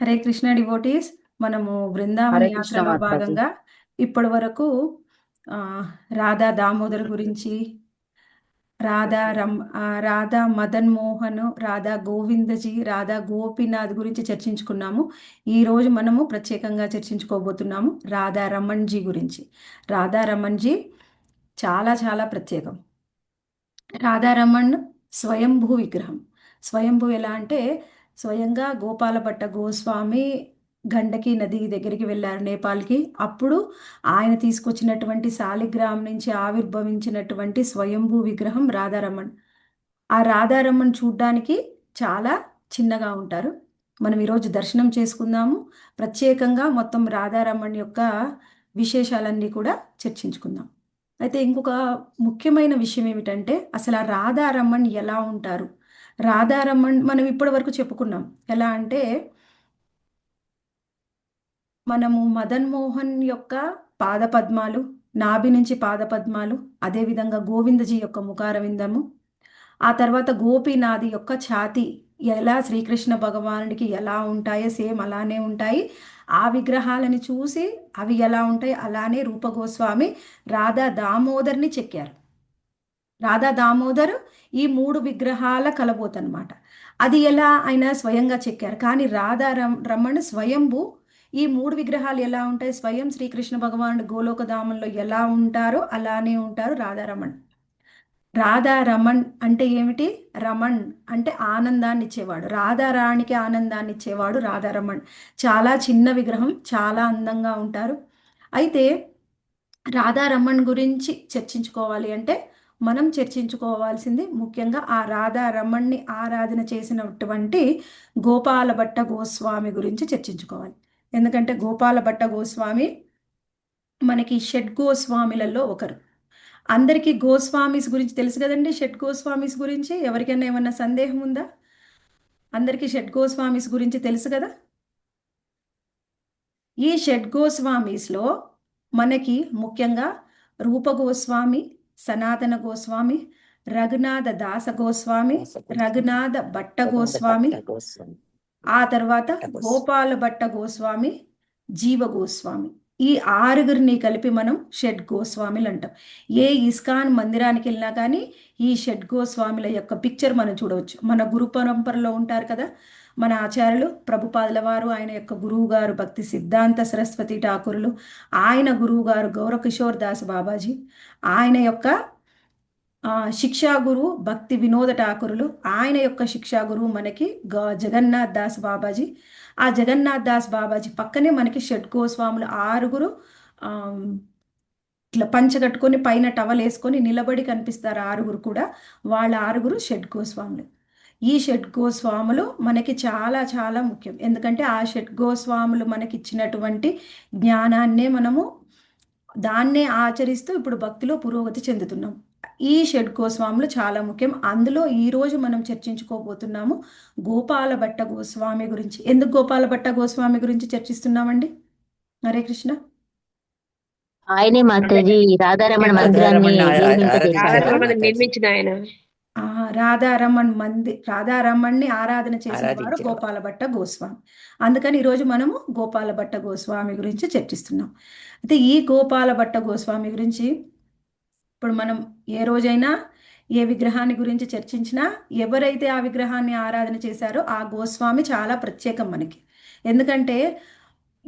Hare Krishna devotees. మనము బృందావన హరే కృష్ణ యాత్రలో మాతాజీ. భాగంగా ఇప్పటి వరకు ఆ, రాధా దామోదర్ గురించి, రాధా మదన్ మోహన్, రాధా గోవిందజీ, రాధా గోపీనాథ్ గురించి చర్చించుకున్నాము. ఈ రోజు మనము ప్రత్యేకంగా చర్చించుకోబోతున్నాము రాధా రమణ్ జీ గురించి. రాధా రమణ్ జీ చాలా చాలా ప్రత్యేకం. రాధారమణ్ స్వయంభూ విగ్రహం. స్వయంభూ ఎలా అంటే స్వయంగా గోపాలభట్ట గోస్వామి గండకి నది దగ్గరికి వెళ్ళారు నేపాల్కి. అప్పుడు ఆయన తీసుకొచ్చినటువంటి శాలిగ్రామ్ నుంచి ఆవిర్భవించినటువంటి స్వయంభూ విగ్రహం రాధారమణ్. ఆ రాధారమణ్ చూడ్డానికి చాలా చిన్నగా ఉంటారు. మనం ఈరోజు దర్శనం చేసుకుందాము. ప్రత్యేకంగా మొత్తం రాధారమణ్ యొక్క విశేషాలన్నీ కూడా చర్చించుకుందాం. అయితే ఇంకొక ముఖ్యమైన విషయం ఏమిటంటే అసలు ఆ రాధారమణ్ ఎలా ఉంటారు. రాధారమణ్ మనం ఇప్పటి వరకు చెప్పుకున్నాం. ఎలా అంటే మనము మదన్ మోహన్ యొక్క పాదపద్మాలు, నాభి నుంచి పాదపద్మాలు, అదేవిధంగా గోవిందజీ యొక్క ముఖారవిందము, ఆ తర్వాత గోపీనాథి యొక్క ఛాతి ఎలా శ్రీకృష్ణ భగవానుడికి ఎలా ఉంటాయో సేమ్ అలానే ఉంటాయి. ఆ విగ్రహాలని చూసి అవి ఎలా ఉంటాయి అలానే రూపగోస్వామి రాధా దామోదర్ని చెక్కారు. రాధా దామోదర్ ఈ మూడు విగ్రహాల కలబోతనమాట. అది ఎలా ఆయన స్వయంగా చెక్కారు. కానీ రమణ్ స్వయంభూ ఈ మూడు విగ్రహాలు ఎలా ఉంటాయి, స్వయం శ్రీకృష్ణ భగవానుడు గోలోకధామంలో ఎలా ఉంటారో అలానే ఉంటారు రాధారమణ్. రాధారమణ్ అంటే ఏమిటి? రమణ్ అంటే ఆనందాన్ని ఇచ్చేవాడు. రాధారాణికి ఆనందాన్ని ఇచ్చేవాడు రాధారమణ్. చాలా చిన్న విగ్రహం, చాలా అందంగా ఉంటారు. అయితే రాధారమణ్ గురించి చర్చించుకోవాలి అంటే మనం చర్చించుకోవాల్సింది ముఖ్యంగా ఆ రాధారమణ్ణి ఆరాధన చేసినటువంటి గోపాల భట్ట గోస్వామి గురించి చర్చించుకోవాలి. ఎందుకంటే గోపాల భట్ట గోస్వామి మనకి షడ్ గోస్వామిలలో ఒకరు. అందరికీ గోస్వామిస్ గురించి తెలుసు కదండి. షడ్ గోస్వామిస్ గురించి ఎవరికైనా ఏమన్నా సందేహం ఉందా? అందరికీ షడ్ గోస్వామిస్ గురించి తెలుసు కదా. ఈ షడ్ గోస్వామీస్లో మనకి ముఖ్యంగా రూప గోస్వామి, సనాతన గోస్వామి, రఘునాథ దాస గోస్వామి, రఘునాథ భట్ట గోస్వామి, ఆ తర్వాత గోపాల భట్ట గోస్వామి, జీవ గోస్వామి, ఈ ఆరుగురిని కలిపి మనం షడ్ గోస్వామిలు అంటాం. ఏ ఇస్కాన్ మందిరానికి వెళ్ళినా కానీ ఈ షడ్ గోస్వామిల యొక్క పిక్చర్ మనం చూడవచ్చు. మన గురు పరంపరలో ఉంటారు కదా మన ఆచార్యులు ప్రభుపాదుల వారు, ఆయన యొక్క గురువు గారు భక్తి సిద్ధాంత సరస్వతి ఠాకూరులు, ఆయన గురువు గారు గౌరకిషోర్ దాస్ బాబాజీ, ఆయన యొక్క శిక్షా గురువు భక్తి వినోద ఠాకూరులు, ఆయన యొక్క శిక్షా గురువు మనకి జగన్నాథ్ దాస్ బాబాజీ. ఆ జగన్నాథ్ దాస్ బాబాజీ పక్కనే మనకి షడ్ గోస్వాములు ఆరుగురు ఆ, ఇట్లా పంచగట్టుకొని పైన టవల్ వేసుకొని నిలబడి కనిపిస్తారు ఆరుగురు కూడా. వాళ్ళ ఆరుగురు షడ్ గోస్వాములు. ఈ షడ్ గోస్వాములు మనకి చాలా చాలా ముఖ్యం. ఎందుకంటే ఆ షడ్ గోస్వాములు మనకి ఇచ్చినటువంటి జ్ఞానాన్నే మనము దాన్నే ఆచరిస్తూ ఇప్పుడు భక్తిలో పురోగతి చెందుతున్నాం. ఈ షడ్ గోస్వాములు చాలా ముఖ్యం. అందులో ఈ రోజు మనం చర్చించుకోబోతున్నాము గోపాల భట్ట గోస్వామి గురించి. ఎందుకు గోపాల భట్ట గోస్వామి గురించి చర్చిస్తున్నామండి? హరే కృష్ణ. ఆయనే అంటే మాతాజీ రాధారమణ మందిరాన్ని రాధారమణ నిర్మింపజేశారు కదా. ఆరాధించారు ఆధారమని మాతాజీ. నిర్మించిన ఆయన. ఆ, రాధారమణ్ణి ఆరాధన చేసిన వారు ఆరాధించారు. గోపాల భట్ట గోస్వామి. అందుకని ఈరోజు మనము గోపాల భట్ట గోస్వామి గురించి చర్చిస్తున్నాం. అయితే ఈ గోపాల భట్ట గోస్వామి గురించి ఇప్పుడు మనం ఏ రోజైనా ఏ విగ్రహాన్ని గురించి చర్చించినా ఎవరైతే ఆ విగ్రహాన్ని ఆరాధన చేశారో ఆ గోస్వామి చాలా ప్రత్యేకం మనకి. ఎందుకంటే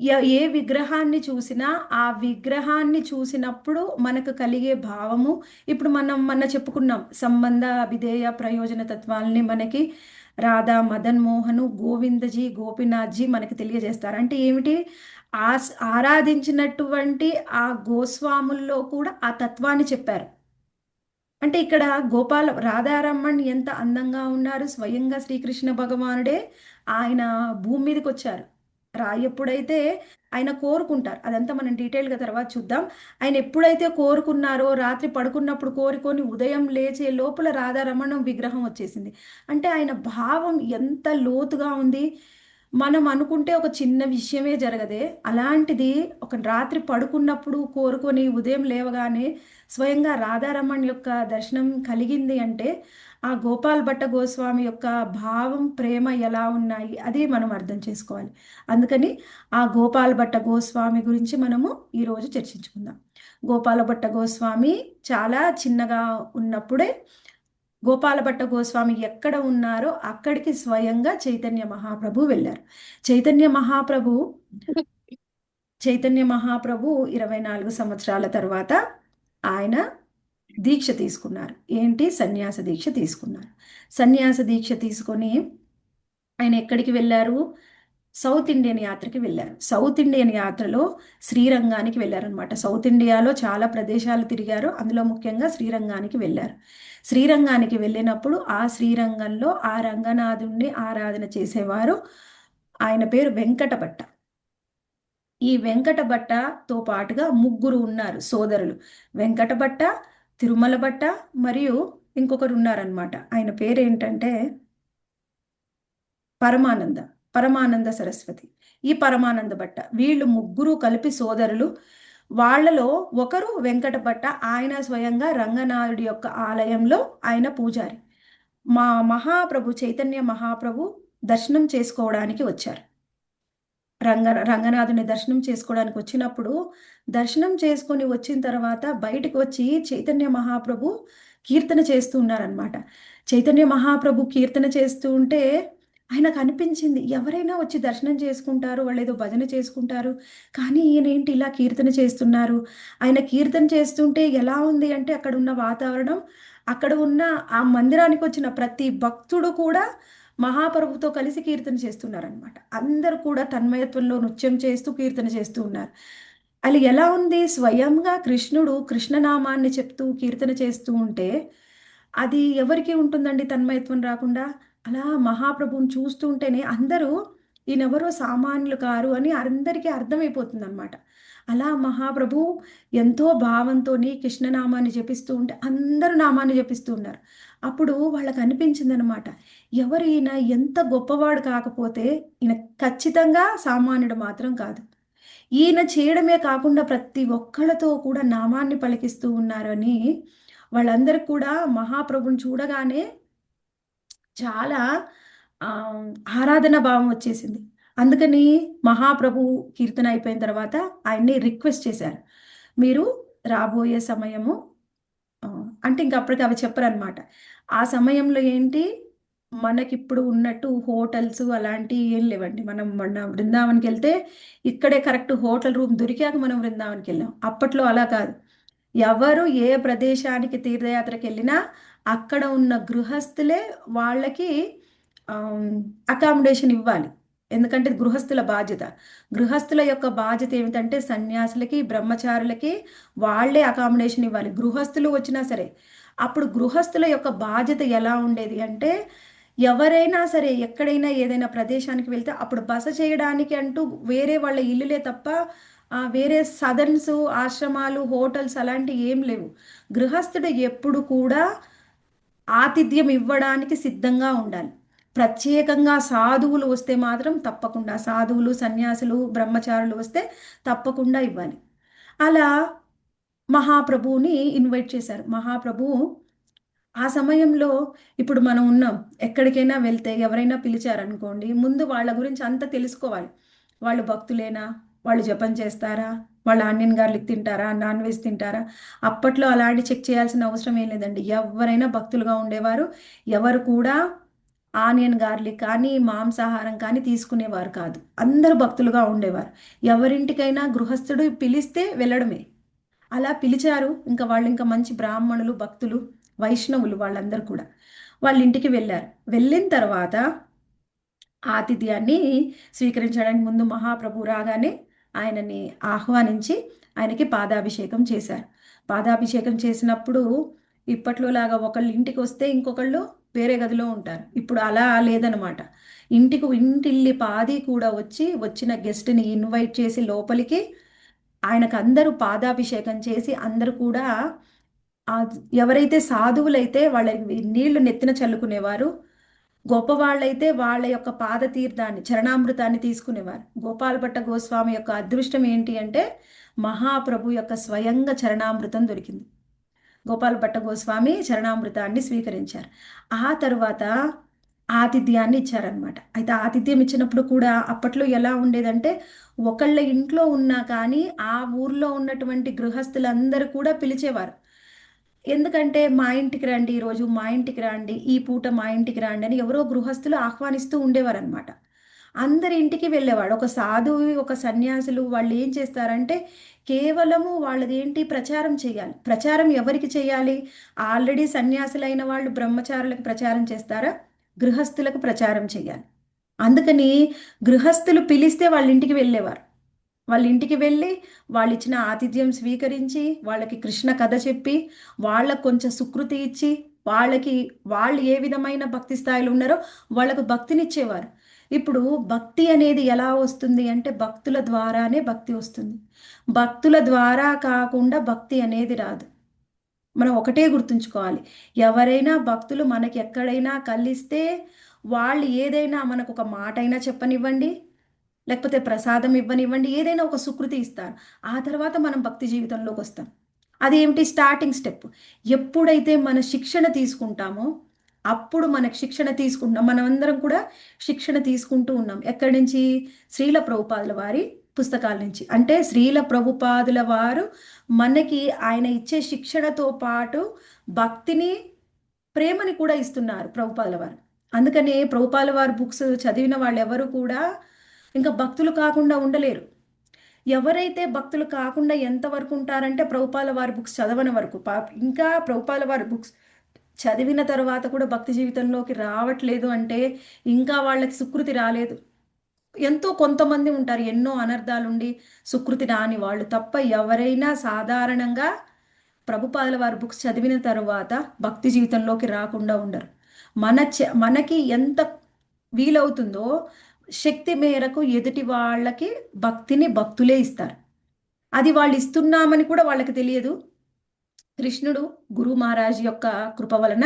ఏ విగ్రహాన్ని చూసినా ఆ విగ్రహాన్ని చూసినప్పుడు మనకు కలిగే భావము, ఇప్పుడు మనం మొన్న చెప్పుకున్నాం సంబంధ అభిధేయ ప్రయోజన తత్వాల్ని మనకి రాధా మదన్ మోహను గోవిందజీ గోపీనాథ్జీ మనకి తెలియజేస్తారు. అంటే ఏమిటి? ఆరాధించినటువంటి ఆ గోస్వాముల్లో కూడా ఆ తత్వాన్ని చెప్పారు. అంటే ఇక్కడ రాధారమణ్ ఎంత అందంగా ఉన్నారు. స్వయంగా శ్రీకృష్ణ భగవానుడే ఆయన భూమి మీదకి వచ్చారు. ఎప్పుడైతే ఆయన కోరుకుంటారు, అదంతా మనం డీటెయిల్గా తర్వాత చూద్దాం. ఆయన ఎప్పుడైతే కోరుకున్నారో రాత్రి పడుకున్నప్పుడు కోరుకొని ఉదయం లేచే లోపల రాధారమణం విగ్రహం వచ్చేసింది. అంటే ఆయన భావం ఎంత లోతుగా ఉంది. మనం అనుకుంటే ఒక చిన్న విషయమే జరగదే, అలాంటిది ఒక రాత్రి పడుకున్నప్పుడు కోరుకొని ఉదయం లేవగానే స్వయంగా రాధారమణ్ యొక్క దర్శనం కలిగింది అంటే ఆ గోపాల్ భట్ట గోస్వామి యొక్క భావం ప్రేమ ఎలా ఉన్నాయి అది మనం అర్థం చేసుకోవాలి. అందుకని ఆ గోపాల్ భట్ట గోస్వామి గురించి మనము ఈరోజు చర్చించుకుందాం. గోపాల భట్ట గోస్వామి చాలా చిన్నగా ఉన్నప్పుడే గోపాలభట్ట గోస్వామి ఎక్కడ ఉన్నారో అక్కడికి స్వయంగా చైతన్య మహాప్రభు వెళ్ళారు. చైతన్య మహాప్రభు చైతన్య మహాప్రభు 24 సంవత్సరాల తర్వాత ఆయన దీక్ష తీసుకున్నారు. ఏంటి? సన్యాస దీక్ష తీసుకున్నారు. సన్యాస దీక్ష తీసుకొని ఆయన ఎక్కడికి వెళ్ళారు? సౌత్ ఇండియన్ యాత్రకి వెళ్ళారు. సౌత్ ఇండియన్ యాత్రలో శ్రీరంగానికి వెళ్ళారనమాట. సౌత్ ఇండియాలో చాలా ప్రదేశాలు తిరిగారు. అందులో ముఖ్యంగా శ్రీరంగానికి వెళ్ళారు. శ్రీరంగానికి వెళ్ళినప్పుడు ఆ శ్రీరంగంలో ఆ రంగనాథుణ్ణి ఆరాధన చేసేవారు. ఆయన పేరు వెంకటభట్ట. ఈ వెంకటభట్టతో పాటుగా ముగ్గురు ఉన్నారు సోదరులు. వెంకటభట్ట, తిరుమల భట్ట మరియు ఇంకొకరు ఉన్నారనమాట. ఆయన పేరు ఏంటంటే పరమానంద పరమానంద సరస్వతి. ఈ పరమానంద భట్ట వీళ్ళు ముగ్గురు కలిపి సోదరులు. వాళ్ళలో ఒకరు వెంకట భట్ట. ఆయన స్వయంగా రంగనాథుడి యొక్క ఆలయంలో ఆయన పూజారి. మా మహాప్రభు చైతన్య మహాప్రభు దర్శనం చేసుకోవడానికి వచ్చారు. రంగనాథుని దర్శనం చేసుకోవడానికి వచ్చినప్పుడు దర్శనం చేసుకొని వచ్చిన తర్వాత బయటకు వచ్చి చైతన్య మహాప్రభు కీర్తన చేస్తూ ఉన్నారనమాట. చైతన్య మహాప్రభు కీర్తన చేస్తూ ఉంటే ఆయనకు అనిపించింది, ఎవరైనా వచ్చి దర్శనం చేసుకుంటారు, వాళ్ళు ఏదో భజన చేసుకుంటారు, కానీ ఈయనేంటి ఇలా కీర్తన చేస్తున్నారు. ఆయన కీర్తన చేస్తుంటే ఎలా ఉంది అంటే అక్కడ ఉన్న వాతావరణం, అక్కడ ఉన్న ఆ మందిరానికి వచ్చిన ప్రతి భక్తుడు కూడా మహాప్రభుతో కలిసి కీర్తన చేస్తున్నారనమాట. అందరూ కూడా తన్మయత్వంలో నృత్యం చేస్తూ కీర్తన చేస్తూ ఉన్నారు. అది ఎలా ఉంది? స్వయంగా కృష్ణుడు కృష్ణనామాన్ని చెప్తూ కీర్తన చేస్తూ ఉంటే అది ఎవరికి ఉంటుందండి తన్మయత్వం రాకుండా? అలా మహాప్రభువుని చూస్తూ ఉంటేనే అందరూ ఈయనెవరో సామాన్యులు కారు అని అందరికీ అర్థమైపోతుంది అనమాట. అలా మహాప్రభు ఎంతో భావంతోని కృష్ణనామాన్ని జపిస్తూ ఉంటే అందరూ నామాన్ని జపిస్తూ ఉన్నారు. అప్పుడు వాళ్ళకి అనిపించింది అనమాట, ఎవరు ఈయన? ఎంత గొప్పవాడు కాకపోతే ఈయన ఖచ్చితంగా సామాన్యుడు మాత్రం కాదు. ఈయన చేయడమే కాకుండా ప్రతి ఒక్కళ్ళతో కూడా నామాన్ని పలికిస్తూ ఉన్నారని వాళ్ళందరూ కూడా మహాప్రభుని చూడగానే చాలా ఆ, ఆరాధన భావం వచ్చేసింది. అందుకని మహాప్రభు కీర్తన అయిపోయిన తర్వాత ఆయన్ని రిక్వెస్ట్ చేశారు, మీరు రాబోయే సమయము ఆ, అంటే ఇంక అప్పటికి అవి చెప్పరనమాట. ఆ సమయంలో ఏంటి, మనకిప్పుడు ఉన్నట్టు హోటల్స్ అలాంటివి ఏం లేవండి. మనం మొన్న బృందావన్కి వెళ్తే ఇక్కడే కరెక్ట్ హోటల్ రూమ్ దొరికాక మనం బృందావన్కి వెళ్ళాం. అప్పట్లో అలా కాదు. ఎవరు ఏ ప్రదేశానికి తీర్థయాత్రకి వెళ్ళినా అక్కడ ఉన్న గృహస్థులే వాళ్ళకి అకామిడేషన్ ఇవ్వాలి. ఎందుకంటే గృహస్థుల బాధ్యత. గృహస్థుల యొక్క బాధ్యత ఏమిటంటే సన్యాసులకి బ్రహ్మచారులకి వాళ్ళే అకామిడేషన్ ఇవ్వాలి, గృహస్థులు వచ్చినా సరే. అప్పుడు గృహస్థుల యొక్క బాధ్యత ఎలా ఉండేది అంటే ఎవరైనా సరే ఎక్కడైనా ఏదైనా ప్రదేశానికి వెళ్తే అప్పుడు బస చేయడానికి అంటూ వేరే వాళ్ళ ఇల్లులే తప్ప వేరే సదన్స్ ఆశ్రమాలు హోటల్స్ అలాంటివి ఏం లేవు. గృహస్థుడు ఎప్పుడు కూడా ఆతిథ్యం ఇవ్వడానికి సిద్ధంగా ఉండాలి. ప్రత్యేకంగా సాధువులు వస్తే మాత్రం తప్పకుండా, సాధువులు సన్యాసులు బ్రహ్మచారులు వస్తే తప్పకుండా ఇవ్వాలి. అలా మహాప్రభువుని ఇన్వైట్ చేశారు. మహాప్రభు ఆ సమయంలో ఇప్పుడు మనం ఉన్నాం, ఎక్కడికైనా వెళ్తే ఎవరైనా పిలిచారనుకోండి, ముందు వాళ్ళ గురించి అంతా తెలుసుకోవాలి. వాళ్ళు భక్తులేనా, వాళ్ళు జపం చేస్తారా, వాళ్ళు ఆనియన్ గార్లిక్ తింటారా, నాన్ వెజ్ తింటారా. అప్పట్లో అలాంటి చెక్ చేయాల్సిన అవసరం ఏం లేదండి. ఎవరైనా భక్తులుగా ఉండేవారు. ఎవరు కూడా ఆనియన్ గార్లిక్ కానీ మాంసాహారం కానీ తీసుకునేవారు కాదు. అందరూ భక్తులుగా ఉండేవారు. ఎవరింటికైనా గృహస్థుడు పిలిస్తే వెళ్ళడమే. అలా పిలిచారు. ఇంకా వాళ్ళు ఇంకా మంచి బ్రాహ్మణులు భక్తులు వైష్ణవులు వాళ్ళందరూ కూడా వాళ్ళ ఇంటికి వెళ్ళారు. వెళ్ళిన తర్వాత ఆతిథ్యాన్ని స్వీకరించడానికి ముందు మహాప్రభు రాగానే ఆయనని ఆహ్వానించి ఆయనకి పాదాభిషేకం చేశారు. పాదాభిషేకం చేసినప్పుడు ఇప్పట్లో లాగా ఒకళ్ళు ఇంటికి వస్తే ఇంకొకళ్ళు వేరే గదిలో ఉంటారు. ఇప్పుడు అలా లేదనమాట. ఇంటిల్లి పాది కూడా వచ్చి వచ్చిన గెస్ట్ని ఇన్వైట్ చేసి లోపలికి ఆయనకు అందరూ పాదాభిషేకం చేసి అందరూ కూడా ఆ ఎవరైతే సాధువులైతే వాళ్ళ నీళ్లు నెత్తిన చల్లుకునేవారు, గొప్పవాళ్ళైతే వాళ్ళ యొక్క పాదతీర్థాన్ని చరణామృతాన్ని తీసుకునేవారు. గోపాలభట్ట గోస్వామి యొక్క అదృష్టం ఏంటి అంటే మహాప్రభు యొక్క స్వయంగా చరణామృతం దొరికింది. గోపాలభట్ట గోస్వామి చరణామృతాన్ని స్వీకరించారు. ఆ తరువాత ఆతిథ్యాన్ని ఇచ్చారనమాట. అయితే ఆతిథ్యం ఇచ్చినప్పుడు కూడా అప్పట్లో ఎలా ఉండేదంటే ఒకళ్ళ ఇంట్లో ఉన్నా కానీ ఆ ఊర్లో ఉన్నటువంటి గృహస్థులందరూ కూడా పిలిచేవారు. ఎందుకంటే మా ఇంటికి రండి, ఈరోజు మా ఇంటికి రండి, ఈ పూట మా ఇంటికి రండి అని ఎవరో గృహస్థులు ఆహ్వానిస్తూ ఉండేవారనమాట. అందరి ఇంటికి వెళ్ళేవాడు. ఒక సాధువు, ఒక సన్యాసులు వాళ్ళు ఏం చేస్తారంటే కేవలము వాళ్ళది ఏంటి ప్రచారం చేయాలి. ప్రచారం ఎవరికి చేయాలి? ఆల్రెడీ సన్యాసులైన వాళ్ళు బ్రహ్మచారులకు ప్రచారం చేస్తారా? గృహస్థులకు ప్రచారం చేయాలి. అందుకని గృహస్థులు పిలిస్తే వాళ్ళ ఇంటికి వెళ్ళేవారు. వాళ్ళ ఇంటికి వెళ్ళి వాళ్ళు ఇచ్చిన ఆతిథ్యం స్వీకరించి వాళ్ళకి కృష్ణ కథ చెప్పి వాళ్ళకు కొంచెం సుకృతి ఇచ్చి వాళ్ళకి వాళ్ళు ఏ విధమైన భక్తి స్థాయిలో ఉన్నారో వాళ్ళకు భక్తినిచ్చేవారు. ఇప్పుడు భక్తి అనేది ఎలా వస్తుంది అంటే భక్తుల ద్వారానే భక్తి వస్తుంది. భక్తుల ద్వారా కాకుండా భక్తి అనేది రాదు. మనం ఒకటే గుర్తుంచుకోవాలి. ఎవరైనా భక్తులు మనకి ఎక్కడైనా కలిస్తే వాళ్ళు ఏదైనా మనకు ఒక మాట అయినా చెప్పనివ్వండి, లేకపోతే ప్రసాదం ఇవ్వనివ్వండి, ఏదైనా ఒక సుకృతి ఇస్తారు. ఆ తర్వాత మనం భక్తి జీవితంలోకి వస్తాం. అదేమిటి స్టార్టింగ్ స్టెప్. ఎప్పుడైతే మన శిక్షణ తీసుకుంటామో అప్పుడు మనకు శిక్షణ తీసుకుంటున్నాం. మనమందరం కూడా శిక్షణ తీసుకుంటూ ఉన్నాం. ఎక్కడి నుంచి? శ్రీల ప్రభుపాదుల వారి పుస్తకాల నుంచి. అంటే శ్రీల ప్రభుపాదుల వారు మనకి ఆయన ఇచ్చే శిక్షణతో పాటు భక్తిని, ప్రేమని కూడా ఇస్తున్నారు ప్రభుపాదుల వారు. అందుకనే ప్రభుపాదుల వారి బుక్స్ చదివిన వాళ్ళు ఎవరు కూడా ఇంకా భక్తులు కాకుండా ఉండలేరు. ఎవరైతే భక్తులు కాకుండా ఎంతవరకు ఉంటారంటే ప్రభుపాల వారి బుక్స్ చదవని వరకు. ఇంకా ప్రభుపాల వారి బుక్స్ చదివిన తర్వాత కూడా భక్తి జీవితంలోకి రావట్లేదు అంటే ఇంకా వాళ్ళకి సుకృతి రాలేదు. ఎంతో కొంతమంది ఉంటారు ఎన్నో అనర్థాలుండి సుకృతి రాని వాళ్ళు తప్ప ఎవరైనా సాధారణంగా ప్రభుపాదుల వారి బుక్స్ చదివిన తర్వాత భక్తి జీవితంలోకి రాకుండా ఉండరు. మనకి ఎంత వీలవుతుందో శక్తి మేరకు ఎదుటి వాళ్ళకి భక్తిని భక్తులే ఇస్తారు. అది వాళ్ళు ఇస్తున్నామని కూడా వాళ్ళకి తెలియదు. కృష్ణుడు గురు మహారాజ్ యొక్క కృప వలన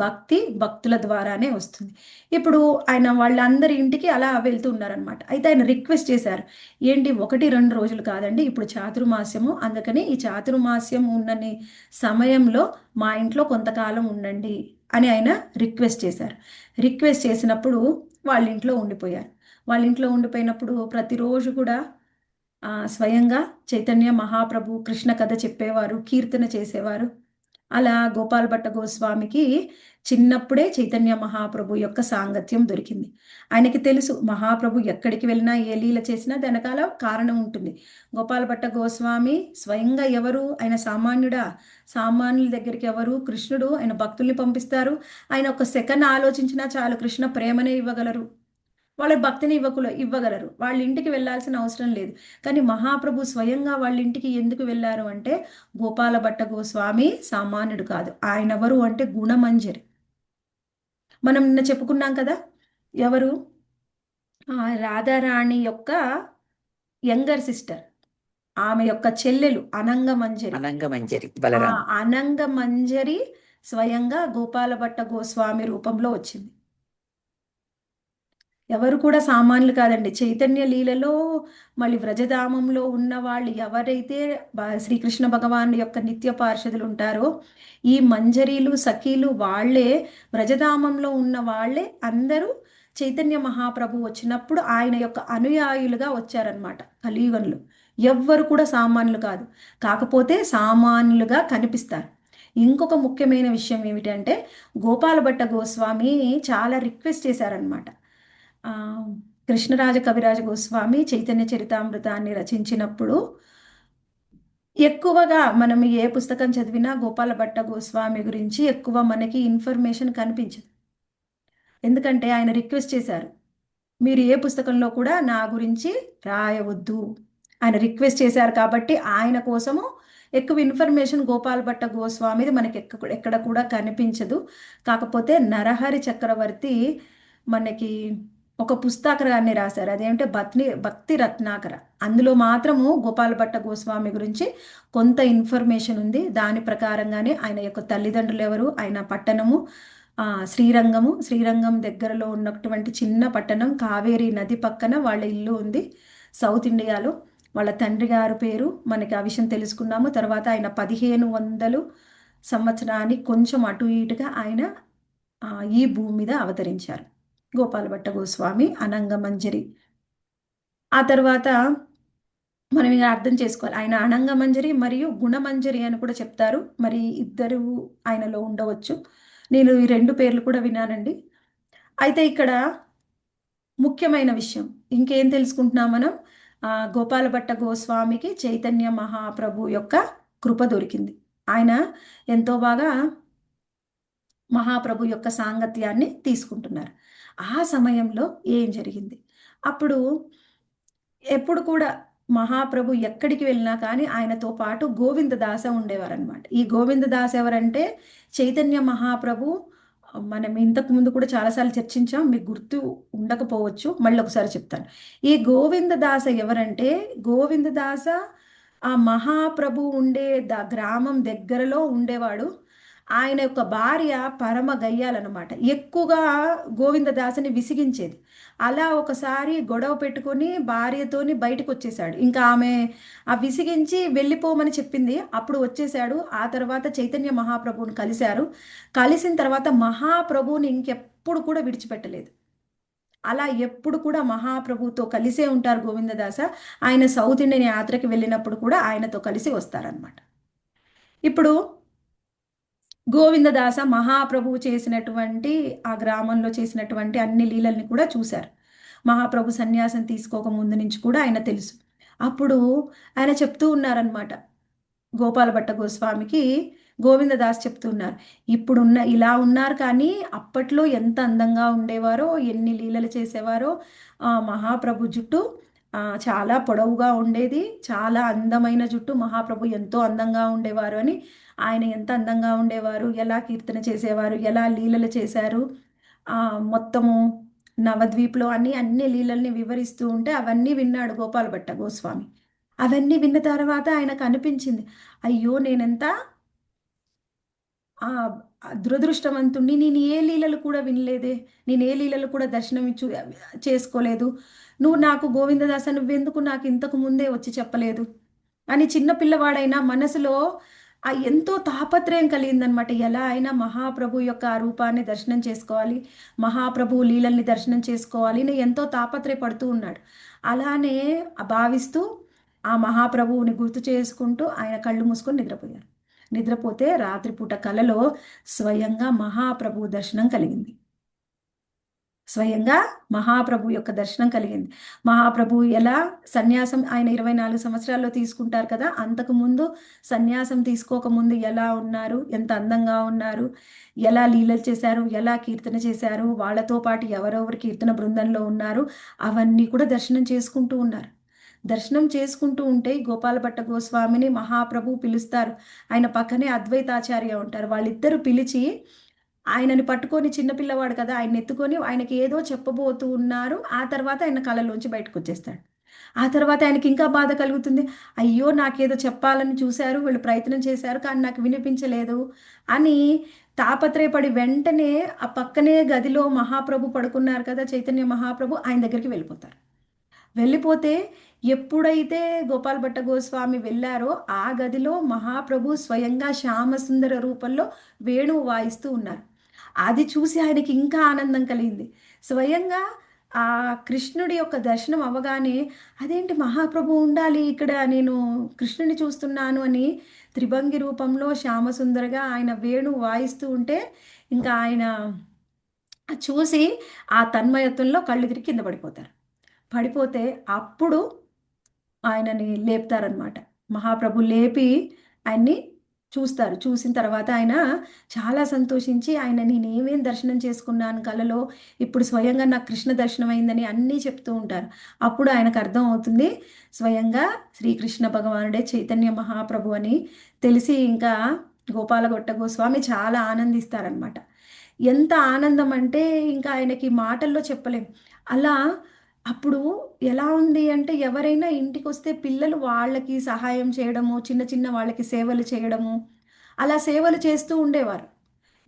భక్తి భక్తుల ద్వారానే వస్తుంది. ఇప్పుడు ఆయన వాళ్ళందరి ఇంటికి అలా వెళ్తూ ఉన్నారనమాట. అయితే ఆయన రిక్వెస్ట్ చేశారు. ఏంటి 1-2 రోజులు కాదండి, ఇప్పుడు చాతుర్మాస్యము, అందుకని ఈ చాతుర్మాస్యం ఉన్నని సమయంలో మా ఇంట్లో కొంతకాలం ఉండండి అని ఆయన రిక్వెస్ట్ చేశారు. రిక్వెస్ట్ చేసినప్పుడు వాళ్ళ ఇంట్లో ఉండిపోయారు. వాళ్ళ ఇంట్లో ఉండిపోయినప్పుడు ప్రతిరోజు కూడా స్వయంగా చైతన్య మహాప్రభు కృష్ణ కథ చెప్పేవారు, కీర్తన చేసేవారు. అలా గోపాల్ భట్ట గోస్వామికి చిన్నప్పుడే చైతన్య మహాప్రభు యొక్క సాంగత్యం దొరికింది. ఆయనకి తెలుసు మహాప్రభు ఎక్కడికి వెళ్ళినా ఏ లీల చేసినా వెనకాల కారణం ఉంటుంది. గోపాల్ భట్ట గోస్వామి స్వయంగా ఎవరు? ఆయన సామాన్యుడా? సామాన్యుల దగ్గరికి ఎవరు? కృష్ణుడు. ఆయన భక్తుల్ని పంపిస్తారు. ఆయన ఒక సెకండ్ ఆలోచించినా చాలు కృష్ణ ప్రేమనే ఇవ్వగలరు, వాళ్ళ భక్తిని ఇవ్వగలరు. వాళ్ళ ఇంటికి వెళ్ళాల్సిన అవసరం లేదు. కానీ మహాప్రభు స్వయంగా వాళ్ళ ఇంటికి ఎందుకు వెళ్ళారు అంటే గోపాల భట్ట గోస్వామి సామాన్యుడు కాదు. ఆయన ఎవరు అంటే గుణమంజరి. మనం నిన్న చెప్పుకున్నాం కదా, ఎవరు? రాధారాణి యొక్క యంగర్ సిస్టర్, ఆమె యొక్క చెల్లెలు అనంగమంజరి. అనంగమంజరి స్వయంగా గోపాల భట్ట గోస్వామి రూపంలో వచ్చింది. ఎవరు కూడా సామాన్యులు కాదండి. చైతన్య లీలలో మళ్ళీ వ్రజధామంలో ఉన్న వాళ్ళు ఎవరైతే శ్రీకృష్ణ భగవాన్ యొక్క నిత్య పార్షదులు ఉంటారో ఈ మంజరీలు సఖీలు వాళ్ళే, వ్రజధామంలో ఉన్న వాళ్ళే అందరూ చైతన్య మహాప్రభు వచ్చినప్పుడు ఆయన యొక్క అనుయాయులుగా వచ్చారనమాట. కలియుగంలో ఎవ్వరు కూడా సామాన్యులు కాదు, కాకపోతే సామాన్యులుగా కనిపిస్తారు. ఇంకొక ముఖ్యమైన విషయం ఏమిటంటే గోపాల భట్ట గోస్వామి చాలా రిక్వెస్ట్ చేశారనమాట. కృష్ణరాజ కవిరాజ గోస్వామి చైతన్య చరితామృతాన్ని రచించినప్పుడు ఎక్కువగా మనం ఏ పుస్తకం చదివినా గోపాల భట్ట గోస్వామి గురించి ఎక్కువ మనకి ఇన్ఫర్మేషన్ కనిపించదు. ఎందుకంటే ఆయన రిక్వెస్ట్ చేశారు, మీరు ఏ పుస్తకంలో కూడా నా గురించి రాయవద్దు. ఆయన రిక్వెస్ట్ చేశారు కాబట్టి ఆయన కోసము ఎక్కువ ఇన్ఫర్మేషన్ గోపాల భట్ట గోస్వామిది మనకి ఎక్కడ కూడా కనిపించదు. కాకపోతే నరహరి చక్రవర్తి మనకి ఒక పుస్తకాన్ని రాశారు. అదేంటే భక్తి రత్నాకర. అందులో మాత్రము గోపాల భట్ట గోస్వామి గురించి కొంత ఇన్ఫర్మేషన్ ఉంది. దాని ప్రకారంగానే ఆయన యొక్క తల్లిదండ్రులు ఎవరు, ఆయన పట్టణము, శ్రీరంగం దగ్గరలో ఉన్నటువంటి చిన్న పట్టణం, కావేరీ నది పక్కన వాళ్ళ ఇల్లు ఉంది సౌత్ ఇండియాలో. వాళ్ళ తండ్రి గారి పేరు మనకి ఆ విషయం తెలుసుకున్నాము. తర్వాత ఆయన 1500 సంవత్సరానికి కొంచెం అటు ఇటుగా ఆయన ఆ, ఈ భూమి మీద అవతరించారు. గోపాలభట్ట గోస్వామి అనంగమంజరి. ఆ తర్వాత మనం ఇక అర్థం చేసుకోవాలి, ఆయన అనంగమంజరి మరియు గుణమంజరి అని కూడా చెప్తారు. మరి ఇద్దరు ఆయనలో ఉండవచ్చు. నేను ఈ రెండు పేర్లు కూడా విన్నానండి. అయితే ఇక్కడ ముఖ్యమైన విషయం ఇంకేం తెలుసుకుంటున్నాం మనం? గోపాలభట్ట గోస్వామికి చైతన్య మహాప్రభు యొక్క కృప దొరికింది. ఆయన ఎంతో బాగా మహాప్రభు యొక్క సాంగత్యాన్ని తీసుకుంటున్నారు. ఆ సమయంలో ఏం జరిగింది? అప్పుడు ఎప్పుడు కూడా మహాప్రభు ఎక్కడికి వెళ్ళినా కానీ ఆయనతో పాటు గోవిందదాస ఉండేవారనమాట. ఈ గోవిందదాస్ ఎవరంటే చైతన్య మహాప్రభు, మనం ఇంతకు ముందు కూడా చాలాసార్లు చర్చించాం, మీకు గుర్తు ఉండకపోవచ్చు, మళ్ళీ ఒకసారి చెప్తాను. ఈ గోవిందదాస ఎవరంటే, గోవిందదాస ఆ మహాప్రభు ఉండే గ్రామం దగ్గరలో ఉండేవాడు. ఆయన యొక్క భార్య పరమ గయ్యాలన్నమాట. ఎక్కువగా గోవిందదాసుని విసిగించేది. అలా ఒకసారి గొడవ పెట్టుకొని భార్యతోని బయటకు వచ్చేసాడు. ఇంకా ఆమె ఆ విసిగించి వెళ్ళిపోమని చెప్పింది. అప్పుడు వచ్చేసాడు. ఆ తర్వాత చైతన్య మహాప్రభువుని కలిశారు. కలిసిన తర్వాత మహాప్రభువుని ఇంకెప్పుడు కూడా విడిచిపెట్టలేదు. అలా ఎప్పుడు కూడా మహాప్రభుతో కలిసే ఉంటారు గోవిందదాస. ఆయన సౌత్ ఇండియన్ యాత్రకి వెళ్ళినప్పుడు కూడా ఆయనతో కలిసి వస్తారనమాట. ఇప్పుడు గోవిందదాస మహాప్రభువు చేసినటువంటి ఆ గ్రామంలో చేసినటువంటి అన్ని లీలల్ని కూడా చూశారు. మహాప్రభు సన్యాసం తీసుకోక ముందు నుంచి కూడా ఆయన తెలుసు. అప్పుడు ఆయన చెప్తూ ఉన్నారనమాట, గోపాలభట్ట గోస్వామికి గోవిందదాస్ చెప్తున్నారు, ఇప్పుడున్న ఇలా ఉన్నారు కానీ అప్పట్లో ఎంత అందంగా ఉండేవారో, ఎన్ని లీలలు చేసేవారో. మహాప్రభు జుట్టు చాలా పొడవుగా ఉండేది, చాలా అందమైన జుట్టు. మహాప్రభు ఎంతో అందంగా ఉండేవారు అని, ఆయన ఎంత అందంగా ఉండేవారు, ఎలా కీర్తన చేసేవారు, ఎలా లీలలు చేశారు, మొత్తము నవద్వీప్లో అన్ని లీలల్ని వివరిస్తూ ఉంటే అవన్నీ విన్నాడు గోపాలభట్ట గోస్వామి. అవన్నీ విన్న తర్వాత ఆయనకు అనిపించింది, అయ్యో నేనెంత ఆ దురదృష్టవంతుణ్ణి, నేను ఏ లీలలు కూడా వినలేదే, నేను ఏ లీలలు కూడా దర్శనం చేసుకోలేదు. నువ్వు నాకు గోవిందదాస నువ్వెందుకు నాకు ఇంతకు ముందే వచ్చి చెప్పలేదు అని చిన్న పిల్లవాడైనా మనసులో ఎంతో తాపత్రయం కలిగిందనమాట. ఎలా అయినా మహాప్రభు యొక్క ఆ రూపాన్ని దర్శనం చేసుకోవాలి, మహాప్రభు లీలల్ని దర్శనం చేసుకోవాలి అని ఎంతో తాపత్రయపడుతూ ఉన్నాడు. అలానే భావిస్తూ ఆ మహాప్రభువుని గుర్తు చేసుకుంటూ ఆయన కళ్ళు మూసుకొని నిద్రపోయారు. నిద్రపోతే రాత్రిపూట కలలో స్వయంగా మహాప్రభు దర్శనం కలిగింది. స్వయంగా మహాప్రభు యొక్క దర్శనం కలిగింది. మహాప్రభు ఎలా సన్యాసం ఆయన 24 సంవత్సరాల్లో తీసుకుంటారు కదా, అంతకుముందు సన్యాసం తీసుకోకముందు ఎలా ఉన్నారు, ఎంత అందంగా ఉన్నారు, ఎలా లీలలు చేశారు, ఎలా కీర్తన చేశారు, వాళ్ళతో పాటు ఎవరెవరు కీర్తన బృందంలో ఉన్నారు, అవన్నీ కూడా దర్శనం చేసుకుంటూ ఉన్నారు. దర్శనం చేసుకుంటూ ఉంటే గోపాలభట్ట గోస్వామిని మహాప్రభు పిలుస్తారు. ఆయన పక్కనే అద్వైతాచార్య ఉంటారు. వాళ్ళిద్దరూ పిలిచి ఆయనని పట్టుకొని, చిన్నపిల్లవాడు కదా, ఆయన ఎత్తుకొని ఆయనకి ఏదో చెప్పబోతూ ఉన్నారు. ఆ తర్వాత ఆయన కళ్ళలోంచి బయటకు వచ్చేస్తాడు. ఆ తర్వాత ఆయనకి ఇంకా బాధ కలుగుతుంది, అయ్యో నాకేదో చెప్పాలని చూశారు, వీళ్ళు ప్రయత్నం చేశారు కానీ నాకు వినిపించలేదు అని తాపత్రయపడి వెంటనే ఆ పక్కనే గదిలో మహాప్రభు పడుకున్నారు కదా, చైతన్య మహాప్రభు, ఆయన దగ్గరికి వెళ్ళిపోతారు. వెళ్ళిపోతే ఎప్పుడైతే గోపాలభట్ట గోస్వామి వెళ్ళారో ఆ గదిలో మహాప్రభు స్వయంగా శ్యామసుందర రూపంలో వేణువు వాయిస్తూ ఉన్నారు. అది చూసి ఆయనకి ఇంకా ఆనందం కలిగింది. స్వయంగా ఆ కృష్ణుడి యొక్క దర్శనం అవగానే, అదేంటి మహాప్రభు ఉండాలి ఇక్కడ, నేను కృష్ణుని చూస్తున్నాను అని త్రిభంగి రూపంలో శ్యామసుందరగా ఆయన వేణువు వాయిస్తూ ఉంటే ఇంకా ఆయన చూసి ఆ తన్మయత్వంలో కళ్ళు తిరిగి కింద పడిపోతారు. పడిపోతే అప్పుడు ఆయనని లేపుతారనమాట. మహాప్రభు లేపి ఆయన్ని చూస్తారు. చూసిన తర్వాత ఆయన చాలా సంతోషించి, ఆయన నేనేమేం దర్శనం చేసుకున్నాను కలలో, ఇప్పుడు స్వయంగా నాకు కృష్ణ దర్శనం అయిందని అన్నీ చెప్తూ ఉంటారు. అప్పుడు ఆయనకు అర్థం అవుతుంది స్వయంగా శ్రీకృష్ణ భగవానుడే చైతన్య మహాప్రభు అని తెలిసి ఇంకా గోపాలభట్ట గోస్వామి చాలా ఆనందిస్తారనమాట. ఎంత ఆనందం అంటే ఇంకా ఆయనకి మాటల్లో చెప్పలేం. అలా అప్పుడు ఎలా ఉంది అంటే, ఎవరైనా ఇంటికి వస్తే పిల్లలు వాళ్ళకి సహాయం చేయడము, చిన్న చిన్న వాళ్ళకి సేవలు చేయడము, అలా సేవలు చేస్తూ ఉండేవారు.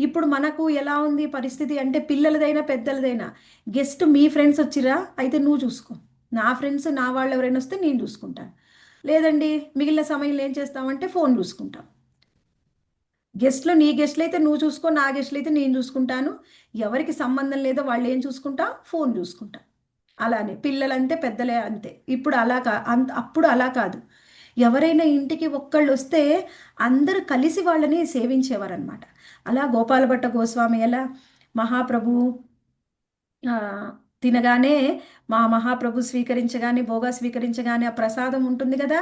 ఇప్పుడు మనకు ఎలా ఉంది పరిస్థితి అంటే పిల్లలదైనా పెద్దలదైనా గెస్ట్ మీ ఫ్రెండ్స్ వచ్చిరా అయితే నువ్వు చూసుకో, నా ఫ్రెండ్స్ నా వాళ్ళు ఎవరైనా వస్తే నేను చూసుకుంటాను, లేదండి మిగిలిన సమయంలో ఏం చేస్తామంటే ఫోన్ చూసుకుంటాం. గెస్ట్లు నీ గెస్ట్లు అయితే నువ్వు చూసుకో, నా గెస్ట్లు అయితే నేను చూసుకుంటాను, ఎవరికి సంబంధం లేదో వాళ్ళు ఏం చూసుకుంటా ఫోన్ చూసుకుంటా. అలానే పిల్లలంతే పెద్దలే అంతే. ఇప్పుడు అలా అప్పుడు అలా కాదు. ఎవరైనా ఇంటికి ఒక్కళ్ళు వస్తే అందరూ కలిసి వాళ్ళని సేవించేవారనమాట. అలా గోపాలభట్ట గోస్వామి ఎలా మహాప్రభు ఆ, తినగానే మా మహాప్రభు స్వీకరించగానే భోగా స్వీకరించగానే ఆ ప్రసాదం ఉంటుంది కదా,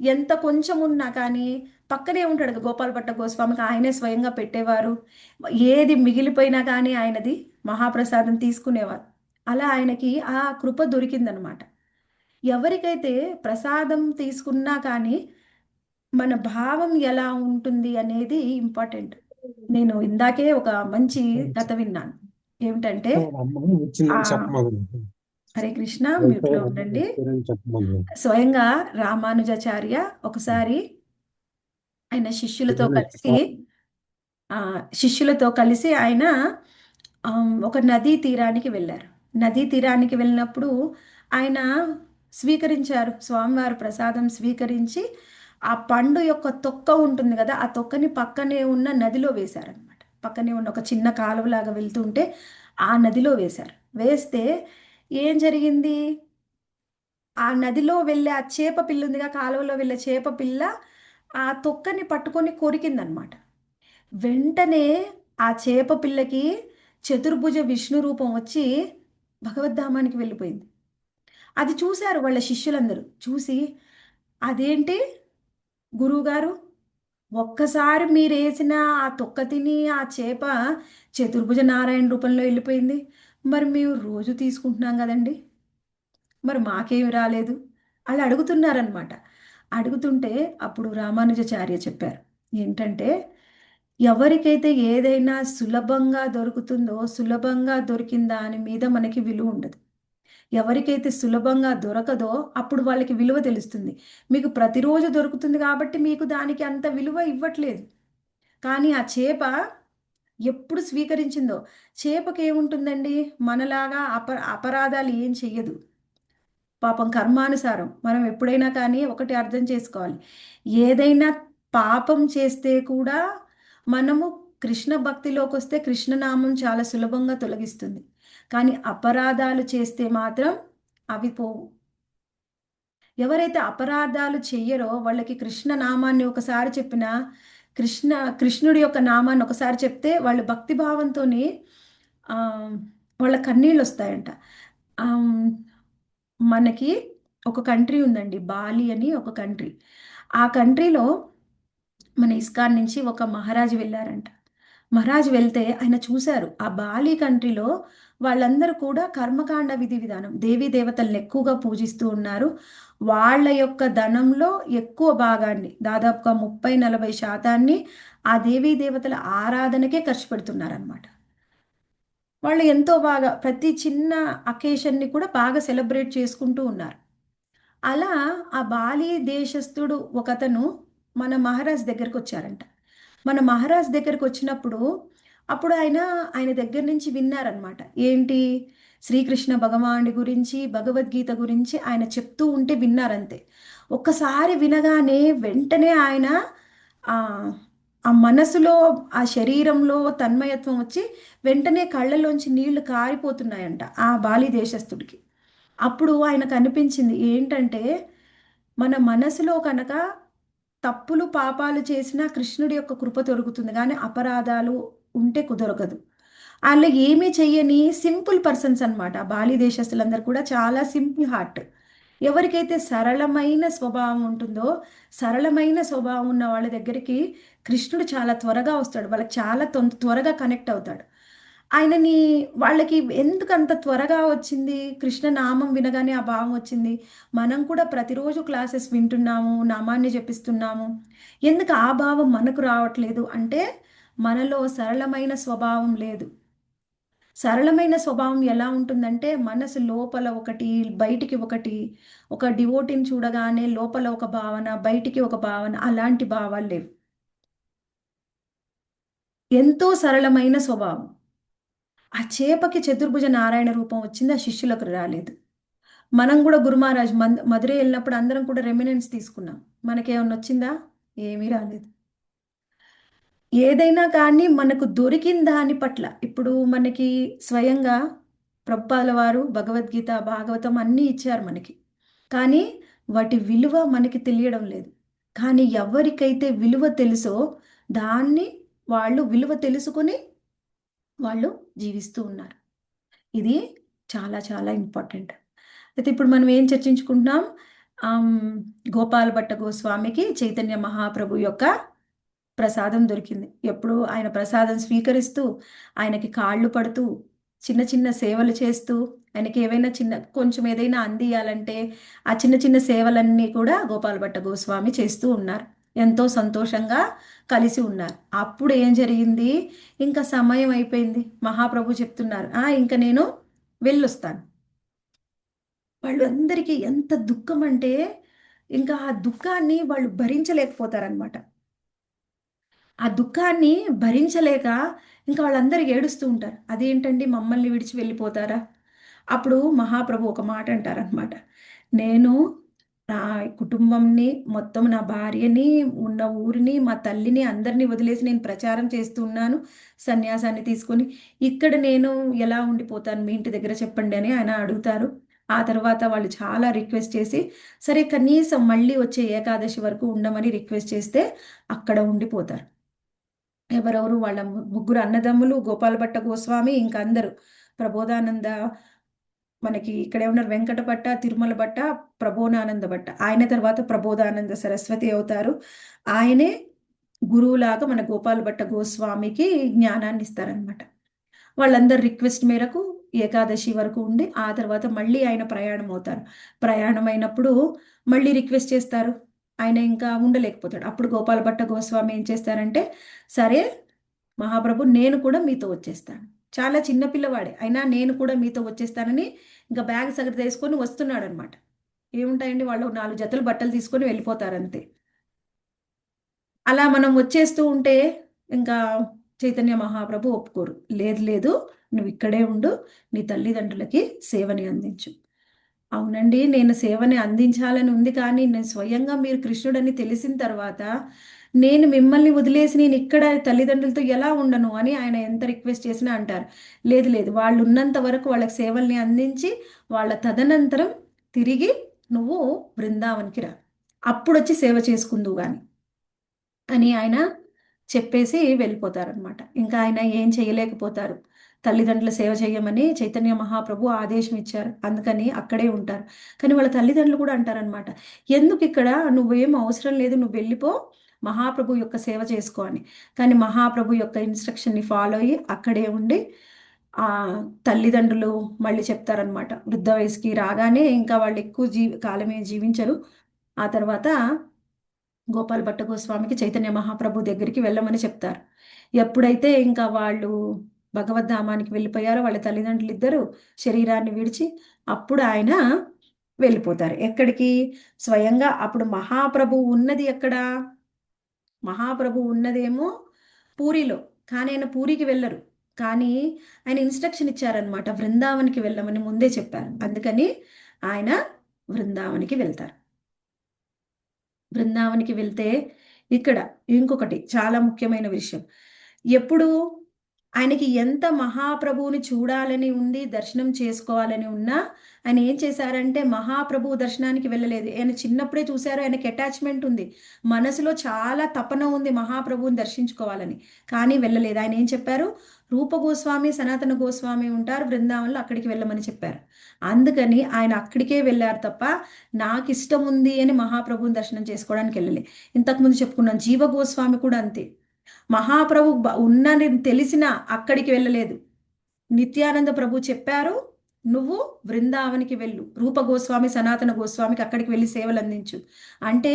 ఎంత కొంచెం ఉన్నా కానీ పక్కనే ఉంటాడు కదా గోపాలభట్ట గోస్వామికి ఆయనే స్వయంగా పెట్టేవారు. ఏది మిగిలిపోయినా కానీ ఆయనది మహాప్రసాదం తీసుకునేవారు. అలా ఆయనకి ఆ కృప దొరికిందనమాట. ఎవరికైతే ప్రసాదం తీసుకున్నా కానీ మన భావం ఎలా ఉంటుంది అనేది ఇంపార్టెంట్. నేను ఇందాకే ఒక మంచి కథ విన్నాను. ఏమిటంటే అమ్మాయి ఆ వచ్చిందని చెప్పమను. హరే కృష్ణ, అయితే మ్యూట్లో అమ్మాయి ఉండండి. వచ్చారని చెప్పమను. స్వయంగా రామానుజాచార్య ఒకసారి ఆయన ఆ, శిష్యులతో కలిసి ఆయన ఒక నదీ తీరానికి వెళ్ళారు. నదీ తీరానికి వెళ్ళినప్పుడు ఆయన స్వీకరించారు స్వామివారి ప్రసాదం స్వీకరించి ఆ పండు యొక్క తొక్క ఉంటుంది కదా, ఆ తొక్కని పక్కనే ఉన్న నదిలో వేశారనమాట. పక్కనే ఉన్న ఒక చిన్న కాలువలాగా వెళ్తుంటే ఆ నదిలో వేశారు. వేస్తే ఏం జరిగింది, ఆ నదిలో వెళ్ళే ఆ చేప పిల్ల ఉందిగా, కాలువలో వెళ్ళే చేప పిల్ల ఆ తొక్కని పట్టుకొని కొరికిందనమాట. వెంటనే ఆ చేప పిల్లకి చతుర్భుజ విష్ణు రూపం వచ్చి భగవద్ధామానికి వెళ్ళిపోయింది. అది చూశారు వాళ్ళ శిష్యులందరూ. చూసి అదేంటి గురువుగారు, ఒక్కసారి మీరు వేసిన ఆ తొక్క తిని ఆ చేప చతుర్భుజ నారాయణ రూపంలో వెళ్ళిపోయింది, మరి మేము రోజు తీసుకుంటున్నాం కదండి, మరి మాకేమి రాలేదు అలా అడుగుతున్నారనమాట. అడుగుతుంటే అప్పుడు రామానుజాచార్య చెప్పారు ఏంటంటే, ఎవరికైతే ఏదైనా సులభంగా దొరుకుతుందో సులభంగా దొరికిన దాని మీద మనకి విలువ ఉండదు. ఎవరికైతే సులభంగా దొరకదో అప్పుడు వాళ్ళకి విలువ తెలుస్తుంది. మీకు ప్రతిరోజు దొరుకుతుంది కాబట్టి మీకు దానికి అంత విలువ ఇవ్వట్లేదు. కానీ ఆ చేప ఎప్పుడు స్వీకరించిందో, చేపకి ఏముంటుందండి, మనలాగా అపరాధాలు ఏం చెయ్యదు. పాపం కర్మానుసారం మనం ఎప్పుడైనా కానీ ఒకటి అర్థం చేసుకోవాలి, ఏదైనా పాపం చేస్తే కూడా మనము కృష్ణ భక్తిలోకి వస్తే కృష్ణనామం చాలా సులభంగా తొలగిస్తుంది. కానీ అపరాధాలు చేస్తే మాత్రం అవి పోవు. ఎవరైతే అపరాధాలు చెయ్యరో వాళ్ళకి కృష్ణ నామాన్ని ఒకసారి చెప్పినా, కృష్ణుడి యొక్క నామాన్ని ఒకసారి చెప్తే వాళ్ళు భక్తిభావంతోని ఆ, వాళ్ళ కన్నీళ్ళు వస్తాయంట. ఆమ్, మనకి ఒక కంట్రీ ఉందండి, బాలి అని ఒక కంట్రీ. ఆ కంట్రీలో మన ఇస్కాన్ నుంచి ఒక మహారాజు వెళ్ళారంట. మహారాజు వెళ్తే ఆయన చూశారు ఆ బాలి కంట్రీలో వాళ్ళందరూ కూడా కర్మకాండ విధి విధానం దేవీ దేవతల్ని ఎక్కువగా పూజిస్తూ ఉన్నారు. వాళ్ళ యొక్క ధనంలో ఎక్కువ భాగాన్ని దాదాపుగా 30-40% ఆ దేవీ దేవతల ఆరాధనకే ఖర్చు పెడుతున్నారనమాట. వాళ్ళు ఎంతో బాగా ప్రతి చిన్న అకేషన్ని కూడా బాగా సెలబ్రేట్ చేసుకుంటూ ఉన్నారు. అలా ఆ బాలి దేశస్థుడు ఒకతను మన మహారాజ్ దగ్గరికి వచ్చారంట. మన మహారాజ్ దగ్గరికి వచ్చినప్పుడు అప్పుడు ఆయన దగ్గర నుంచి విన్నారనమాట. ఏంటి, శ్రీకృష్ణ భగవానుడి గురించి భగవద్గీత గురించి ఆయన చెప్తూ ఉంటే విన్నారంతే. ఒక్కసారి వినగానే వెంటనే ఆయన ఆ ఆ మనసులో ఆ శరీరంలో తన్మయత్వం వచ్చి వెంటనే కళ్ళలోంచి నీళ్లు కారిపోతున్నాయంట ఆ బాలి దేశస్థుడికి. అప్పుడు ఆయనకు అనిపించింది ఏంటంటే, మన మనసులో కనుక తప్పులు పాపాలు చేసినా కృష్ణుడి యొక్క కృప దొరుకుతుంది కానీ అపరాధాలు ఉంటే కుదరగదు. వాళ్ళు ఏమీ చెయ్యని సింపుల్ పర్సన్స్ అన్నమాట. బాలి దేశస్తులందరూ కూడా చాలా సింపుల్ హార్ట్. ఎవరికైతే సరళమైన స్వభావం ఉంటుందో సరళమైన స్వభావం ఉన్న వాళ్ళ దగ్గరికి కృష్ణుడు చాలా త్వరగా వస్తాడు, వాళ్ళకి చాలా త్వరగా కనెక్ట్ అవుతాడు. ఆయనని వాళ్ళకి ఎందుకు అంత త్వరగా వచ్చింది, కృష్ణ నామం వినగానే ఆ భావం వచ్చింది. మనం కూడా ప్రతిరోజు క్లాసెస్ వింటున్నాము, నామాన్ని జపిస్తున్నాము, ఎందుకు ఆ భావం మనకు రావట్లేదు అంటే మనలో సరళమైన స్వభావం లేదు. సరళమైన స్వభావం ఎలా ఉంటుందంటే మనసు లోపల ఒకటి బయటికి ఒకటి, ఒక డివోటీని చూడగానే లోపల ఒక భావన బయటికి ఒక భావన, అలాంటి భావాలు లేవు. ఎంతో సరళమైన స్వభావం. ఆ చేపకి చతుర్భుజ నారాయణ రూపం వచ్చింది, ఆ శిష్యులకు రాలేదు. మనం కూడా గురు మహారాజ్ మధురై వెళ్ళినప్పుడు అందరం కూడా రెమినెన్స్ తీసుకున్నాం. మనకేమన్నా వచ్చిందా? ఏమీ రాలేదు. ఏదైనా కానీ మనకు దొరికిన దాని పట్ల, ఇప్పుడు మనకి స్వయంగా ప్రభుపాదుల వారు భగవద్గీత, భాగవతం అన్నీ ఇచ్చారు మనకి. కానీ వాటి విలువ మనకి తెలియడం లేదు. కానీ ఎవరికైతే విలువ తెలుసో దాన్ని వాళ్ళు విలువ తెలుసుకొని వాళ్ళు జీవిస్తూ ఉన్నారు. ఇది చాలా చాలా ఇంపార్టెంట్. అయితే ఇప్పుడు మనం ఏం చర్చించుకుంటున్నాం? ఆమ్, గోపాల భట్ట గోస్వామికి చైతన్య మహాప్రభు యొక్క ప్రసాదం దొరికింది. ఎప్పుడు ఆయన ప్రసాదం స్వీకరిస్తూ, ఆయనకి కాళ్ళు పడుతూ, చిన్న చిన్న సేవలు చేస్తూ, ఆయనకి ఏవైనా కొంచెం ఏదైనా అందియాలంటే ఆ చిన్న చిన్న సేవలన్నీ కూడా గోపాల భట్ట గోస్వామి చేస్తూ ఉన్నారు. ఎంతో సంతోషంగా కలిసి ఉన్నారు. అప్పుడు ఏం జరిగింది? ఇంకా సమయం అయిపోయింది. మహాప్రభు చెప్తున్నారు, ఇంకా నేను వెళ్ళొస్తాను. వాళ్ళు అందరికీ ఎంత దుఃఖం అంటే ఇంకా ఆ దుఃఖాన్ని వాళ్ళు భరించలేకపోతారనమాట. ఆ దుఃఖాన్ని భరించలేక ఇంకా వాళ్ళందరూ ఏడుస్తూ ఉంటారు. అదేంటండి మమ్మల్ని విడిచి వెళ్ళిపోతారా? అప్పుడు మహాప్రభు ఒక మాట అంటారనమాట. నేను నా కుటుంబంని మొత్తం, నా భార్యని, ఉన్న ఊరిని, మా తల్లిని అందరినీ వదిలేసి నేను ప్రచారం చేస్తూ ఉన్నాను సన్యాసాన్ని తీసుకొని. ఇక్కడ నేను ఎలా ఉండిపోతాను మీ ఇంటి దగ్గర చెప్పండి అని ఆయన అడుగుతారు. ఆ తర్వాత వాళ్ళు చాలా రిక్వెస్ట్ చేసి, సరే కనీసం మళ్ళీ వచ్చే ఏకాదశి వరకు ఉండమని రిక్వెస్ట్ చేస్తే అక్కడ ఉండిపోతారు. ఎవరెవరు వాళ్ళ ముగ్గురు అన్నదమ్ములు, గోపాల భట్ట గోస్వామి, ఇంకా అందరూ ప్రబోధానంద, మనకి ఇక్కడే ఉన్నారు వెంకట భట్ట, తిరుమల భట్ట, ప్రబోధానంద భట్ట. ఆయన తర్వాత ప్రబోధానంద సరస్వతి అవుతారు. ఆయనే గురువులాగా మన గోపాల భట్ట గోస్వామికి జ్ఞానాన్ని ఇస్తారనమాట. వాళ్ళందరి రిక్వెస్ట్ మేరకు ఏకాదశి వరకు ఉండి ఆ తర్వాత మళ్ళీ ఆయన ప్రయాణం అవుతారు. ప్రయాణం అయినప్పుడు మళ్ళీ రిక్వెస్ట్ చేస్తారు. ఆయన ఇంకా ఉండలేకపోతాడు. అప్పుడు గోపాల భట్ట గోస్వామి ఏం చేస్తారంటే, సరే మహాప్రభు నేను కూడా మీతో వచ్చేస్తాను. చాలా చిన్న పిల్లవాడే అయినా నేను కూడా మీతో వచ్చేస్తానని ఇంకా బ్యాగ్ సగటు తీసుకొని వస్తున్నాడు అనమాట. ఏముంటాయండి, వాళ్ళు 4 జతలు బట్టలు తీసుకొని వెళ్ళిపోతారు అంతే. అలా మనం వచ్చేస్తూ ఉంటే ఇంకా చైతన్య మహాప్రభు ఒప్పుకోరు. లేదు లేదు, నువ్వు ఇక్కడే ఉండు, నీ తల్లిదండ్రులకి సేవని అందించు. అవునండి, నేను సేవని అందించాలని ఉంది, కానీ నేను స్వయంగా మీరు కృష్ణుడని తెలిసిన తర్వాత నేను మిమ్మల్ని వదిలేసి నేను ఇక్కడ తల్లిదండ్రులతో ఎలా ఉండను అని ఆయన ఎంత రిక్వెస్ట్ చేసినా అంటారు. లేదు లేదు, వాళ్ళు ఉన్నంత వరకు వాళ్ళకి సేవల్ని అందించి వాళ్ళ తదనంతరం తిరిగి నువ్వు బృందావన్కి రా, అప్పుడు వచ్చి సేవ చేసుకుందువు కానీ అని ఆయన చెప్పేసి వెళ్ళిపోతారనమాట. ఇంకా ఆయన ఏం చేయలేకపోతారు. తల్లిదండ్రుల సేవ చేయమని చైతన్య మహాప్రభు ఆదేశం ఇచ్చారు, అందుకని అక్కడే ఉంటారు. కానీ వాళ్ళ తల్లిదండ్రులు కూడా అంటారనమాట, ఎందుకు ఇక్కడ, నువ్వేం అవసరం లేదు, నువ్వు వెళ్ళిపో, మహాప్రభు యొక్క సేవ చేసుకో అని. కానీ మహాప్రభు యొక్క ఇన్స్ట్రక్షన్ని ఫాలో అయ్యి అక్కడే ఉండి ఆ తల్లిదండ్రులు మళ్ళీ చెప్తారనమాట. వృద్ధ వయసుకి రాగానే ఇంకా వాళ్ళు ఎక్కువ కాలమే జీవించరు. ఆ తర్వాత గోపాల్ భట్ట గోస్వామికి చైతన్య మహాప్రభు దగ్గరికి వెళ్ళమని చెప్తారు. ఎప్పుడైతే ఇంకా వాళ్ళు భగవద్ధామానికి వెళ్ళిపోయారో వాళ్ళ తల్లిదండ్రులు ఇద్దరు శరీరాన్ని విడిచి, అప్పుడు ఆయన వెళ్ళిపోతారు. ఎక్కడికి? స్వయంగా అప్పుడు మహాప్రభు ఉన్నది ఎక్కడ? మహాప్రభు ఉన్నదేమో పూరిలో, కానీ ఆయన పూరికి వెళ్ళరు. కానీ ఆయన ఇన్స్ట్రక్షన్ ఇచ్చారనమాట, బృందావనికి వెళ్ళమని ముందే చెప్పారు. అందుకని ఆయన బృందావనికి వెళ్తారు. బృందావనికి వెళ్తే ఇక్కడ ఇంకొకటి చాలా ముఖ్యమైన విషయం. ఎప్పుడు ఆయనకి ఎంత మహాప్రభువుని చూడాలని ఉంది, దర్శనం చేసుకోవాలని ఉన్నా ఆయన ఏం చేశారంటే మహాప్రభువు దర్శనానికి వెళ్ళలేదు. ఆయన చిన్నప్పుడే చూశారు, ఆయనకి అటాచ్మెంట్ ఉంది, మనసులో చాలా తపన ఉంది మహాప్రభువుని దర్శించుకోవాలని, కానీ వెళ్ళలేదు. ఆయన ఏం చెప్పారు? రూప గోస్వామి, సనాతన గోస్వామి ఉంటారు బృందావనంలో, అక్కడికి వెళ్ళమని చెప్పారు. అందుకని ఆయన అక్కడికే వెళ్ళారు తప్ప నాకు ఇష్టం ఉంది అని మహాప్రభువుని దర్శనం చేసుకోవడానికి వెళ్ళలే. ఇంతకుముందు చెప్పుకున్నాం జీవ గోస్వామి కూడా అంతే. మహాప్రభు ఉన్నని తెలిసిన అక్కడికి వెళ్ళలేదు. నిత్యానంద ప్రభు చెప్పారు, నువ్వు బృందావనికి వెళ్ళు, రూప గోస్వామి, సనాతన గోస్వామికి అక్కడికి వెళ్ళి సేవలు అందించు అంటే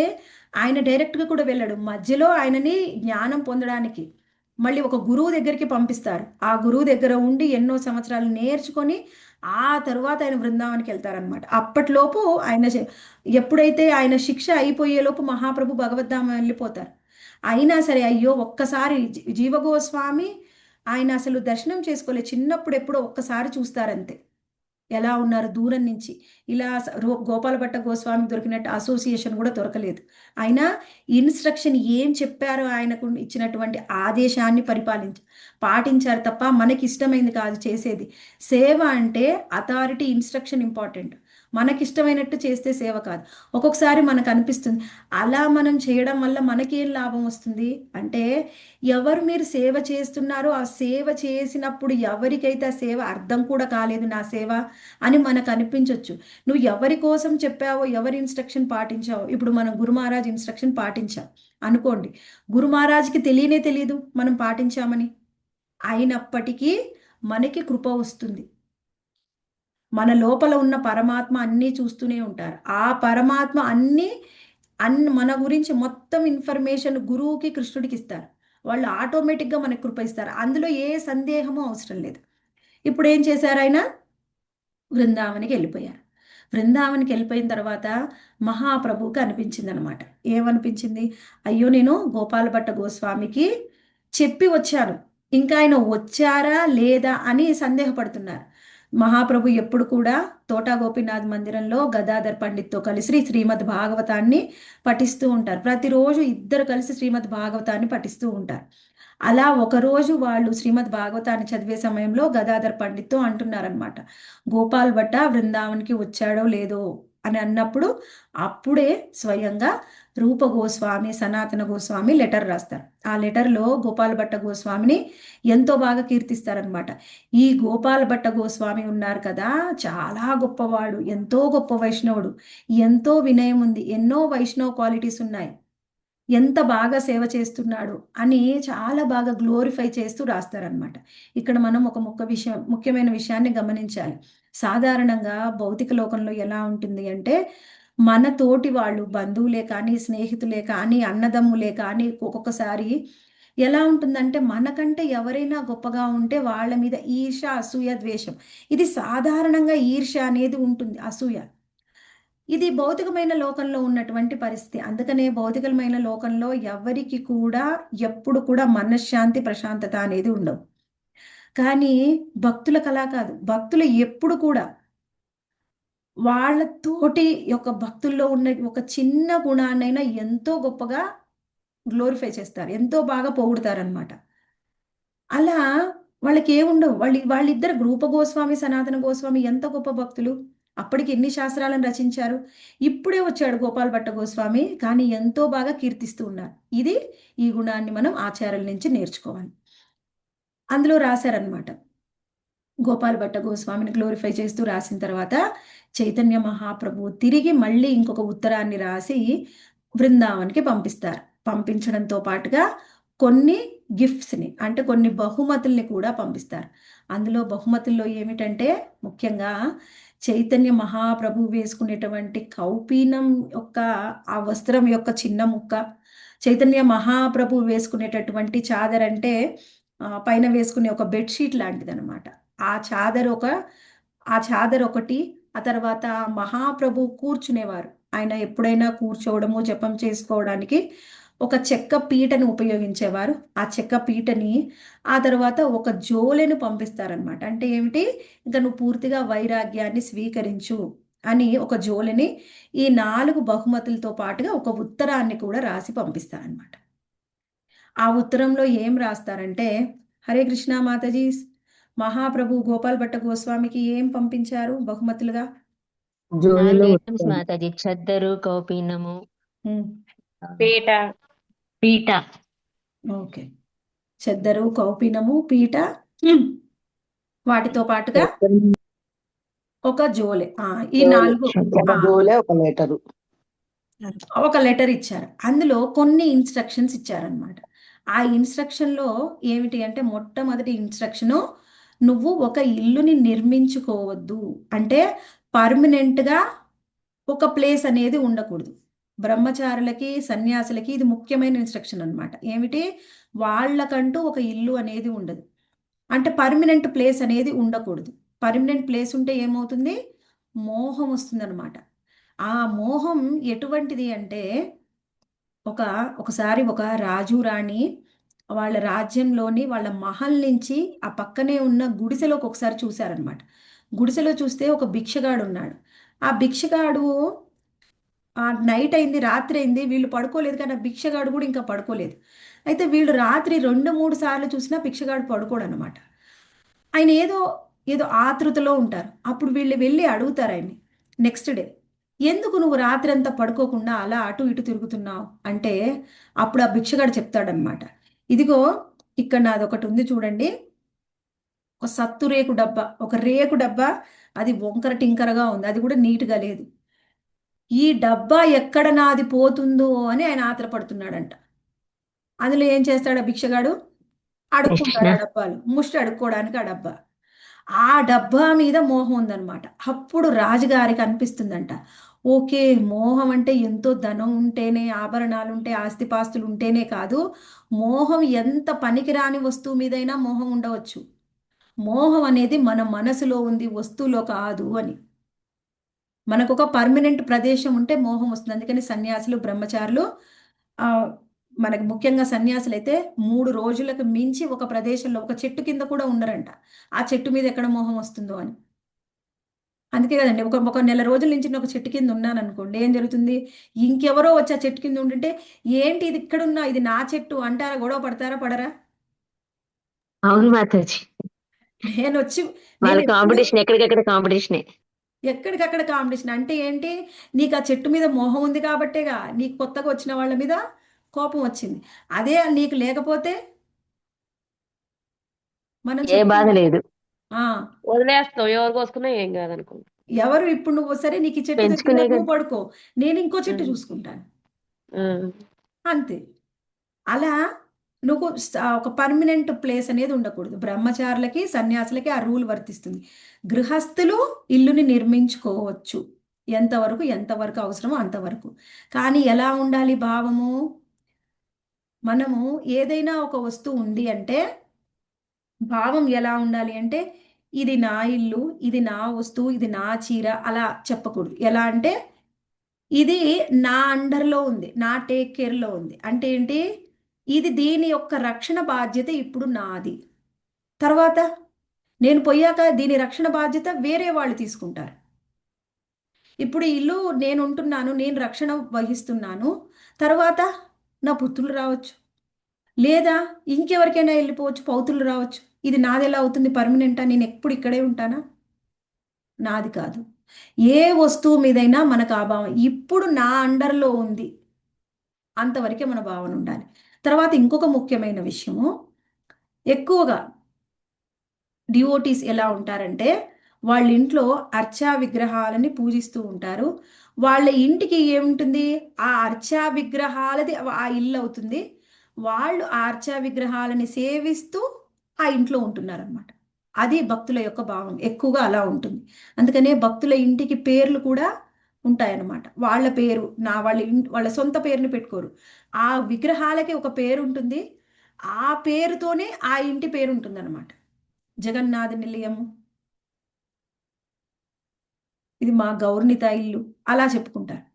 ఆయన డైరెక్ట్గా కూడా వెళ్ళాడు. మధ్యలో ఆయనని జ్ఞానం పొందడానికి మళ్ళీ ఒక గురువు దగ్గరికి పంపిస్తారు. ఆ గురువు దగ్గర ఉండి ఎన్నో సంవత్సరాలు నేర్చుకొని ఆ తరువాత ఆయన బృందావనికి వెళ్తారనమాట. అప్పట్లోపు ఆయన ఎప్పుడైతే ఆయన శిక్ష అయిపోయేలోపు మహాప్రభు భగవద్ధామ వెళ్ళిపోతారు. అయినా సరే అయ్యో ఒక్కసారి జీవగోస్వామి ఆయన అసలు దర్శనం చేసుకోలేదు, చిన్నప్పుడు ఎప్పుడో ఒక్కసారి చూస్తారంతే, ఎలా ఉన్నారు దూరం నుంచి. ఇలా గోపాలభట్ట గోస్వామి దొరికినట్టు అసోసియేషన్ కూడా దొరకలేదు. అయినా ఇన్స్ట్రక్షన్ ఏం చెప్పారో ఆయనకు ఇచ్చినటువంటి ఆదేశాన్ని పాటించారు తప్ప మనకి ఇష్టమైంది కాదు చేసేది. సేవ అంటే అథారిటీ ఇన్స్ట్రక్షన్ ఇంపార్టెంట్, మనకిష్టమైనట్టు చేస్తే సేవ కాదు. ఒక్కొక్కసారి మనకు అనిపిస్తుంది అలా మనం చేయడం వల్ల మనకేం లాభం వస్తుంది అంటే, ఎవరు మీరు సేవ చేస్తున్నారో ఆ సేవ చేసినప్పుడు ఎవరికైతే ఆ సేవ అర్థం కూడా కాలేదు నా సేవ అని మనకు అనిపించవచ్చు. నువ్వు ఎవరి కోసం చెప్పావో, ఎవరి ఇన్స్ట్రక్షన్ పాటించావో, ఇప్పుడు మనం గురు మహారాజ్ ఇన్స్ట్రక్షన్ పాటించాం అనుకోండి, గురు మహారాజ్కి తెలియనే తెలియదు మనం పాటించామని, అయినప్పటికీ మనకి కృప వస్తుంది. మన లోపల ఉన్న పరమాత్మ అన్నీ చూస్తూనే ఉంటారు. ఆ పరమాత్మ మన గురించి మొత్తం ఇన్ఫర్మేషన్ గురువుకి కృష్ణుడికి ఇస్తారు. వాళ్ళు ఆటోమేటిక్గా మనకు కృప ఇస్తారు, అందులో ఏ సందేహము అవసరం లేదు. ఇప్పుడు ఏం చేశారు ఆయన, బృందావనికి వెళ్ళిపోయారు. బృందావనికి వెళ్ళిపోయిన తర్వాత మహాప్రభువుకి అనిపించింది అనమాట. ఏమనిపించింది, అయ్యో నేను గోపాలభట్ట గోస్వామికి చెప్పి వచ్చాను, ఇంకా ఆయన వచ్చారా లేదా అని సందేహపడుతున్నారు. మహాప్రభు ఎప్పుడు కూడా తోటా గోపీనాథ్ మందిరంలో గదాధర్ పండిత్తో కలిసి శ్రీమద్ భాగవతాన్ని పఠిస్తూ ఉంటారు. ప్రతిరోజు ఇద్దరు కలిసి శ్రీమద్ భాగవతాన్ని పఠిస్తూ ఉంటారు. అలా ఒకరోజు వాళ్ళు శ్రీమద్ భాగవతాన్ని చదివే సమయంలో గదాధర్ పండిత్తో అంటున్నారనమాట, గోపాల్ భట్ట బృందావన్కి వచ్చాడో లేదో అని అన్నప్పుడు, అప్పుడే స్వయంగా రూప గోస్వామి, సనాతన గోస్వామి లెటర్ రాస్తారు. ఆ లెటర్లో గోపాల్ భట్ట గోస్వామిని ఎంతో బాగా కీర్తిస్తారనమాట. ఈ గోపాల్ భట్ట గోస్వామి ఉన్నారు కదా, చాలా గొప్పవాడు, ఎంతో గొప్ప వైష్ణవుడు, ఎంతో వినయం ఉంది, ఎన్నో వైష్ణవ క్వాలిటీస్ ఉన్నాయి, ఎంత బాగా సేవ చేస్తున్నాడు అని చాలా బాగా గ్లోరిఫై చేస్తూ రాస్తారనమాట. ఇక్కడ మనం ఒక ముఖ్యమైన విషయాన్ని గమనించాలి. సాధారణంగా భౌతిక లోకంలో ఎలా ఉంటుంది అంటే, మన తోటి వాళ్ళు బంధువులే కానీ, స్నేహితులే కానీ, అన్నదమ్ములే కానీ, ఒక్కొక్కసారి ఎలా ఉంటుందంటే మనకంటే ఎవరైనా గొప్పగా ఉంటే వాళ్ళ మీద ఈర్ష, అసూయ, ద్వేషం, ఇది సాధారణంగా ఈర్ష అనేది ఉంటుంది, అసూయ. ఇది భౌతికమైన లోకంలో ఉన్నటువంటి పరిస్థితి. అందుకనే భౌతికమైన లోకంలో ఎవరికి కూడా ఎప్పుడు కూడా మనశ్శాంతి, ప్రశాంతత అనేది ఉండవు. కానీ భక్తులకు అలా కాదు. భక్తులు ఎప్పుడు కూడా వాళ్ళ తోటి యొక్క భక్తుల్లో ఉన్న ఒక చిన్న గుణాన్నైనా ఎంతో గొప్పగా గ్లోరిఫై చేస్తారు, ఎంతో బాగా పొగుడుతారనమాట. అలా వాళ్ళకి ఏముండవు. వాళ్ళిద్దరు రూప గోస్వామి, సనాతన గోస్వామి ఎంత గొప్ప భక్తులు, అప్పటికి ఎన్ని శాస్త్రాలను రచించారు. ఇప్పుడే వచ్చాడు గోపాల్ భట్ట గోస్వామి, కానీ ఎంతో బాగా కీర్తిస్తూ ఉన్నారు. ఈ గుణాన్ని మనం ఆచార్యుల నుంచి నేర్చుకోవాలి. అందులో రాశారనమాట, గోపాల్ భట్ట గోస్వామిని గ్లోరిఫై చేస్తూ రాసిన తర్వాత చైతన్య మహాప్రభు తిరిగి మళ్ళీ ఇంకొక ఉత్తరాన్ని రాసి బృందావన్కి పంపిస్తారు. పంపించడంతో పాటుగా కొన్ని గిఫ్ట్స్ని, అంటే కొన్ని బహుమతుల్ని కూడా పంపిస్తారు. అందులో బహుమతుల్లో ఏమిటంటే, ముఖ్యంగా చైతన్య మహాప్రభు వేసుకునేటువంటి కౌపీనం యొక్క ఆ వస్త్రం యొక్క చిన్న ముక్క, చైతన్య మహాప్రభు వేసుకునేటటువంటి చాదర్, అంటే పైన వేసుకునే ఒక బెడ్షీట్ లాంటిది అనమాట. ఆ చాదర్ ఒకటి, ఆ తర్వాత మహాప్రభు కూర్చునేవారు, ఆయన ఎప్పుడైనా కూర్చోవడము, జపం చేసుకోవడానికి ఒక చెక్క పీటను ఉపయోగించేవారు. ఆ చెక్క పీటని, ఆ తర్వాత ఒక జోలెను పంపిస్తారనమాట. అంటే ఏమిటి, ఇంకా నువ్వు పూర్తిగా వైరాగ్యాన్ని స్వీకరించు అని ఒక జోలెని, ఈ 4 బహుమతులతో పాటుగా ఒక ఉత్తరాన్ని కూడా రాసి పంపిస్తారనమాట. ఆ ఉత్తరంలో ఏం రాస్తారంటే, హరే కృష్ణ మాతాజీ, మహాప్రభు గోపాల్ భట్ట గోస్వామికి ఏం పంపించారు బహుమతులుగా? 4 ఐటమ్స్ మాతాజీ, చద్దరు, కౌపీనము, పీట. పీట. ఓకే, చెద్దరు, కౌపీనము, పీట, వాటితో పాటుగా ఒక జోలె, ఈ 4 ఒక లెటర్ ఇచ్చారు. అందులో కొన్ని ఇన్స్ట్రక్షన్స్ ఇచ్చారనమాట. ఆ ఇన్స్ట్రక్షన్లో ఏమిటి అంటే, మొట్టమొదటి ఇన్స్ట్రక్షను, నువ్వు ఒక ఇల్లుని నిర్మించుకోవద్దు, అంటే పర్మనెంట్గా ఒక ప్లేస్ అనేది ఉండకూడదు. బ్రహ్మచారులకి, సన్యాసులకి ఇది ముఖ్యమైన ఇన్స్ట్రక్షన్ అనమాట. ఏమిటి, వాళ్ళకంటూ ఒక ఇల్లు అనేది ఉండదు, అంటే పర్మనెంట్ ప్లేస్ అనేది ఉండకూడదు. పర్మనెంట్ ప్లేస్ ఉంటే ఏమవుతుంది, మోహం వస్తుందన్నమాట. ఆ మోహం ఎటువంటిది అంటే, ఒక ఒకసారి ఒక రాజు రాణి వాళ్ళ రాజ్యంలోని వాళ్ళ మహల్ నుంచి ఆ పక్కనే ఉన్న గుడిసెలోకి ఒకసారి చూశారనమాట. గుడిసెలో చూస్తే ఒక భిక్షగాడు ఉన్నాడు. ఆ భిక్షగాడు ఆ నైట్ అయింది, రాత్రి అయింది, వీళ్ళు పడుకోలేదు, కానీ ఆ భిక్షగాడు కూడా ఇంకా పడుకోలేదు. అయితే వీళ్ళు రాత్రి 2-3 సార్లు చూసినా భిక్షగాడు పడుకోడు అనమాట. ఆయన ఏదో ఏదో ఆతృతలో ఉంటారు. అప్పుడు వీళ్ళు వెళ్ళి అడుగుతారు ఆయన్ని నెక్స్ట్ డే, ఎందుకు నువ్వు రాత్రి అంతా పడుకోకుండా అలా అటు ఇటు తిరుగుతున్నావు అంటే, అప్పుడు ఆ భిక్షగాడు చెప్తాడనమాట, ఇదిగో ఇక్కడ నాది ఒకటి ఉంది చూడండి, ఒక సత్తు రేకు డబ్బా, ఒక రేకు డబ్బా, అది వంకర టింకరగా ఉంది, అది కూడా నీట్గా లేదు. ఈ డబ్బా ఎక్కడ నాది పోతుందో అని ఆయన ఆత్రపడుతున్నాడంట. అందులో ఏం చేస్తాడు ఆ భిక్షగాడు? కృష్ణ అడుక్కుంటాడు ఆ డబ్బాలు, ముష్టి అడుక్కోవడానికి ఆ డబ్బా. ఆ డబ్బా మీద మోహం ఉందన్నమాట. అప్పుడు రాజుగారికి అనిపిస్తుందంట, ఓకే, మోహం అంటే ఎంతో ధనం ఉంటేనే, ఆభరణాలు ఉంటే, ఆస్తిపాస్తులు ఉంటేనే కాదు, మోహం ఎంత పనికిరాని వస్తువు మీదైనా మోహం ఉండవచ్చు. మోహం అనేది మన మనసులో ఉంది, వస్తువులో కాదు అని. మనకు ఒక పర్మనెంట్ ప్రదేశం ఉంటే మోహం వస్తుంది. అందుకని సన్యాసులు, బ్రహ్మచారులు, ఆ, మనకి ముఖ్యంగా సన్యాసులు అయితే 3 రోజులకు మించి ఒక ప్రదేశంలో ఒక చెట్టు కింద కూడా ఉండరంట. ఆ చెట్టు మీద ఎక్కడ మోహం వస్తుందో అని. అందుకే కదండి, ఒక నెల రోజుల నుంచి నేను ఒక చెట్టు కింద ఉన్నాను అనుకోండి, ఏం జరుగుతుంది? ఇంకెవరో వచ్చి ఆ చెట్టు కింద ఉంటుంటే, ఏంటి ఇది ఇక్కడున్నా, ఇది నా చెట్టు అంటారా? గొడవ పడతారా? పడరా? అవును మాతాజీ. నేను వచ్చి వాళ్ళ నేను ఎప్పుడు కాంపిటీషన్ ఎక్కడికెక్కడ కాంపిటీషనే. ఎక్కడికక్కడ కాంపిటీషన్ అంటే ఏంటి? నీకు ఆ చెట్టు మీద మోహం ఉంది కాబట్టేగా నీకు కొత్తగా వచ్చిన వాళ్ళ మీద కోపం వచ్చింది. అదే నీకు లేకపోతే మనం ఏ బాధ చెప్పుకుంటాం. లేదు. ఆ, వదిలేస్తావు, ఎవరు కోసుకున్నా ఏం కాదనుకుంటా. ఎవరు ఇప్పుడు నువ్వు సరే నీకు ఈ చెట్టు దొరికింది పెంచుకునే కదా, నువ్వు పడుకో, నేను ఇంకో చెట్టు ఉమ్, చూసుకుంటాను, ఉమ్. అంతే. అలా నువ్వు ఒక పర్మనెంట్ ప్లేస్ అనేది ఉండకూడదు. బ్రహ్మచారులకి, సన్యాసులకి ఆ రూల్ వర్తిస్తుంది. గృహస్థులు ఇల్లుని నిర్మించుకోవచ్చు, ఎంతవరకు ఎంతవరకు అవసరమో అంతవరకు. కానీ ఎలా ఉండాలి భావము? మనము ఏదైనా ఒక వస్తువు ఉంది అంటే భావం ఎలా ఉండాలి అంటే, ఇది నా ఇల్లు, ఇది నా వస్తువు, ఇది నా చీర, అలా చెప్పకూడదు. ఎలా అంటే, ఇది నా అండర్లో ఉంది, నా టేక్ కేర్లో ఉంది అంటే ఏంటి? ఇది దీని యొక్క రక్షణ బాధ్యత ఇప్పుడు నాది. తర్వాత నేను పోయాక దీని రక్షణ బాధ్యత వేరే వాళ్ళు తీసుకుంటారు. ఇప్పుడు ఈ ఇల్లు నేను ఉంటున్నాను, నేను రక్షణ వహిస్తున్నాను. తర్వాత నా పుత్రులు రావచ్చు, లేదా ఇంకెవరికైనా వెళ్ళిపోవచ్చు, పౌత్రులు రావచ్చు. ఇది నాది ఎలా అవుతుంది? పర్మనెంటా? నేను ఎప్పుడు ఇక్కడే ఉంటానా? నాది కాదు. ఏ వస్తువు మీదైనా మనకు ఆ భావం ఇప్పుడు నా అండర్లో ఉంది, అంతవరకే మన భావన ఉండాలి. తర్వాత ఇంకొక ముఖ్యమైన విషయము, ఎక్కువగా డివోటీస్ ఎలా ఉంటారంటే, వాళ్ళ ఇంట్లో అర్చా విగ్రహాలని పూజిస్తూ ఉంటారు. వాళ్ళ ఇంటికి ఏముంటుంది? ఆ అర్చా విగ్రహాలది ఆ ఇల్లు అవుతుంది. వాళ్ళు ఆ అర్చా విగ్రహాలని సేవిస్తూ ఆ ఇంట్లో ఉంటున్నారనమాట. అది భక్తుల యొక్క భావం, ఎక్కువగా అలా ఉంటుంది. అందుకనే భక్తుల ఇంటికి పేర్లు కూడా ఉంటాయన్నమాట. వాళ్ళ పేరు, వాళ్ళ సొంత పేరుని పెట్టుకోరు. ఆ విగ్రహాలకి ఒక పేరు ఉంటుంది. ఆ పేరుతోనే ఆ ఇంటి పేరు ఉంటుందన్నమాట. జగన్నాథ నిలయము, ఇది మా గౌర్నిత ఇల్లు, అలా చెప్పుకుంటారు.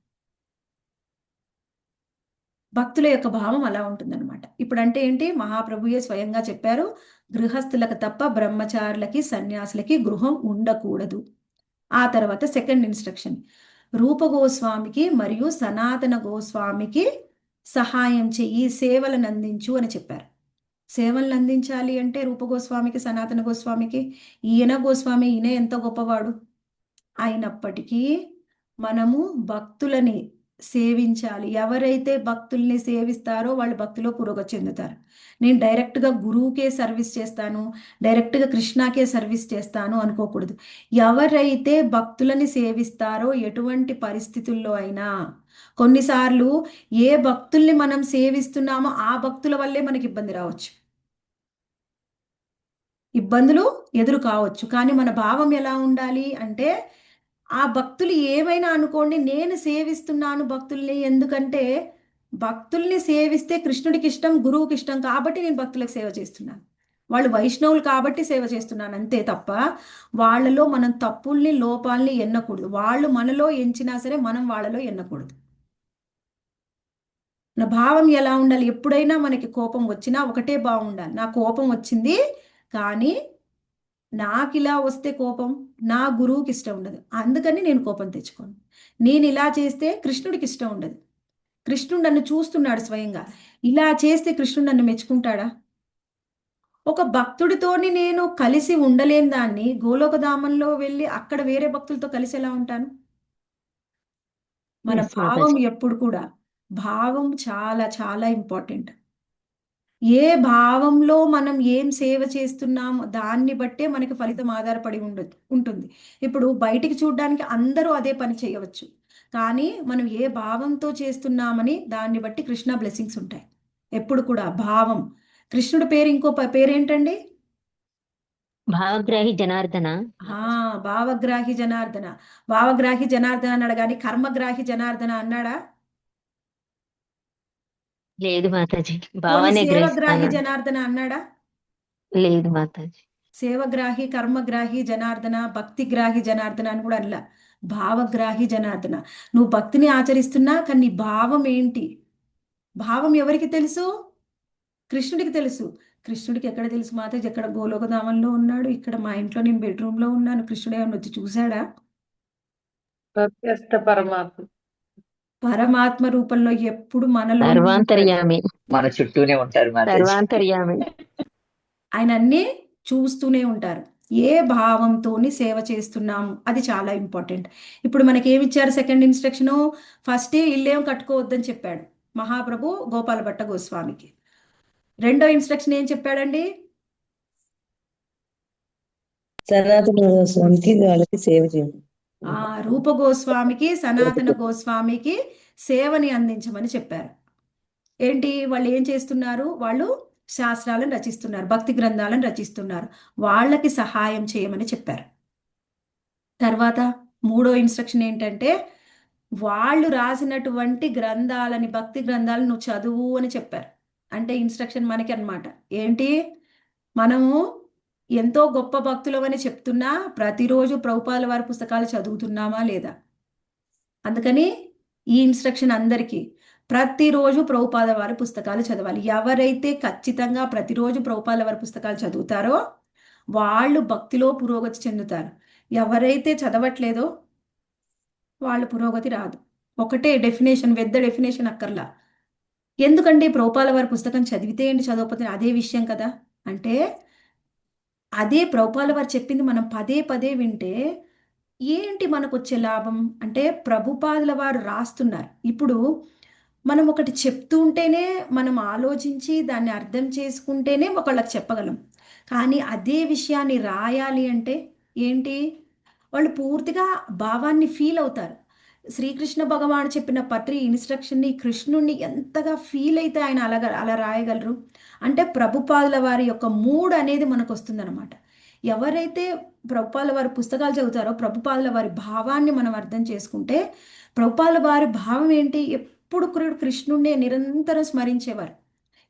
భక్తుల యొక్క భావం అలా ఉంటుందన్నమాట. ఇప్పుడు అంటే ఏంటి? మహాప్రభుయే స్వయంగా చెప్పారు, గృహస్థులకు తప్ప బ్రహ్మచారులకి, సన్యాసులకి గృహం ఉండకూడదు. ఆ తర్వాత సెకండ్ ఇన్స్ట్రక్షన్, రూప గోస్వామికి మరియు సనాతన గోస్వామికి సహాయం చెయ్యి, సేవలను అందించు అని చెప్పారు. సేవలను అందించాలి అంటే రూప గోస్వామికి, సనాతన గోస్వామికి, ఈయన గోస్వామి, ఈయన ఎంత గొప్పవాడు అయినప్పటికీ మనము భక్తులని సేవించాలి. ఎవరైతే భక్తుల్ని సేవిస్తారో వాళ్ళు భక్తిలో పురోగతి చెందుతారు. నేను డైరెక్ట్గా గురువుకే సర్వీస్ చేస్తాను, డైరెక్ట్గా కృష్ణాకే సర్వీస్ చేస్తాను అనుకోకూడదు. ఎవరైతే భక్తులని సేవిస్తారో ఎటువంటి పరిస్థితుల్లో అయినా, కొన్నిసార్లు ఏ భక్తుల్ని మనం సేవిస్తున్నామో ఆ భక్తుల వల్లే మనకి ఇబ్బంది రావచ్చు, ఇబ్బందులు ఎదురు కావచ్చు. కానీ మన భావం ఎలా ఉండాలి అంటే, ఆ భక్తులు ఏమైనా అనుకోండి, నేను సేవిస్తున్నాను భక్తుల్ని, ఎందుకంటే భక్తుల్ని సేవిస్తే కృష్ణుడికి ఇష్టం, గురువుకి ఇష్టం కాబట్టి నేను భక్తులకు సేవ చేస్తున్నాను. వాళ్ళు వైష్ణవులు కాబట్టి సేవ చేస్తున్నాను అంతే తప్ప, వాళ్ళలో మనం తప్పుల్ని, లోపాల్ని ఎన్నకూడదు. వాళ్ళు మనలో ఎంచినా సరే మనం వాళ్ళలో ఎన్నకూడదు. నా భావం ఎలా ఉండాలి? ఎప్పుడైనా మనకి కోపం వచ్చినా ఒకటే బాగుండాలి, నా కోపం వచ్చింది కానీ నాకు ఇలా వస్తే కోపం నా గురువుకి ఇష్టం ఉండదు, అందుకని నేను కోపం తెచ్చుకోను. నేను ఇలా చేస్తే కృష్ణుడికి ఇష్టం ఉండదు. కృష్ణుడు నన్ను చూస్తున్నాడు స్వయంగా. ఇలా చేస్తే కృష్ణుడు నన్ను మెచ్చుకుంటాడా? ఒక భక్తుడితోని నేను కలిసి ఉండలేని దాన్ని గోలోకధామంలో వెళ్ళి అక్కడ వేరే భక్తులతో కలిసి ఎలా ఉంటాను? మన ఎస్ భావం మాతాజీ. ఎప్పుడు కూడా, భావం చాలా చాలా ఇంపార్టెంట్. ఏ భావంలో మనం ఏం సేవ చేస్తున్నామో దాన్ని బట్టే మనకి ఫలితం ఆధారపడి ఉంటుంది. ఇప్పుడు బయటికి చూడడానికి అందరూ అదే పని చేయవచ్చు, కానీ మనం ఏ భావంతో చేస్తున్నామని దాన్ని బట్టి కృష్ణ బ్లెస్సింగ్స్ ఉంటాయి. ఎప్పుడు కూడా భావం. కృష్ణుడి పేరు ఇంకో పేరేంటండి? భావగ్రాహి జనార్దన. ఆ, భావగ్రాహి జనార్దన. భావగ్రాహి జనార్దన అన్నాడు కానీ కర్మగ్రాహి జనార్దన అన్నాడా? లేదు మాతాజీ, పోనీ భావాన్ని సేవగ్రాహి గ్రహిస్తాను. జనార్దన అన్నాడా? లేదు మాతాజీ. సేవగ్రాహి, కర్మగ్రాహి జనార్దన, భక్తిగ్రాహి జనార్దన అని కూడా అనలా. భావగ్రాహి జనార్దన. నువ్వు భక్తిని ఆచరిస్తున్నా కానీ నీ భావం ఏంటి? భావం ఎవరికి తెలుసు? కృష్ణుడికి తెలుసు. కృష్ణుడికి ఎక్కడ తెలుసు మాతాజీ? ఎక్కడ గోలోకధామంలో ఉన్నాడు, ఇక్కడ మా ఇంట్లో నేను బెడ్రూమ్లో ఉన్నాను. కృష్ణుడు ఏమన్నా వచ్చి చూశాడా? ప్రత్యస్థ పరమాత్మ. పరమాత్మ రూపంలో ఎప్పుడు మనలోనే ఉంటాడు. సర్వాంతర్యామి. మన చుట్టూనే ఉంటారు మాతాజీ. సర్వాంతర్యామి. ఆయన అన్నీ చూస్తూనే ఉంటారు. ఏ భావంతోని సేవ చేస్తున్నాము అది చాలా ఇంపార్టెంట్. ఇప్పుడు మనకి ఏమి ఇచ్చారు? సెకండ్ ఇన్స్ట్రక్షను, ఫస్ట్ ఇల్లేం కట్టుకోవద్దని చెప్పాడు మహాప్రభు గోపాల భట్ట గోస్వామికి. రెండో ఇన్స్ట్రక్షన్ ఏం చెప్పాడండి? సనాతన గోస్వామికి వాళ్ళకి సేవ చేయండి. ఆ, రూప గోస్వామికి సనాతన గోస్వామికి సేవని అందించమని చెప్పారు. ఏంటి వాళ్ళు ఏం చేస్తున్నారు? వాళ్ళు శాస్త్రాలను రచిస్తున్నారు, భక్తి గ్రంథాలను రచిస్తున్నారు, వాళ్ళకి సహాయం చేయమని చెప్పారు. తర్వాత మూడో ఇన్స్ట్రక్షన్ ఏంటంటే వాళ్ళు రాసినటువంటి గ్రంథాలని, భక్తి గ్రంథాలను నువ్వు చదువు అని చెప్పారు. అంటే ఇన్స్ట్రక్షన్ మనకి అన్నమాట. ఏంటి? మనము ఎంతో గొప్ప భక్తులమని చెప్తున్నా ప్రతిరోజు ప్రభుపాల వారి పుస్తకాలు చదువుతున్నామా లేదా? అందుకని ఈ ఇన్స్ట్రక్షన్ అందరికీ, ప్రతిరోజు ప్రభుపాద వారి పుస్తకాలు చదవాలి. ఎవరైతే ఖచ్చితంగా ప్రతిరోజు ప్రభుపాద వారి పుస్తకాలు చదువుతారో వాళ్ళు భక్తిలో పురోగతి చెందుతారు. ఎవరైతే చదవట్లేదో వాళ్ళు పురోగతి రాదు. ఒకటే డెఫినేషన్, పెద్ద డెఫినేషన్ అక్కర్లా. ఎందుకంటే ప్రభుపాల వారి పుస్తకం చదివితే ఏంటి, చదవకపోతే అదే విషయం కదా. అంటే అదే ప్రభుపాల వారు చెప్పింది మనం పదే పదే వింటే ఏంటి మనకు వచ్చే లాభం అంటే, ప్రభుపాదుల వారు రాస్తున్నారు. ఇప్పుడు మనం ఒకటి చెప్తూ ఉంటేనే మనం ఆలోచించి దాన్ని అర్థం చేసుకుంటేనే ఒకళ్ళకి చెప్పగలం. కానీ అదే విషయాన్ని రాయాలి అంటే ఏంటి, వాళ్ళు పూర్తిగా భావాన్ని ఫీల్ అవుతారు. శ్రీకృష్ణ భగవాను చెప్పిన ప్రతి ఇన్స్ట్రక్షన్ని కృష్ణుణ్ణి ఎంతగా ఫీల్ అయితే ఆయన అలా రాయగలరు. అంటే ప్రభుపాదుల వారి యొక్క మూడ్ అనేది మనకు వస్తుందన్నమాట. ఎవరైతే ప్రభుపాదుల వారి పుస్తకాలు చదువుతారో ప్రభుపాదుల వారి భావాన్ని మనం అర్థం చేసుకుంటే, ప్రభుపాదుల వారి భావం ఏంటి, ఎప్పుడు కృష్ణుణ్ణే నిరంతరం స్మరించేవారు.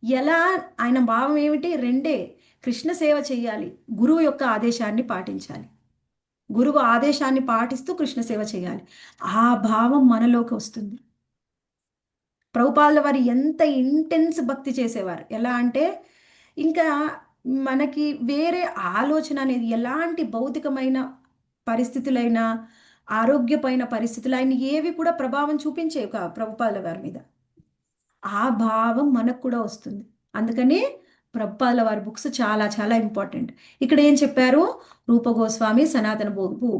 ఎలా? ఆయన భావం ఏమిటి? రెండే, కృష్ణ సేవ చేయాలి, గురువు యొక్క ఆదేశాన్ని పాటించాలి. గురువు ఆదేశాన్ని పాటిస్తూ కృష్ణ సేవ చేయాలి. ఆ భావం మనలోకి వస్తుంది. ప్రభుపాదుల వారు ఎంత ఇంటెన్స్ భక్తి చేసేవారు. ఎలా అంటే ఇంకా మనకి వేరే ఆలోచన అనేది, ఎలాంటి భౌతికమైన పరిస్థితులైనా ఆరోగ్యపైన పరిస్థితులైన ఏవి కూడా ప్రభావం చూపించేవి ప్రభుపాదుల వారి మీద. ఆ భావం మనకు కూడా వస్తుంది. అందుకని ప్రభుపాదుల వారి బుక్స్ చాలా చాలా ఇంపార్టెంట్. ఇక్కడ ఏం చెప్పారు? రూప గోస్వామి, సనాతన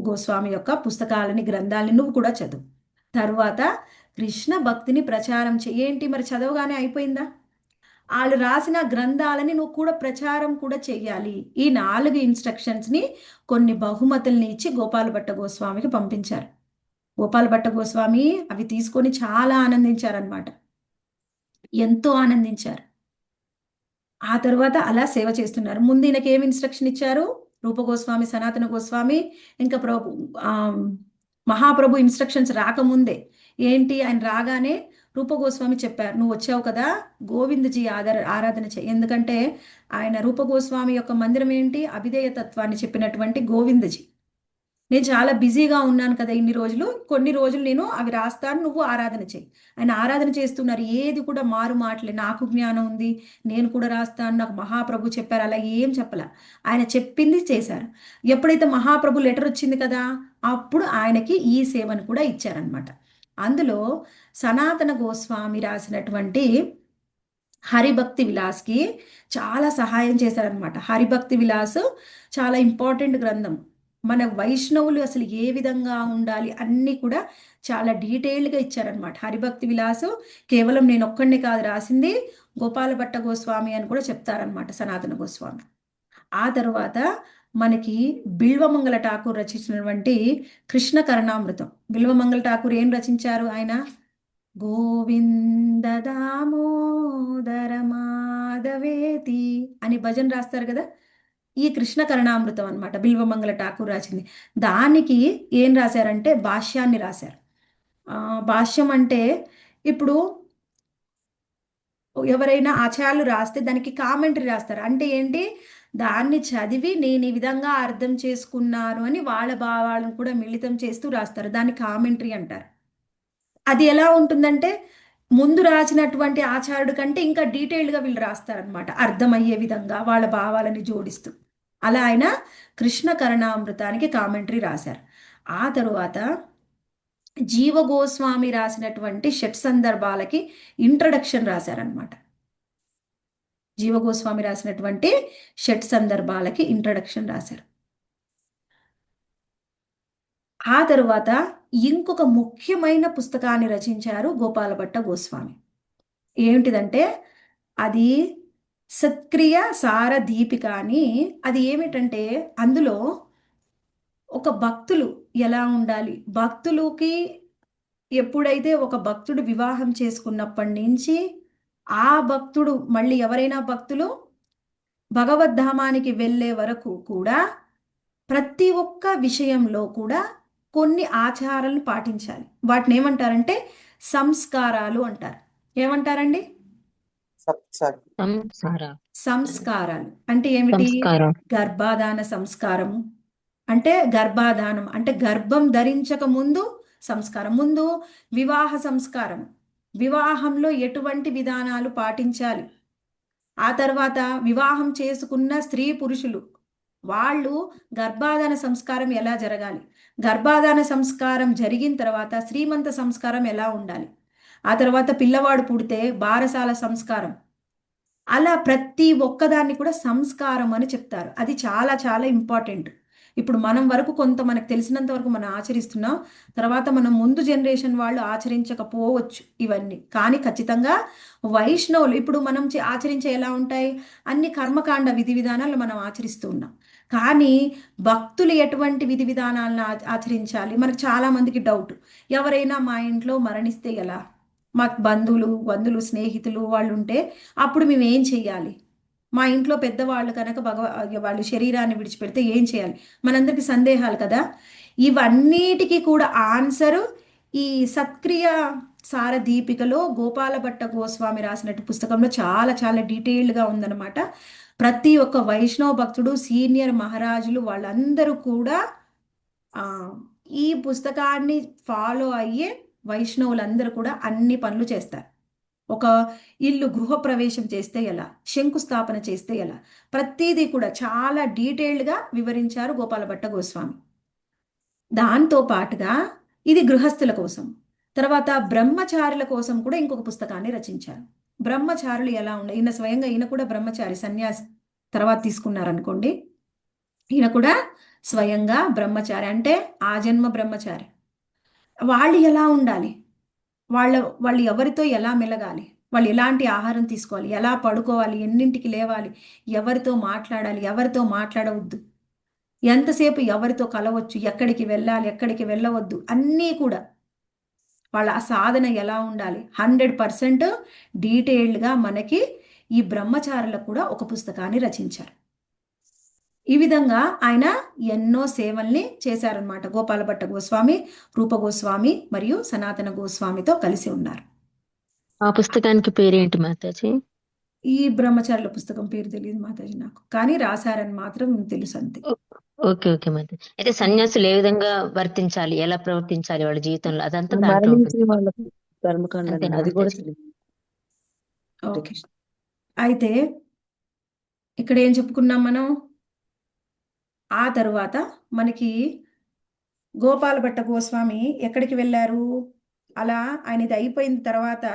గోస్వామి యొక్క పుస్తకాలని, గ్రంథాలని నువ్వు కూడా చదువు. తర్వాత కృష్ణ భక్తిని ప్రచారం ఏంటి మరి, చదవగానే అయిపోయిందా? వాళ్ళు రాసిన గ్రంథాలని నువ్వు కూడా ప్రచారం కూడా చెయ్యాలి. ఈ 4 ఇన్స్ట్రక్షన్స్ని కొన్ని బహుమతుల్ని ఇచ్చి గోపాల భట్ట గోస్వామికి పంపించారు. గోపాల భట్ట గోస్వామి అవి తీసుకొని చాలా ఆనందించారనమాట, ఎంతో ఆనందించారు. ఆ తర్వాత అలా సేవ చేస్తున్నారు. ముందు ఈయనకి ఏమి ఇన్స్ట్రక్షన్ ఇచ్చారు? రూప గోస్వామి, సనాతన గోస్వామి, ఇంకా మహాప్రభు ఇన్స్ట్రక్షన్స్ రాకముందే ఏంటి, ఆయన రాగానే రూప గోస్వామి చెప్పారు, నువ్వు వచ్చావు కదా గోవిందజీ ఆరాధన చేయి. ఎందుకంటే ఆయన రూప గోస్వామి యొక్క మందిరం ఏంటి, అభిధేయ తత్వాన్ని చెప్పినటువంటి గోవిందజీ. నేను చాలా బిజీగా ఉన్నాను కదా ఇన్ని రోజులు, కొన్ని రోజులు నేను అవి రాస్తాను, నువ్వు ఆరాధన చేయి. ఆయన ఆరాధన చేస్తున్నారు, ఏది కూడా మారు మాటలే. నాకు జ్ఞానం ఉంది, నేను కూడా రాస్తాను, నాకు మహాప్రభు చెప్పారు, అలా ఏం చెప్పలే. ఆయన చెప్పింది చేశారు. ఎప్పుడైతే మహాప్రభు లెటర్ వచ్చింది కదా, అప్పుడు ఆయనకి ఈ సేవను కూడా ఇచ్చారనమాట. అందులో సనాతన గోస్వామి రాసినటువంటి హరిభక్తి విలాస్కి చాలా సహాయం చేశారనమాట. హరిభక్తి విలాస్ చాలా ఇంపార్టెంట్ గ్రంథం. మన వైష్ణవులు అసలు ఏ విధంగా ఉండాలి అన్నీ కూడా చాలా డీటెయిల్డ్గా ఇచ్చారనమాట. హరిభక్తి విలాసు కేవలం నేను ఒక్కడిని కాదు రాసింది, గోపాల భట్ట గోస్వామి అని కూడా చెప్తారనమాట సనాతన గోస్వామి. ఆ తర్వాత మనకి బిల్వమంగళ ఠాకూర్ రచించినటువంటి కృష్ణ కరుణామృతం. బిల్వమంగళ ఠాకూర్ ఏం రచించారు? ఆయన గోవింద దామోదర మాధవేతి అని భజన రాస్తారు కదా, ఈ కృష్ణ కరుణామృతం అనమాట బిల్వమంగళ ఠాకూర్ రాసింది. దానికి ఏం రాశారంటే భాష్యాన్ని రాశారు. భాష్యం అంటే ఇప్పుడు ఎవరైనా ఆచార్యులు రాస్తే దానికి కామెంటరీ రాస్తారు. అంటే ఏంటి, దాన్ని చదివి నేను ఈ విధంగా అర్థం చేసుకున్నాను అని వాళ్ళ భావాలను కూడా మిళితం చేస్తూ రాస్తారు, దాన్ని కామెంటరీ అంటారు. అది ఎలా ఉంటుందంటే ముందు రాసినటువంటి ఆచార్యుడి కంటే ఇంకా డీటెయిల్డ్గా వీళ్ళు రాస్తారనమాట, అర్థమయ్యే విధంగా వాళ్ళ భావాలని జోడిస్తూ. అలా ఆయన కృష్ణ కరుణామృతానికి కామెంటరీ రాశారు. ఆ తరువాత జీవ గోస్వామి రాసినటువంటి షట్ సందర్భాలకి ఇంట్రడక్షన్ రాశారనమాట. జీవ గోస్వామి రాసినటువంటి షట్ సందర్భాలకి ఇంట్రడక్షన్ రాశారు. ఆ తరువాత ఇంకొక ముఖ్యమైన పుస్తకాన్ని రచించారు గోపాల భట్ట గోస్వామి. ఏమిటిదంటే అది సత్క్రియ సార దీపిక అని. అది ఏమిటంటే అందులో ఒక భక్తులు ఎలా ఉండాలి, భక్తులకి ఎప్పుడైతే ఒక భక్తుడు వివాహం చేసుకున్నప్పటి నుంచి ఆ భక్తుడు మళ్ళీ ఎవరైనా భక్తులు భగవద్ధామానికి వెళ్ళే వరకు కూడా ప్రతి ఒక్క విషయంలో కూడా కొన్ని ఆచారాలను పాటించాలి. వాటిని ఏమంటారంటే సంస్కారాలు అంటారు. ఏమంటారండి? సంసార సంస్కారాలు అంటే ఏమిటి? సంస్కారం గర్భాధాన సంస్కారము అంటే గర్భాధానం అంటే గర్భం ధరించక ముందు సంస్కారం, ముందు వివాహ సంస్కారం, వివాహంలో ఎటువంటి విధానాలు పాటించాలి, ఆ తర్వాత వివాహం చేసుకున్న స్త్రీ పురుషులు వాళ్ళు గర్భాధాన సంస్కారం ఎలా జరగాలి, గర్భాధాన సంస్కారం జరిగిన తర్వాత శ్రీమంత సంస్కారం ఎలా ఉండాలి, ఆ తర్వాత పిల్లవాడు పుడితే బారసాల సంస్కారం, అలా ప్రతి ఒక్కదాన్ని కూడా సంస్కారం అని చెప్తారు. అది చాలా చాలా ఇంపార్టెంట్. ఇప్పుడు మనం వరకు కొంత మనకు తెలిసినంత వరకు మనం ఆచరిస్తున్నాం, తర్వాత మనం ముందు జనరేషన్ వాళ్ళు ఆచరించకపోవచ్చు ఇవన్నీ. కానీ ఖచ్చితంగా వైష్ణవులు ఇప్పుడు మనం ఆచరించే ఎలా ఉంటాయి, అన్ని కర్మకాండ విధి విధానాలు మనం ఆచరిస్తూ ఉన్నాం. కానీ భక్తులు ఎటువంటి విధి విధానాలను ఆచరించాలి, మనకు చాలా మందికి డౌట్. ఎవరైనా మా ఇంట్లో మరణిస్తే ఎలా, మాకు బంధువులు స్నేహితులు వాళ్ళు ఉంటే అప్పుడు మేము ఏం చెయ్యాలి, మా ఇంట్లో పెద్దవాళ్ళు కనుక వాళ్ళు శరీరాన్ని విడిచిపెడితే ఏం చేయాలి, మనందరికీ సందేహాలు కదా. ఇవన్నిటికీ కూడా ఆన్సరు ఈ సత్క్రియ సార దీపికలో గోపాల భట్ట గోస్వామి రాసినట్టు పుస్తకంలో చాలా చాలా డీటెయిల్డ్గా ఉందన్నమాట. ప్రతి ఒక్క వైష్ణవ భక్తుడు, సీనియర్ మహారాజులు వాళ్ళందరూ కూడా ఈ పుస్తకాన్ని ఫాలో అయ్యే వైష్ణవులందరూ కూడా అన్ని పనులు చేస్తారు. ఒక ఇల్లు గృహప్రవేశం చేస్తే ఎలా, శంకుస్థాపన చేస్తే ఎలా, ప్రతిదీ కూడా చాలా డీటెయిల్డ్గా వివరించారు గోపాల భట్ట గోస్వామి. దాంతో పాటుగా ఇది గృహస్థుల కోసం, తర్వాత బ్రహ్మచారుల కోసం కూడా ఇంకొక పుస్తకాన్ని రచించారు. బ్రహ్మచారులు ఎలా ఉండాలి, ఈయన స్వయంగా ఈయన కూడా బ్రహ్మచారి, సన్యాసి తర్వాత తీసుకున్నారనుకోండి. ఈయన కూడా స్వయంగా బ్రహ్మచారి, అంటే ఆ జన్మ బ్రహ్మచారి. వాళ్ళు ఎలా ఉండాలి, వాళ్ళు ఎవరితో ఎలా మెలగాలి, వాళ్ళు ఎలాంటి ఆహారం తీసుకోవాలి, ఎలా పడుకోవాలి, ఎన్నింటికి లేవాలి, ఎవరితో మాట్లాడాలి, ఎవరితో మాట్లాడవద్దు, ఎంతసేపు ఎవరితో కలవచ్చు, ఎక్కడికి వెళ్ళాలి, ఎక్కడికి వెళ్ళవద్దు, అన్నీ కూడా వాళ్ళ సాధన ఎలా ఉండాలి 100% డీటెయిల్డ్గా మనకి ఈ బ్రహ్మచారులకు కూడా ఒక పుస్తకాన్ని రచించారు. ఈ విధంగా ఆయన ఎన్నో సేవల్ని చేశారనమాట. గోపాల భట్ట గోస్వామి, రూప గోస్వామి మరియు సనాతన గోస్వామితో కలిసి ఉన్నారు. ఆ పుస్తకానికి పేరేంటి మాతాజీ? ఈ బ్రహ్మచారుల పుస్తకం పేరు తెలియదు మాతాజీ నాకు, కానీ రాశారని మాత్రం తెలుసు అంతే. Okay okay Mataji. అయితే సన్యాసులు ఏ విధంగా వర్తించాలి, ఎలా ప్రవర్తించాలి వాళ్ళ జీవితంలో, అదంతా దాంట్లో మరణించిన ఉంటుంది. వాళ్ళకు కర్మకాండ అంతేనా అది కూడా మాతాజీ? తెలియదు. ఓకే. అయితే ఇక్కడ ఏం చెప్పుకున్నాం మనం? ఆ తరువాత మనకి గోపాల భట్ట గోస్వామి ఎక్కడికి వెళ్ళారు? అలా ఆయనది అయిపోయిన తర్వాత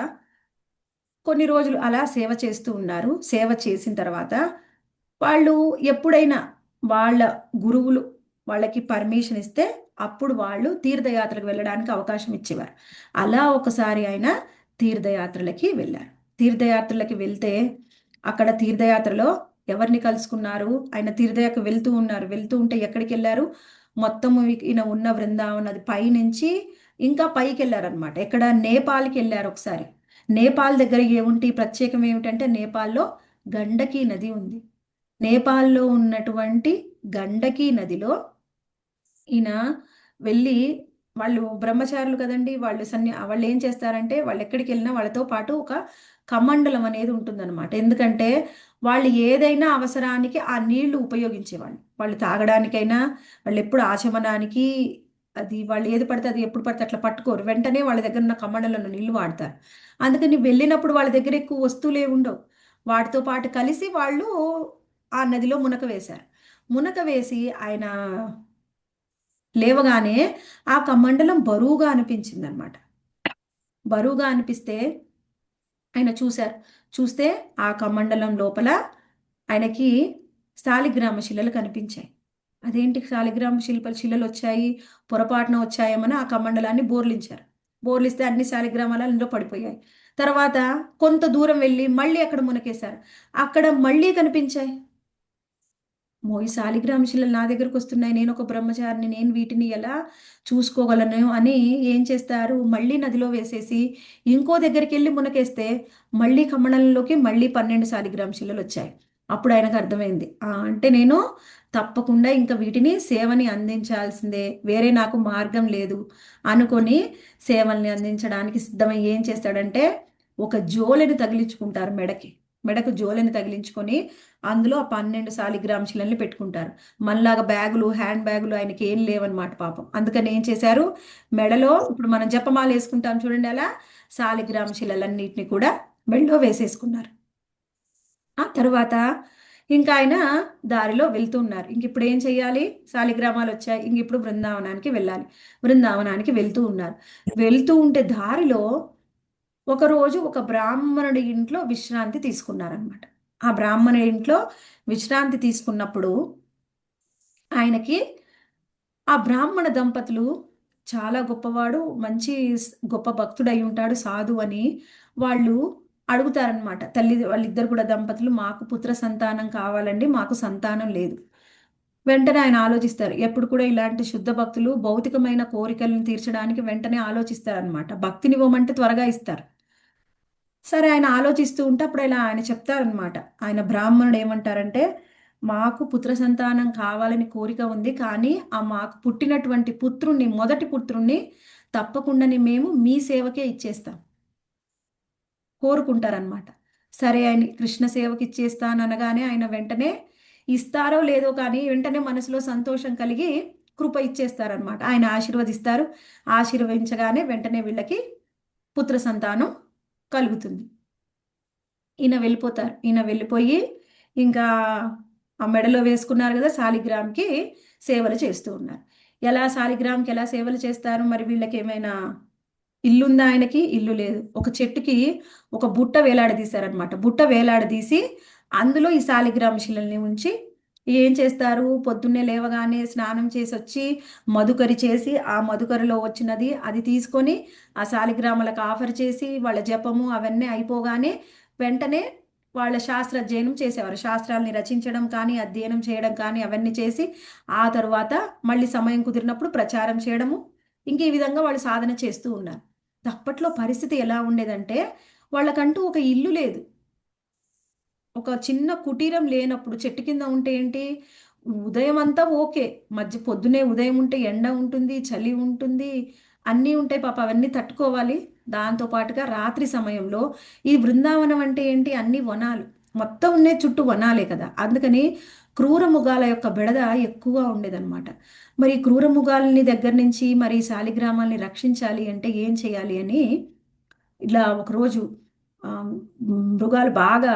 కొన్ని రోజులు అలా సేవ చేస్తూ ఉన్నారు. సేవ చేసిన తర్వాత వాళ్ళు ఎప్పుడైనా వాళ్ళ గురువులు వాళ్ళకి పర్మిషన్ ఇస్తే అప్పుడు వాళ్ళు తీర్థయాత్రకు వెళ్ళడానికి అవకాశం ఇచ్చేవారు. అలా ఒకసారి ఆయన తీర్థయాత్రలకి వెళ్ళారు. తీర్థయాత్రలకి వెళ్తే అక్కడ తీర్థయాత్రలో ఎవరిని కలుసుకున్నారు? ఆయన తీర్థయాత్ర వెళ్తూ ఉన్నారు. వెళ్తూ ఉంటే ఎక్కడికి వెళ్ళారు? మొత్తము ఈయన ఉన్న బృందావన్ అది పైనుంచి ఇంకా పైకి వెళ్ళారనమాట. ఎక్కడ? నేపాల్కి వెళ్ళారు ఒకసారి. నేపాల్ దగ్గర ఏముంటి ప్రత్యేకం ఏమిటంటే నేపాల్లో గండకీ నది ఉంది. నేపాల్లో ఉన్నటువంటి గండకీ నదిలో ఈయన వెళ్ళి వాళ్ళు బ్రహ్మచారులు కదండి, వాళ్ళు ఏం చేస్తారంటే వాళ్ళు ఎక్కడికి వెళ్ళినా వాళ్ళతో పాటు ఒక కమండలం అనేది ఉంటుందన్నమాట. ఎందుకంటే వాళ్ళు ఏదైనా అవసరానికి ఆ నీళ్లు ఉపయోగించేవాళ్ళు. వాళ్ళు తాగడానికైనా, వాళ్ళు ఎప్పుడు ఆచమనానికి, అది వాళ్ళు ఏది పడితే అది ఎప్పుడు పడితే అట్లా పట్టుకోరు. వెంటనే వాళ్ళ దగ్గర ఉన్న కమండలంలో నీళ్లు వాడతారు. అందుకని వెళ్ళినప్పుడు వాళ్ళ దగ్గర ఎక్కువ వస్తువులే ఉండవు. వాటితో పాటు కలిసి వాళ్ళు ఆ నదిలో మునక వేశారు. మునక వేసి ఆయన లేవగానే ఆ కమండలం బరువుగా అనిపించింది అనమాట. బరువుగా అనిపిస్తే ఆయన చూశారు. చూస్తే ఆ కమండలం లోపల ఆయనకి శాలిగ్రామ శిలలు కనిపించాయి. అదేంటి శాలిగ్రామ శిలలు వచ్చాయి, పొరపాటున వచ్చాయేమని ఆ కమండలాన్ని బోర్లించారు. బోర్లిస్తే అన్ని శాలిగ్రామాలు అందులో పడిపోయాయి. తర్వాత కొంత దూరం వెళ్ళి మళ్ళీ అక్కడ మునకేశారు. అక్కడ మళ్ళీ కనిపించాయి. ఈ శాలిగ్రామ శిలలు నా దగ్గరకు వస్తున్నాయి, నేను ఒక బ్రహ్మచారిని, నేను వీటిని ఎలా చూసుకోగలను అని ఏం చేస్తారు? మళ్ళీ నదిలో వేసేసి ఇంకో దగ్గరికి వెళ్ళి మునకేస్తే మళ్ళీ కమలంలోకి మళ్ళీ 12 శాలిగ్రామ శిలలు వచ్చాయి. అప్పుడు ఆయనకు అర్థమైంది, అంటే నేను తప్పకుండా ఇంకా వీటిని సేవని అందించాల్సిందే, వేరే నాకు మార్గం లేదు అనుకొని సేవల్ని అందించడానికి సిద్ధమై ఏం చేస్తాడంటే ఒక జోలెని తగిలించుకుంటారు మెడకి. మెడకు జోలెని తగిలించుకొని అందులో ఆ 12 శాలిగ్రామ శిలల్ని పెట్టుకుంటారు. మనలాగా బ్యాగులు, హ్యాండ్ బ్యాగులు ఆయనకి ఏం లేవన్నమాట పాపం. అందుకని ఏం చేశారు? మెడలో ఇప్పుడు మనం జపమాల వేసుకుంటాం చూడండి, అలా శాలిగ్రామ శిలలన్నిటిని కూడా మెడలో వేసేసుకున్నారు. ఆ తర్వాత ఇంకా ఆయన దారిలో వెళ్తూ ఉన్నారు. ఇంక ఇప్పుడు ఏం చెయ్యాలి? శాలిగ్రామాలు వచ్చాయి, ఇంక ఇప్పుడు బృందావనానికి వెళ్ళాలి. బృందావనానికి వెళ్తూ ఉన్నారు. వెళ్తూ ఉంటే దారిలో ఒకరోజు ఒక బ్రాహ్మణుడి ఇంట్లో విశ్రాంతి తీసుకున్నారనమాట. ఆ బ్రాహ్మణుడి ఇంట్లో విశ్రాంతి తీసుకున్నప్పుడు ఆయనకి ఆ బ్రాహ్మణ దంపతులు చాలా గొప్పవాడు, మంచి గొప్ప భక్తుడై ఉంటాడు, సాధు అని వాళ్ళు అడుగుతారనమాట. వాళ్ళిద్దరు కూడా దంపతులు, మాకు పుత్ర సంతానం కావాలండి, మాకు సంతానం లేదు. వెంటనే ఆయన ఆలోచిస్తారు. ఎప్పుడు కూడా ఇలాంటి శుద్ధ భక్తులు భౌతికమైన కోరికలను తీర్చడానికి వెంటనే ఆలోచిస్తారనమాట. భక్తినివ్వమంటే త్వరగా ఇస్తారు. సరే ఆయన ఆలోచిస్తూ ఉంటే అప్పుడు ఇలా ఆయన చెప్తారనమాట. ఆయన బ్రాహ్మణుడు ఏమంటారంటే, మాకు పుత్ర సంతానం కావాలని కోరిక ఉంది, కానీ ఆ మాకు పుట్టినటువంటి పుత్రుణ్ణి, మొదటి పుత్రుణ్ణి తప్పకుండాని మేము మీ సేవకే ఇచ్చేస్తాం కోరుకుంటారనమాట. సరే ఆయన కృష్ణ సేవకి ఇచ్చేస్తాను అనగానే ఆయన వెంటనే ఇస్తారో లేదో కానీ వెంటనే మనసులో సంతోషం కలిగి కృప ఇచ్చేస్తారనమాట. ఆయన ఆశీర్వదిస్తారు. ఆశీర్వదించగానే వెంటనే వీళ్ళకి పుత్ర సంతానం కలుగుతుంది. ఈయన వెళ్ళిపోతారు. ఈయన వెళ్ళిపోయి ఇంకా ఆ మెడలో వేసుకున్నారు కదా శాలిగ్రామ్కి సేవలు చేస్తూ ఉన్నారు. ఎలా శాలిగ్రామ్కి ఎలా సేవలు చేస్తారు? మరి వీళ్ళకి ఏమైనా ఇల్లుందా? ఆయనకి ఇల్లు లేదు. ఒక చెట్టుకి ఒక బుట్ట వేలాడదీశారనమాట. బుట్ట వేలాడదీసి అందులో ఈ శాలిగ్రామ శిలల్ని ఉంచి ఏం చేస్తారు? పొద్దున్నే లేవగానే స్నానం చేసి వచ్చి మధుకరి చేసి ఆ మధుకరిలో వచ్చినది అది తీసుకొని ఆ శాలిగ్రామాలకు ఆఫర్ చేసి వాళ్ళ జపము అవన్నీ అయిపోగానే వెంటనే వాళ్ళ శాస్త్ర అధ్యయనం చేసేవారు. శాస్త్రాలని రచించడం కానీ, అధ్యయనం చేయడం కానీ అవన్నీ చేసి ఆ తరువాత మళ్ళీ సమయం కుదిరినప్పుడు ప్రచారం చేయడము, ఇంక ఈ విధంగా వాళ్ళు సాధన చేస్తూ ఉన్నారు. అప్పట్లో పరిస్థితి ఎలా ఉండేదంటే వాళ్ళకంటూ ఒక ఇల్లు లేదు, ఒక చిన్న కుటీరం లేనప్పుడు చెట్టు కింద ఉంటే ఏంటి, ఉదయం అంతా ఓకే, మధ్య పొద్దునే ఉదయం ఉంటే ఎండ ఉంటుంది, చలి ఉంటుంది, అన్నీ ఉంటాయి పాప, అవన్నీ తట్టుకోవాలి. దాంతో పాటుగా రాత్రి సమయంలో ఈ బృందావనం అంటే ఏంటి, అన్ని వనాలు మొత్తం ఉన్నాయి, చుట్టూ వనాలే కదా. అందుకని క్రూర మృగాల యొక్క బెడద ఎక్కువగా ఉండేదన్నమాట. మరి ఈ క్రూర మృగాలని దగ్గర నుంచి మరి ఈ శాలిగ్రామాల్ని రక్షించాలి అంటే ఏం చేయాలి అని ఇలా ఒకరోజు ఆ, మృగాలు బాగా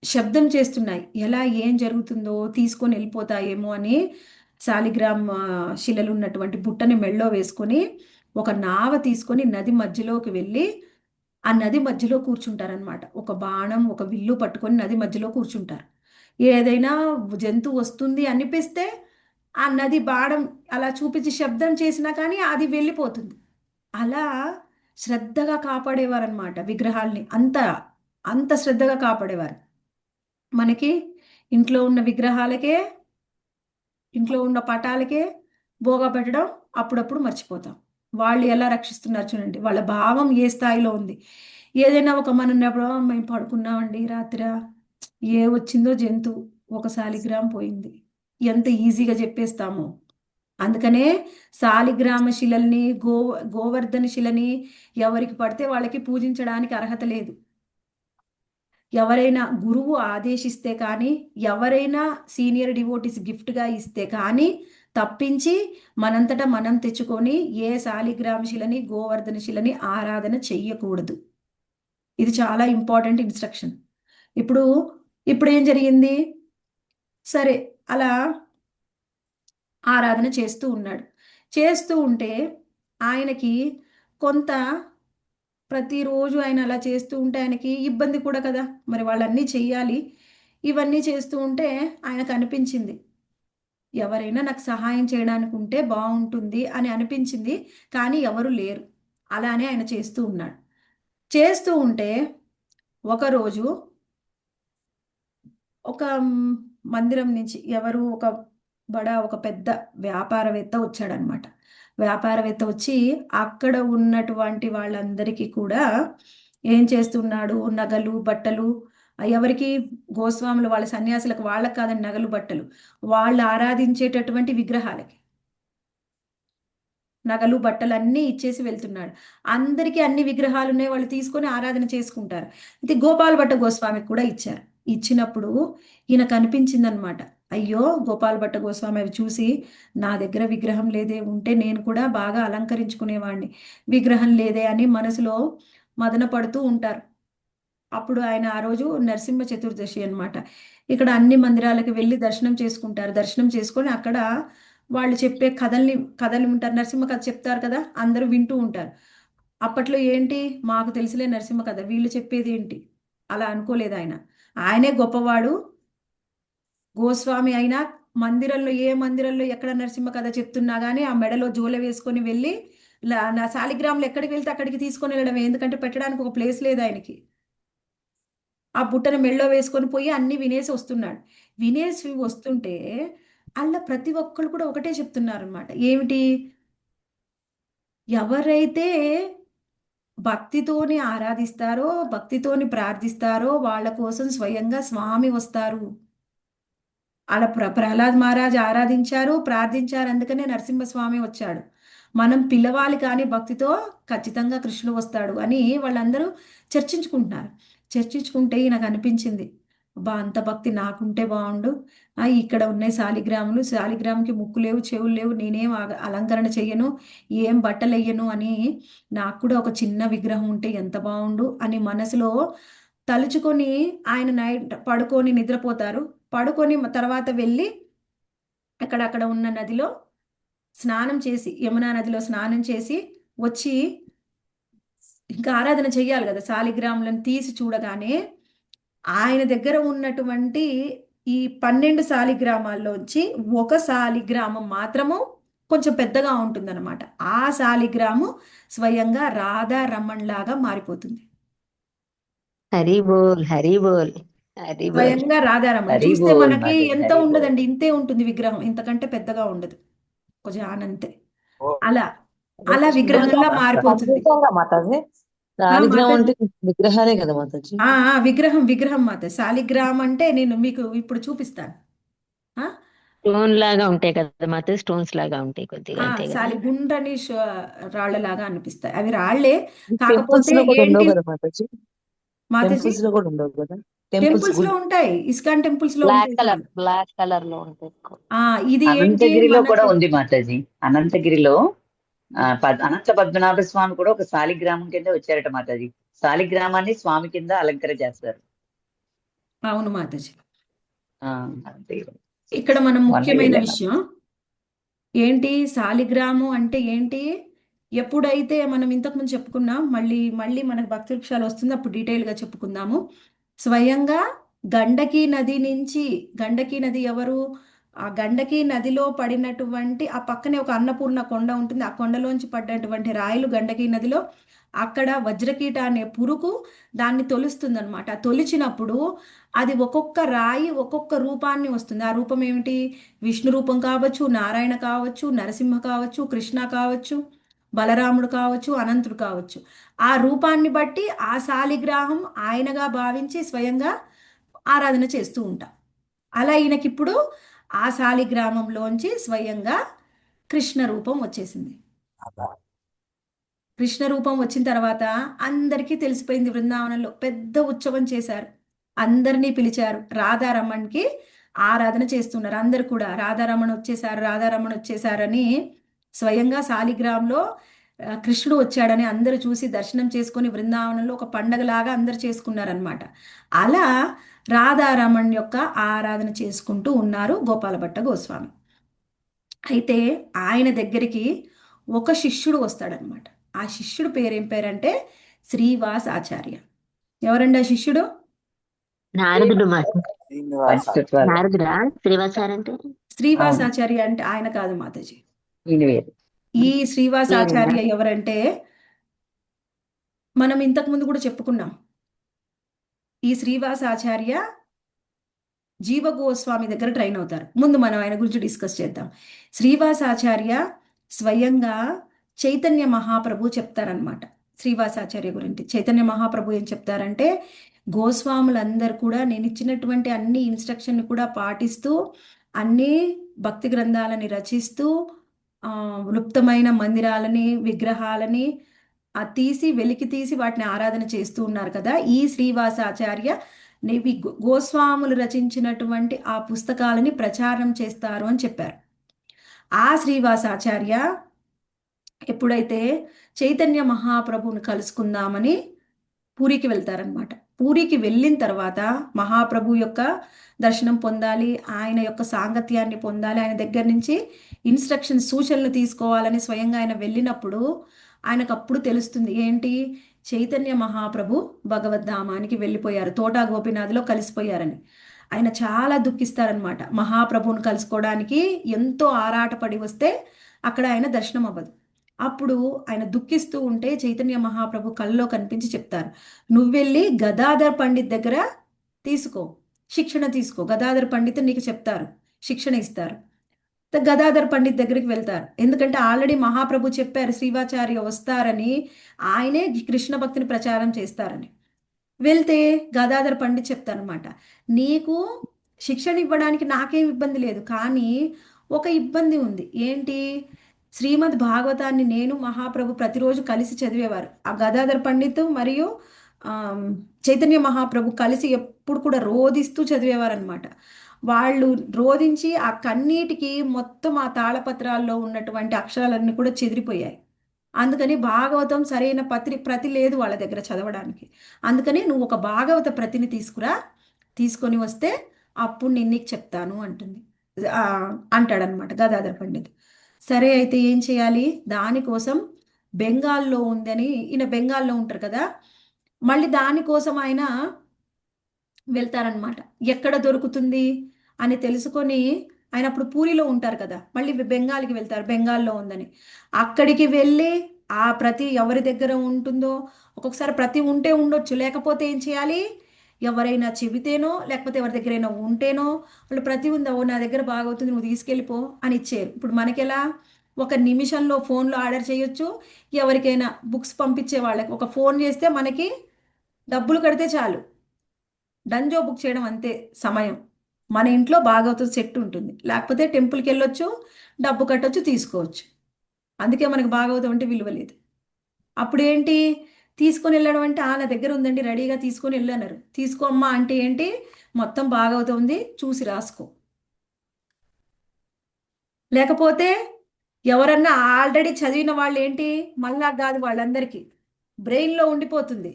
శబ్దం చేస్తున్నాయి. ఎలా ఏం జరుగుతుందో తీసుకొని వెళ్ళిపోతాయేమో అని శాలిగ్రామ్ శిలలు ఉన్నటువంటి బుట్టని మెళ్ళో వేసుకొని ఒక నావ తీసుకొని నది మధ్యలోకి వెళ్ళి ఆ నది మధ్యలో కూర్చుంటారనమాట. ఒక బాణం ఒక విల్లు పట్టుకొని నది మధ్యలో కూర్చుంటారు. ఏదైనా జంతువు వస్తుంది అనిపిస్తే ఆ నది బాణం అలా చూపించి శబ్దం చేసినా కానీ అది వెళ్ళిపోతుంది. అలా శ్రద్ధగా కాపాడేవారనమాట విగ్రహాల్ని. అంత అంత శ్రద్ధగా కాపాడేవారు. మనకి ఇంట్లో ఉన్న విగ్రహాలకే ఇంట్లో ఉన్న పటాలకే భోగా పెట్టడం అప్పుడప్పుడు మర్చిపోతాం. వాళ్ళు ఎలా రక్షిస్తున్నారు చూడండి. వాళ్ళ భావం ఏ స్థాయిలో ఉంది. ఏదైనా ఒక మనం మేము పడుకున్నామండి రాత్రి ఏ వచ్చిందో జంతువు ఒక శాలిగ్రామ్ పోయింది, ఎంత ఈజీగా చెప్పేస్తాము. అందుకనే శాలిగ్రామ శిలల్ని గోవర్ధన శిలని ఎవరికి పడితే వాళ్ళకి పూజించడానికి అర్హత లేదు. ఎవరైనా గురువు ఆదేశిస్తే కానీ, ఎవరైనా సీనియర్ డివోటీస్ గిఫ్ట్గా ఇస్తే కానీ తప్పించి మనంతటా మనం తెచ్చుకొని ఏ శాలిగ్రామ శిలని గోవర్ధన శిలని ఆరాధన చెయ్యకూడదు. ఇది చాలా ఇంపార్టెంట్ ఇన్స్ట్రక్షన్. ఇప్పుడు ఇప్పుడు ఏం జరిగింది? సరే అలా ఆరాధన చేస్తూ ఉన్నాడు. చేస్తూ ఉంటే ఆయనకి కొంత ప్రతిరోజు ఆయన అలా చేస్తూ ఉంటే ఆయనకి ఇబ్బంది కూడా కదా, మరి వాళ్ళన్నీ చెయ్యాలి. ఇవన్నీ చేస్తూ ఉంటే ఆయనకు అనిపించింది ఎవరైనా నాకు సహాయం చేయడానికి ఉంటే బాగుంటుంది అని అనిపించింది. కానీ ఎవరు లేరు. అలానే ఆయన చేస్తూ ఉన్నాడు. చేస్తూ ఉంటే ఒకరోజు ఒక మందిరం నుంచి ఒక పెద్ద వ్యాపారవేత్త వచ్చాడనమాట. వ్యాపారవేత్త వచ్చి అక్కడ ఉన్నటువంటి వాళ్ళందరికీ కూడా ఏం చేస్తున్నాడు, నగలు బట్టలు, ఎవరికి గోస్వాములు వాళ్ళ సన్యాసులకు వాళ్ళకి కాదండి నగలు బట్టలు, వాళ్ళు ఆరాధించేటటువంటి విగ్రహాలకి నగలు బట్టలు అన్నీ ఇచ్చేసి వెళ్తున్నాడు. అందరికీ అన్ని విగ్రహాలు ఉన్నాయి, వాళ్ళు తీసుకొని ఆరాధన చేసుకుంటారు. ఇది గోపాల్ భట్ట గోస్వామికి కూడా ఇచ్చారు. ఇచ్చినప్పుడు ఈయనకు అనిపించింది అనమాట, అయ్యో గోపాల్ భట్ట గోస్వామి అవి చూసి నా దగ్గర విగ్రహం లేదే, ఉంటే నేను కూడా బాగా అలంకరించుకునేవాడిని, విగ్రహం లేదే అని మనసులో మదన పడుతూ ఉంటారు. అప్పుడు ఆయన ఆ రోజు నరసింహ చతుర్దశి అన్నమాట. ఇక్కడ అన్ని మందిరాలకు వెళ్ళి దర్శనం చేసుకుంటారు. దర్శనం చేసుకొని అక్కడ వాళ్ళు చెప్పే కథలు ఉంటారు. నరసింహ కథ చెప్తారు కదా, అందరూ వింటూ ఉంటారు. అప్పట్లో ఏంటి మాకు తెలిసిలే నరసింహ కథ, వీళ్ళు చెప్పేది ఏంటి అలా అనుకోలేదు ఆయన. ఆయనే గొప్పవాడు, గోస్వామి అయినా ఏ మందిరంలో ఎక్కడ నరసింహ కథ చెప్తున్నా కానీ ఆ మెడలో జోల వేసుకొని వెళ్ళి నా శాలిగ్రాములు ఎక్కడికి వెళ్తే అక్కడికి తీసుకొని వెళ్ళడమే. ఎందుకంటే పెట్టడానికి ఒక ప్లేస్ లేదు ఆయనకి. ఆ బుట్టను మెళ్ళో వేసుకొని పోయి అన్ని వినేసి వస్తున్నాడు. వినేసి వస్తుంటే అలా ప్రతి ఒక్కళ్ళు కూడా ఒకటే చెప్తున్నారు అనమాట. ఏమిటి? ఎవరైతే భక్తితోని ఆరాధిస్తారో, భక్తితోని ప్రార్థిస్తారో వాళ్ళ కోసం స్వయంగా స్వామి వస్తారు. అలా ప్రహ్లాద్ మహారాజ్ ఆరాధించారు, ప్రార్థించారు, అందుకనే నరసింహస్వామి వచ్చాడు. మనం పిలవాలి కానీ భక్తితో ఖచ్చితంగా కృష్ణుడు వస్తాడు అని వాళ్ళందరూ చర్చించుకుంటున్నారు. చర్చించుకుంటే నాకు అనిపించింది, అంత భక్తి నాకుంటే బాగుండు. ఇక్కడ ఉన్నాయి శాలిగ్రామ్కి ముక్కు లేవు, చెవులు లేవు, నేనేం అలంకరణ చెయ్యను, ఏం బట్టలు వెయ్యను అని నాకు కూడా ఒక చిన్న విగ్రహం ఉంటే ఎంత బాగుండు అని మనసులో తలుచుకొని ఆయన నైట్ పడుకొని నిద్రపోతారు. పడుకొని తర్వాత వెళ్ళి అక్కడ ఉన్న నదిలో స్నానం చేసి, యమునా నదిలో స్నానం చేసి వచ్చి ఇంకా ఆరాధన చెయ్యాలి కదా. శాలిగ్రాములను తీసి చూడగానే ఆయన దగ్గర ఉన్నటువంటి ఈ 12 శాలిగ్రామాల్లోంచి ఒక శాలిగ్రామం మాత్రము కొంచెం పెద్దగా ఉంటుందన్నమాట. ఆ శాలిగ్రాము స్వయంగా రాధా రమణ్ లాగా మారిపోతుంది. హరి బోల్ హరి బోల్ హరి బోల్. స్వయంగా రాధారమణ హరి చూస్తే బోల్ మనకి మాతాజీ, ఎంత హరి బోల్. ఉండదండి, ఇంతే ఉంటుంది విగ్రహం, ఇంతకంటే పెద్దగా ఉండదు, ఒక జానంతే. అలా అలా విగ్రహంలా మారిపోతుంది. ఖచ్చితంగా మాతాజీ శాలిగ్రామం అంటే విగ్రహాలే కదా మాతాజీ. విగ్రహం మాత. శాలిగ్రామ్ అంటే నేను మీకు ఇప్పుడు చూపిస్తాను. స్టోన్ లాగా ఉంటాయి కదా మాత, స్టోన్స్ లాగా ఉంటాయి కొద్దిగా, అంతే కదా. గుండ్రని రాళ్లలాగా అనిపిస్తాయి. అవి రాళ్లే, టెంపుల్స్ కాకపోతే లో కూడా ఉండవు ఏంటి కదా మాతాజీ, మాతాజీ, టెంపుల్స్ లో కూడా ఉండవు కదా. టెంపుల్స్ టెంపుల్స్ లో ఉంటాయి, ఇస్కాన్ టెంపుల్స్ లో ఉంటాయి చాలా. బ్లాక్ కలర్ లో ఉంటాయి ఎక్కువ. ఇది ఏంటి అనంతగిరిలో కూడా మనకు ఉంది మాతాజీ. అనంతగిరిలో అనంత పద్మనాభ స్వామి కూడా ఒక శాలిగ్రామం కింద వచ్చారట మాతాజీ. శాలిగ్రామాన్ని స్వామి కింద అలంకరణ చేస్తారు. అవును మాతాజీ. అనంతగిరి ఇక్కడ మనం మొన్న ముఖ్యమైన వెళ్ళాను. విషయం ఏంటి, శాలిగ్రాము అంటే ఏంటి, ఎప్పుడైతే మనం ఇంతకుముందు చెప్పుకున్నాం, మళ్ళీ మళ్ళీ మనకు భక్తి వృక్షాలు వస్తుంది, అప్పుడు డీటెయిల్గా చెప్పుకుందాము. స్వయంగా గండకీ నది నుంచి, గండకీ నది ఎవరు, ఆ గండకీ నదిలో పడినటువంటి ఆ పక్కనే ఒక అన్నపూర్ణ కొండ ఉంటుంది, ఆ కొండలోంచి పడ్డటువంటి రాయిలు గండకీ నదిలో, అక్కడ వజ్రకీట అనే పురుగు దాన్ని తొలుస్తుందన్నమాట. తొలిచినప్పుడు అది ఒక్కొక్క రాయి ఒక్కొక్క రూపాన్ని వస్తుంది. ఆ రూపం ఏమిటి, విష్ణు రూపం కావచ్చు, నారాయణ కావచ్చు, నరసింహ కావచ్చు, కృష్ణ కావచ్చు, బలరాముడు కావచ్చు, అనంతుడు కావచ్చు. ఆ రూపాన్ని బట్టి ఆ శాలిగ్రామం ఆయనగా భావించి స్వయంగా ఆరాధన చేస్తూ ఉంటాం. అలా ఈయనకిప్పుడు ఆ శాలిగ్రామంలోంచి స్వయంగా కృష్ణ రూపం వచ్చేసింది. కృష్ణ రూపం వచ్చిన తర్వాత అందరికీ తెలిసిపోయింది, బృందావనంలో పెద్ద ఉత్సవం చేశారు, అందరినీ పిలిచారు, రాధారమణ్కి ఆరాధన చేస్తున్నారు. అందరు కూడా రాధారమణ వచ్చేసారు, రాధారమణ వచ్చేసారని స్వయంగా శాలిగ్రామంలో కృష్ణుడు వచ్చాడని అందరూ చూసి దర్శనం చేసుకొని బృందావనంలో ఒక పండగలాగా అందరు చేసుకున్నారనమాట. అలా రాధారమణ్ యొక్క ఆరాధన చేసుకుంటూ ఉన్నారు గోపాల భట్ట గోస్వామి. అయితే ఆయన దగ్గరికి ఒక శిష్యుడు వస్తాడనమాట. ఆ శిష్యుడు పేరేం పేరంటే శ్రీవాస్ ఆచార్య. ఎవరండి ఆ శిష్యుడు? నారదుడు పంచతత్వాలు. నారదుడా శ్రీవాసారు అంటే? శ్రీవాస్ అవును. ఆచార్య అంటే ఆయన కాదు మాతాజీ. ఈయన వేరు. ఈ శ్రీవాస్ ఈయన ఆచార్య ఎవరంటే మనం ఇంతకు ముందు కూడా చెప్పుకున్నాం. ఈ శ్రీవాస్ ఆచార్య జీవ గోస్వామి దగ్గర ట్రైన్ అవుతారు. ముందు మనం ఆయన గురించి డిస్కస్ చేద్దాం. శ్రీవాస్ ఆచార్య స్వయంగా చైతన్య మహాప్రభు చెప్తారనమాట శ్రీవాసాచార్య గురించి. చైతన్య మహాప్రభు ఏం చెప్తారంటే, గోస్వాములందరూ కూడా నేను ఇచ్చినటువంటి అన్ని ఇన్స్ట్రక్షన్ కూడా పాటిస్తూ అన్ని భక్తి గ్రంథాలని రచిస్తూ లుప్తమైన మందిరాలని విగ్రహాలని తీసి వెలికి తీసి వాటిని ఆరాధన చేస్తూ ఉన్నారు కదా. ఈ శ్రీవాసాచార్య నేవి గోస్వాములు రచించినటువంటి ఆ పుస్తకాలని ప్రచారం చేస్తారు అని చెప్పారు. ఆ శ్రీవాసాచార్య ఎప్పుడైతే చైతన్య మహాప్రభుని కలుసుకుందామని పూరికి వెళ్తారనమాట. పూరికి వెళ్ళిన తర్వాత మహాప్రభు యొక్క దర్శనం పొందాలి, ఆయన యొక్క సాంగత్యాన్ని పొందాలి, ఆయన దగ్గర నుంచి ఇన్స్ట్రక్షన్ సూచనలు తీసుకోవాలని స్వయంగా ఆయన వెళ్ళినప్పుడు ఆయనకు అప్పుడు తెలుస్తుంది ఏంటి, చైతన్య మహాప్రభు భగవద్ధామానికి వెళ్ళిపోయారు, తోటా గోపీనాథ్లో కలిసిపోయారని. ఆయన చాలా దుఃఖిస్తారనమాట. మహాప్రభువుని కలుసుకోవడానికి ఎంతో ఆరాటపడి వస్తే అక్కడ ఆయన దర్శనం అవ్వదు. అప్పుడు ఆయన దుఃఖిస్తూ ఉంటే చైతన్య మహాప్రభు కల్లో కనిపించి చెప్తారు, నువ్వెళ్ళి గదాధర్ పండిత్ దగ్గర శిక్షణ తీసుకో, గదాధర్ పండిత్ నీకు చెప్తారు, శిక్షణ ఇస్తారు. గదాధర్ పండిత్ దగ్గరికి వెళ్తారు. ఎందుకంటే ఆల్రెడీ మహాప్రభు చెప్పారు శ్రీవాచార్య వస్తారని, ఆయనే కృష్ణ భక్తిని ప్రచారం చేస్తారని. వెళ్తే గదాధర్ పండిత్ చెప్తారనమాట, నీకు శిక్షణ ఇవ్వడానికి నాకేం ఇబ్బంది లేదు, కానీ ఒక ఇబ్బంది ఉంది. ఏంటి, శ్రీమద్ భాగవతాన్ని నేను మహాప్రభు ప్రతిరోజు కలిసి చదివేవారు. ఆ గదాధర్ పండిత్ మరియు చైతన్య మహాప్రభు కలిసి ఎప్పుడు కూడా రోధిస్తూ చదివేవారు అనమాట. వాళ్ళు రోధించి ఆ కన్నీటికి మొత్తం ఆ తాళపత్రాల్లో ఉన్నటువంటి అక్షరాలన్నీ కూడా చెదిరిపోయాయి. అందుకని భాగవతం సరైన ప్రతి లేదు వాళ్ళ దగ్గర చదవడానికి. అందుకని నువ్వు ఒక భాగవత ప్రతిని తీసుకొని వస్తే అప్పుడు నేను నీకు చెప్తాను అంటాడనమాట గదాధర్ పండిత్. సరే అయితే ఏం చేయాలి, దానికోసం బెంగాల్లో ఉందని, ఈయన బెంగాల్లో ఉంటారు కదా, మళ్ళీ దానికోసం ఆయన వెళ్తారనమాట. ఎక్కడ దొరుకుతుంది అని తెలుసుకొని ఆయన అప్పుడు పూరిలో ఉంటారు కదా, మళ్ళీ బెంగాల్కి వెళ్తారు, బెంగాల్లో ఉందని. అక్కడికి వెళ్ళి ఆ ప్రతి ఎవరి దగ్గర ఉంటుందో, ఒక్కొక్కసారి ప్రతి ఉంటే ఉండొచ్చు, లేకపోతే ఏం చేయాలి, ఎవరైనా చెబితేనో లేకపోతే ఎవరి దగ్గరైనా ఉంటేనో వాళ్ళు ప్రతి ఉందా, ఓ నా దగ్గర బాగా అవుతుంది నువ్వు తీసుకెళ్ళిపో అని ఇచ్చారు. ఇప్పుడు మనకెలా, ఒక నిమిషంలో ఫోన్లో ఆర్డర్ చేయొచ్చు, ఎవరికైనా బుక్స్ పంపించే వాళ్ళకి ఒక ఫోన్ చేస్తే మనకి డబ్బులు కడితే చాలు, డంజో బుక్ చేయడం అంతే సమయం. మన ఇంట్లో భాగవతం సెట్ ఉంటుంది, లేకపోతే టెంపుల్కి వెళ్ళొచ్చు, డబ్బు కట్టొచ్చు, తీసుకోవచ్చు. అందుకే మనకి భాగవతం అంటే విలువ లేదు. అప్పుడు ఏంటి, తీసుకొని వెళ్ళడం అంటే నా దగ్గర ఉందండి రెడీగా తీసుకొని వెళ్ళన్నారు. తీసుకో అమ్మా అంటే ఏంటి, మొత్తం బాగవుతుంది చూసి రాసుకో. లేకపోతే ఎవరన్నా ఆల్రెడీ చదివిన వాళ్ళు ఏంటి, మళ్ళా కాదు, వాళ్ళందరికీ బ్రెయిన్లో ఉండిపోతుంది.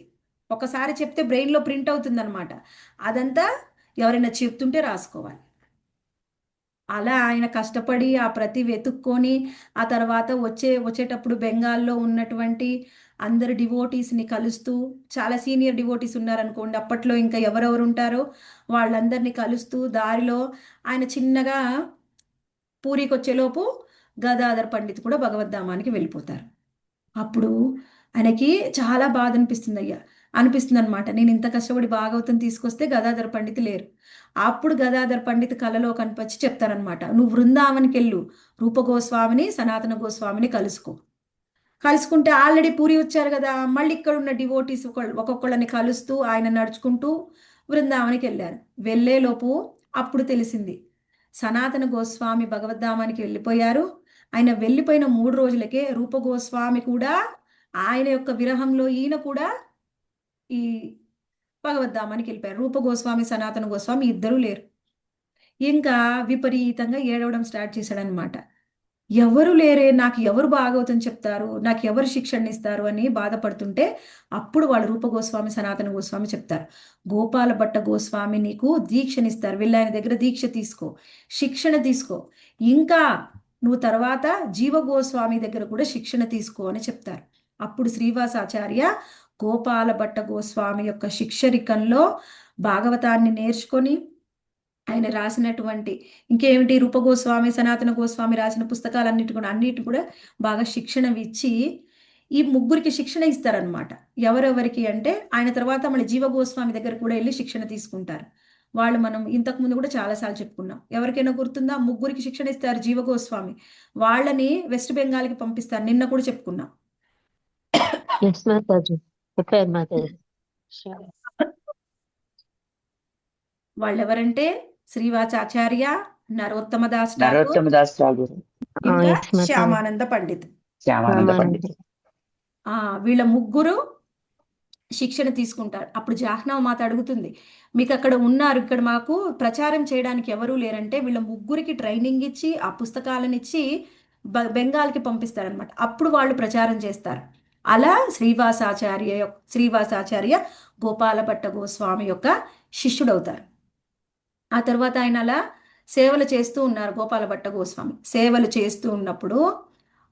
ఒకసారి చెప్తే బ్రెయిన్లో ప్రింట్ అవుతుంది అనమాట. అదంతా ఎవరైనా చెప్తుంటే రాసుకోవాలి. అలా ఆయన కష్టపడి ఆ ప్రతి వెతుక్కొని ఆ తర్వాత వచ్చేటప్పుడు బెంగాల్లో ఉన్నటువంటి అందరు డివోటీస్ని కలుస్తూ, చాలా సీనియర్ డివోటీస్ ఉన్నారనుకోండి అప్పట్లో, ఇంకా ఎవరెవరు ఉంటారో వాళ్ళందరినీ కలుస్తూ దారిలో ఆయన చిన్నగా పూరికి వచ్చేలోపు గదాధర్ పండిత్ కూడా భగవద్ధామానికి వెళ్ళిపోతారు. అప్పుడు ఆయనకి చాలా బాధ అనిపిస్తుంది అనమాట. నేను ఇంత కష్టపడి భాగవతం తీసుకొస్తే గదాధర్ పండిత్ లేరు. అప్పుడు గదాధర్ పండిత్ కలలో కనిపించి చెప్తారనమాట, నువ్వు బృందావనికి వెళ్ళు, రూప గోస్వామిని సనాతన గోస్వామిని కలుసుకుంటే ఆల్రెడీ పూరి వచ్చారు కదా, మళ్ళీ ఇక్కడ ఉన్న డివోటీస్ ఒక్కొక్కళ్ళని కలుస్తూ ఆయన నడుచుకుంటూ బృందావనికి వెళ్ళారు. వెళ్ళేలోపు అప్పుడు తెలిసింది సనాతన గోస్వామి భగవద్ధామానికి వెళ్ళిపోయారు. ఆయన వెళ్ళిపోయిన 3 రోజులకే రూప గోస్వామి కూడా ఆయన యొక్క విరహంలో ఈయన కూడా ఈ భగవద్ధామానికి వెళ్ళిపోయారు. రూప గోస్వామి సనాతన గోస్వామి ఇద్దరూ లేరు. ఇంకా విపరీతంగా ఏడవడం స్టార్ట్ చేశాడనమాట. ఎవరు లేరే, నాకు ఎవరు భాగవతం చెప్తారు, నాకు ఎవరు శిక్షణ ఇస్తారు అని బాధపడుతుంటే అప్పుడు వాళ్ళు రూప గోస్వామి సనాతన గోస్వామి చెప్తారు, గోపాల భట్ట గోస్వామి నీకు దీక్షనిస్తారు, వెళ్ళి ఆయన దగ్గర దీక్ష తీసుకో, శిక్షణ తీసుకో, ఇంకా నువ్వు తర్వాత జీవ గోస్వామి దగ్గర కూడా శిక్షణ తీసుకో అని చెప్తారు. అప్పుడు శ్రీవాసాచార్య గోపాల భట్ట గోస్వామి యొక్క శిక్షరికంలో భాగవతాన్ని నేర్చుకొని ఆయన రాసినటువంటి ఇంకేమిటి రూప గోస్వామి సనాతన గోస్వామి రాసిన పుస్తకాలన్నిటి కూడా బాగా శిక్షణ ఇచ్చి ఈ ముగ్గురికి శిక్షణ ఇస్తారనమాట. ఎవరెవరికి అంటే ఆయన తర్వాత మళ్ళీ జీవ గోస్వామి దగ్గర కూడా వెళ్ళి శిక్షణ తీసుకుంటారు. వాళ్ళు మనం ఇంతకు ముందు కూడా చాలాసార్లు చెప్పుకున్నాం. ఎవరికైనా గుర్తుందా, ముగ్గురికి శిక్షణ ఇస్తారు జీవ గోస్వామి, వాళ్ళని వెస్ట్ బెంగాల్కి పంపిస్తారు, నిన్న కూడా చెప్పుకున్నాం. ఎస్ మాతాజీ, చెప్పారు మాతాజీ. వాళ్ళెవరంటే శ్రీవాచాచార్య, నరోత్తమ దాస్ ఠాకూర్, నరోత్తమ దాస్ ఠాగూర్, ఇంకా ఎస్ మాతాజీ. శ్యామానంద పండిత్. శ్యామానంద పండిత్. వీళ్ళ ముగ్గురు శిక్షణ తీసుకుంటారు. అప్పుడు జాహ్నవ మాత అడుగుతుంది, మీకు అక్కడ ఉన్నారు, ఇక్కడ మాకు ప్రచారం చేయడానికి ఎవరూ లేరంటే వీళ్ళ ముగ్గురికి ట్రైనింగ్ ఇచ్చి ఆ పుస్తకాలను ఇచ్చి బెంగాల్కి పంపిస్తారనమాట. అప్పుడు వాళ్ళు ప్రచారం చేస్తారు. అలా శ్రీవాసాచార్య గోపాల భట్ట గోస్వామి యొక్క శిష్యుడవుతారు. ఆ తర్వాత ఆయన అలా సేవలు చేస్తూ ఉన్నారు. గోపాల భట్ట గోస్వామి సేవలు చేస్తూ ఉన్నప్పుడు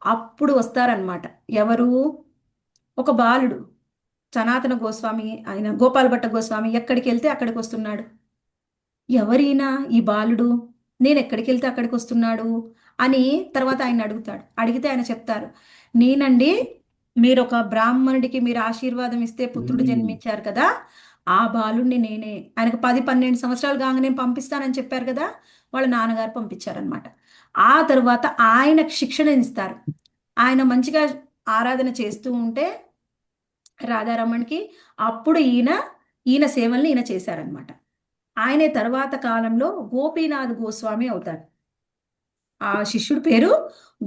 అప్పుడు వస్తారనమాట ఎవరు, ఒక బాలుడు. సనాతన గోస్వామి ఆయన గోపాల భట్ట గోస్వామి ఎక్కడికి వెళ్తే అక్కడికి వస్తున్నాడు. ఎవరైనా ఈ బాలుడు, నేను ఎక్కడికి వెళ్తే అక్కడికి వస్తున్నాడు అని తర్వాత ఆయన అడిగితే ఆయన చెప్తారు, నేనండి, మీరు ఒక బ్రాహ్మణుడికి మీరు ఆశీర్వాదం ఇస్తే పుత్రుడు జన్మించారు కదా, ఆ బాలుడిని నేనే. ఆయనకు 10-12 సంవత్సరాలు కాగానే పంపిస్తానని చెప్పారు కదా, వాళ్ళ నాన్నగారు పంపించారనమాట. ఆ తర్వాత ఆయనకు శిక్షణ ఇస్తారు. ఆయన మంచిగా ఆరాధన చేస్తూ ఉంటే రాధారమణ్కి అప్పుడు ఈయన సేవల్ని ఈయన చేశారనమాట. ఆయనే తర్వాత కాలంలో గోపీనాథ్ గోస్వామి అవుతాడు. ఆ శిష్యుడి పేరు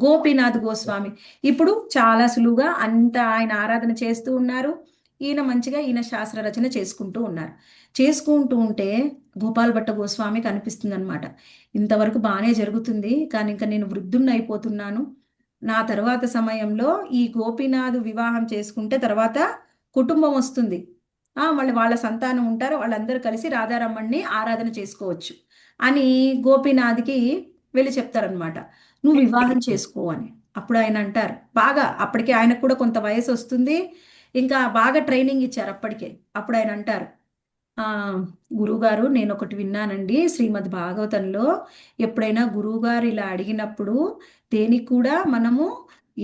గోపీనాథ్ గోస్వామి. ఇప్పుడు చాలా సులువుగా అంత ఆయన ఆరాధన చేస్తూ ఉన్నారు. ఈయన మంచిగా శాస్త్ర రచన చేసుకుంటూ ఉంటే గోపాల్ భట్ట గోస్వామికి అనిపిస్తుంది అనమాట, ఇంతవరకు బాగానే జరుగుతుంది, కానీ ఇంకా నేను వృద్ధుణ్ణి అయిపోతున్నాను. నా తర్వాత సమయంలో ఈ గోపీనాథ్ వివాహం చేసుకుంటే తర్వాత కుటుంబం వస్తుంది, మళ్ళీ వాళ్ళ సంతానం ఉంటారు, వాళ్ళందరూ కలిసి రాధారమణ్ణి ఆరాధన చేసుకోవచ్చు అని గోపీనాథ్కి వెళ్ళి చెప్తారనమాట, నువ్వు వివాహం చేసుకో అని. అప్పుడు ఆయన అంటారు, బాగా అప్పటికే ఆయనకు కూడా కొంత వయసు వస్తుంది, ఇంకా బాగా ట్రైనింగ్ ఇచ్చారు అప్పటికే. అప్పుడు ఆయన అంటారు, గురువుగారు, నేను ఒకటి విన్నానండి, శ్రీమద్ భాగవతంలో ఎప్పుడైనా గురువుగారు ఇలా అడిగినప్పుడు దేనికి కూడా మనము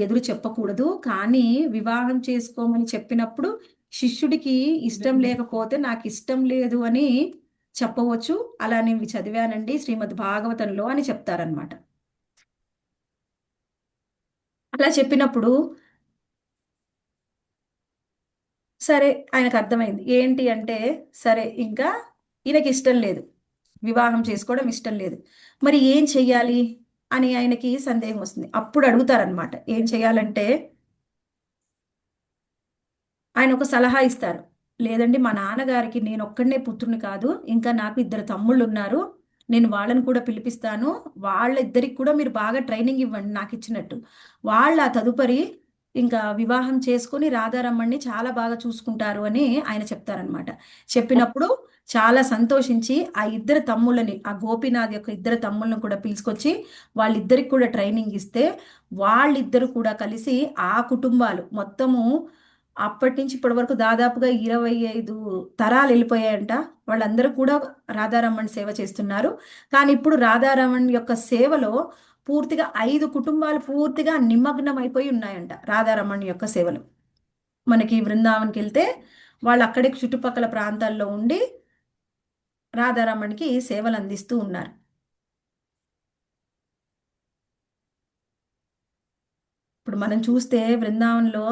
ఎదురు చెప్పకూడదు, కానీ వివాహం చేసుకోమని చెప్పినప్పుడు శిష్యుడికి ఇష్టం లేకపోతే నాకు ఇష్టం లేదు అని చెప్పవచ్చు, అలా నేను చదివానండి శ్రీమద్ భాగవతంలో అని చెప్తారనమాట. అలా చెప్పినప్పుడు సరే ఆయనకు అర్థమైంది ఏంటి అంటే, సరే ఇంకా ఈయనకి ఇష్టం లేదు, వివాహం చేసుకోవడం ఇష్టం లేదు, మరి ఏం చెయ్యాలి అని ఆయనకి సందేహం వస్తుంది. అప్పుడు అడుగుతారనమాట, ఏం చెయ్యాలంటే ఆయన ఒక సలహా ఇస్తారు. లేదండి, మా నాన్నగారికి నేను ఒక్కడనే పుత్రుని కాదు, ఇంకా నాకు 2 తమ్ముళ్ళు ఉన్నారు. నేను వాళ్ళని కూడా పిలిపిస్తాను. వాళ్ళిద్దరికి కూడా మీరు బాగా ట్రైనింగ్ ఇవ్వండి నాకు ఇచ్చినట్టు. వాళ్ళ తదుపరి ఇంకా వివాహం చేసుకొని రాధారమ్మణ్ణి చాలా బాగా చూసుకుంటారు అని ఆయన చెప్తారనమాట. చెప్పినప్పుడు చాలా సంతోషించి ఆ 2 తమ్ముళ్ళని, ఆ గోపీనాథ్ యొక్క 2 తమ్ముళ్ళని కూడా పిలుచుకొచ్చి వాళ్ళిద్దరికి కూడా ట్రైనింగ్ ఇస్తే వాళ్ళిద్దరు కూడా కలిసి ఆ కుటుంబాలు మొత్తము అప్పటి నుంచి ఇప్పటి వరకు దాదాపుగా 25 తరాలు వెళ్ళిపోయాయంట. వాళ్ళందరూ కూడా రాధారమణ్ సేవ చేస్తున్నారు. కానీ ఇప్పుడు రాధారమణ్ యొక్క సేవలో పూర్తిగా 5 కుటుంబాలు పూర్తిగా నిమగ్నం అయిపోయి ఉన్నాయంట రాధారమణ్ యొక్క సేవలు. మనకి బృందావన్కి వెళ్తే వాళ్ళు అక్కడే చుట్టుపక్కల ప్రాంతాల్లో ఉండి రాధారమణ్కి సేవలు అందిస్తూ ఉన్నారు. ఇప్పుడు మనం చూస్తే బృందావన్లో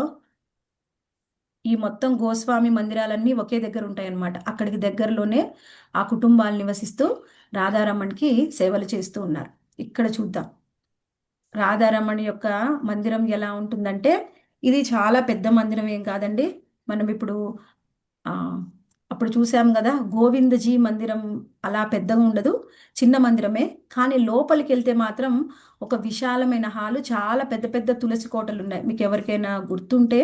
ఈ మొత్తం గోస్వామి మందిరాలన్నీ ఒకే దగ్గర ఉంటాయన్నమాట. అక్కడికి దగ్గరలోనే ఆ కుటుంబాలు నివసిస్తూ రాధారమణ్కి సేవలు చేస్తూ ఉన్నారు. ఇక్కడ చూద్దాం రాధారమణ్ యొక్క మందిరం ఎలా ఉంటుందంటే, ఇది చాలా పెద్ద మందిరం ఏం కాదండి. మనం ఇప్పుడు ఆ, అప్పుడు చూసాం కదా గోవిందజీ మందిరం అలా పెద్దగా ఉండదు, చిన్న మందిరమే. కానీ లోపలికి వెళ్తే మాత్రం ఒక విశాలమైన హాలు, చాలా పెద్ద పెద్ద తులసి కోటలు ఉన్నాయి. మీకు ఎవరికైనా గుర్తుంటే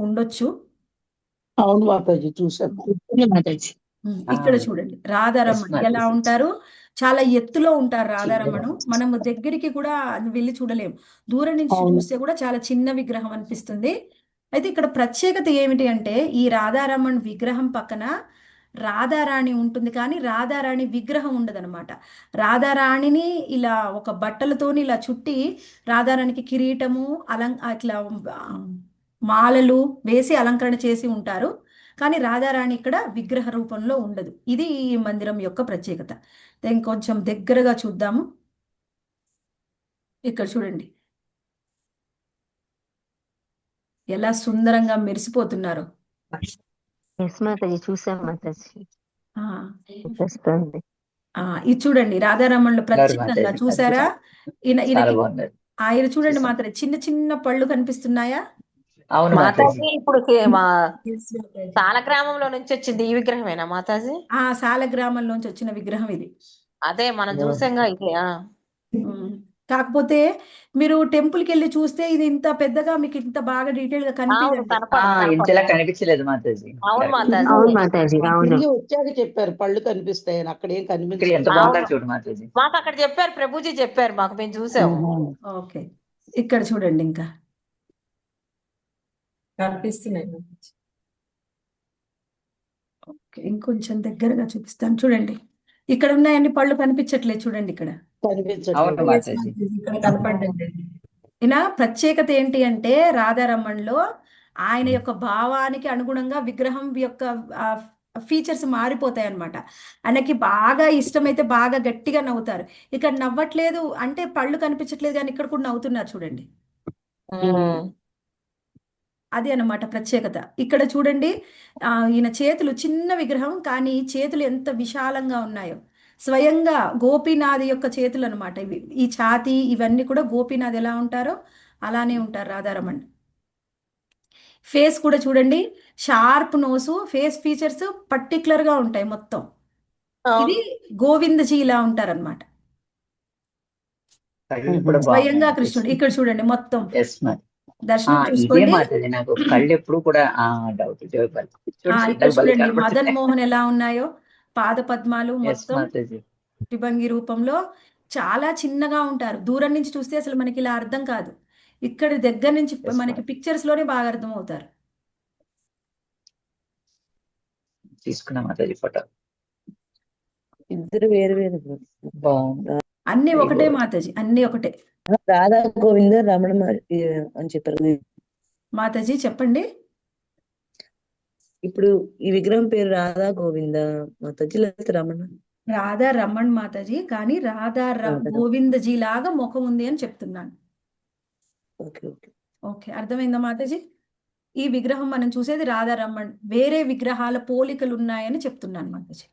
ఉండొచ్చు. అవును మాతాజీ చూసాను. మాతాజీ. ఇక్కడ చూడండి రాధారమణ్ Yes, ఎలా Mataji. ఉంటారు. చాలా ఎత్తులో ఉంటారు రాధారమణు. మనము దగ్గరికి కూడా వెళ్ళి చూడలేము. దూరం నుంచి అవును. చూస్తే కూడా చాలా చిన్న విగ్రహం అనిపిస్తుంది. అయితే ఇక్కడ ప్రత్యేకత ఏమిటి అంటే, ఈ రాధారమణ్ విగ్రహం పక్కన రాధారాణి ఉంటుంది, కానీ రాధారాణి విగ్రహం ఉండదన్నమాట. రాధారాణిని ఇలా ఒక బట్టలతోని ఇలా చుట్టి రాధారాణికి కిరీటము అట్లా మాలలు వేసి అలంకరణ చేసి ఉంటారు. కానీ రాధారాణి ఇక్కడ విగ్రహ రూపంలో ఉండదు. ఇది ఈ మందిరం యొక్క ప్రత్యేకత. ఇంకొంచెం దగ్గరగా చూద్దాము. ఇక్కడ చూడండి ఎలా సుందరంగా మెరిసిపోతున్నారు. ఎస్ మాతాజీ, చూసాం మాతాజీ. ఆ, వస్తుంది. ఇది చూడండి రాధారమణ్లో ప్రత్యేకంగా మాతాజీ, చూసారా. చాలా ఈయనకి బాగున్నారు. ఆయన చూడండి చూసాం. మాత్రం చిన్న చిన్న పళ్ళు కనిపిస్తున్నాయా. అవును మాతాజీ. మాతాజీ ఇప్పుడు మా సాలగ్రామంలో నుంచి వచ్చింది ఈ విగ్రహమేనా మాతాజీ? ఆ సాలగ్రామంలోంచి వచ్చిన విగ్రహం ఇది. అదే మనం చూసాంగా ఇది. ఉమ్. కాకపోతే మీరు టెంపుల్కి వెళ్ళి చూస్తే ఇది ఇంత పెద్దగా మీకు ఇంత బాగా డీటెయిల్ గా అవును కనిపించదు. ఇంతలా కనిపించలేదు మాతాజీ. అవును మాతాజీ. అవును మాతాజీ, అవును. తిరిగి వచ్చాక చెప్పారు పళ్ళు కనిపిస్తాయి అని. అక్కడ ఏం ఇక్కడ ఎంత కనిపించలేదు. బాగుంటారు అవును. చూడు మాతాజీ. మాకు అక్కడ చెప్పారు, ప్రభుజీ చెప్పారు మాకు, మేము చూసాము. ఓకే, ఇక్కడ చూడండి ఇంకా కనిపిస్తున్నాయి. ఓకే, ఇంకొంచెం దగ్గరగా చూపిస్తాను. చూడండి ఇక్కడ ఉన్నాయన్ని పళ్ళు కనిపించట్లేదు. చూడండి ఇక్కడ అవును కనిపించట్లేదు. మాతాజీ. ఇక్కడ కనపడ్డండి. ఈయన ప్రత్యేకత ఏంటి అంటే, రాధారమణ్లో ఆయన యొక్క భావానికి అనుగుణంగా విగ్రహం యొక్క ఫీచర్స్ మారిపోతాయి అన్నమాట. ఆయనకి బాగా ఇష్టమైతే బాగా గట్టిగా నవ్వుతారు. ఇక్కడ నవ్వట్లేదు అంటే పళ్ళు కనిపించట్లేదు, కానీ ఇక్కడ కూడా నవ్వుతున్నారు. చూడండి అది అన్నమాట ప్రత్యేకత. ఇక్కడ చూడండి ఈయన చేతులు చిన్న విగ్రహం, కానీ చేతులు ఎంత విశాలంగా ఉన్నాయో. స్వయంగా గోపీనాథ్ యొక్క చేతులు అనమాట ఇవి. ఈ ఛాతీ ఇవన్నీ కూడా గోపీనాథ్ ఎలా ఉంటారో అలానే ఉంటారు రాధారమణ్. ఫేస్ కూడా చూడండి, sharp nose, face features particular గా ఉంటాయి మొత్తం. ఇది గోవిందజీ ఇలా ఉంటారన్నమాట. కళ్ళు కూడా స్వయంగా బాగున్నాయి కృష్ణుడు. మాతాజీ. ఇక్కడ చూడండి మొత్తం ఎస్ మాతాజీ. దర్శనం ఇదే చూసుకోండి. మాతాజీ, నాకు కళ్ళు ఎప్పుడు కూడా డౌట్ ఇక్కడ చూడండి మదన్ మోహన్ ఎలా ఉన్నాయో, పాద పద్మాలు ఎస్ మొత్తం మాతాజీ. త్రిభంగి రూపంలో చాలా చిన్నగా ఉంటారు. దూరం నుంచి చూస్తే అసలు మనకి ఇలా అర్థం కాదు. ఇక్కడ దగ్గర నుంచి Yes, మనకి ma'am. పిక్చర్స్ లోనే బాగా అర్థం అవుతారు. తీసుకున్నా మాతాజీ ఫోటో. ఇద్దరు వేరు వేరు. బాగుంది. అన్ని Very ఒకటే good. మాతాజీ, అన్ని ఒకటే. రాధా గోవింద రమణ అని చెప్పారు. మాతాజీ చెప్పండి. ఇప్పుడు ఈ విగ్రహం పేరు రాధా గోవింద మాతాజీ లేకపోతే రమణ? రాధా రమణ్ మాతాజీ, కానీ రాధా గోవిందజీ లాగా ముఖం ఉంది అని చెప్తున్నాను. Okay okay. ఓకే, అర్థమైందా మాతాజీ. ఈ విగ్రహం మనం చూసేది రాధా రమణ్, వేరే విగ్రహాల పోలికలు ఉన్నాయని చెప్తున్నాను మాతాజీ.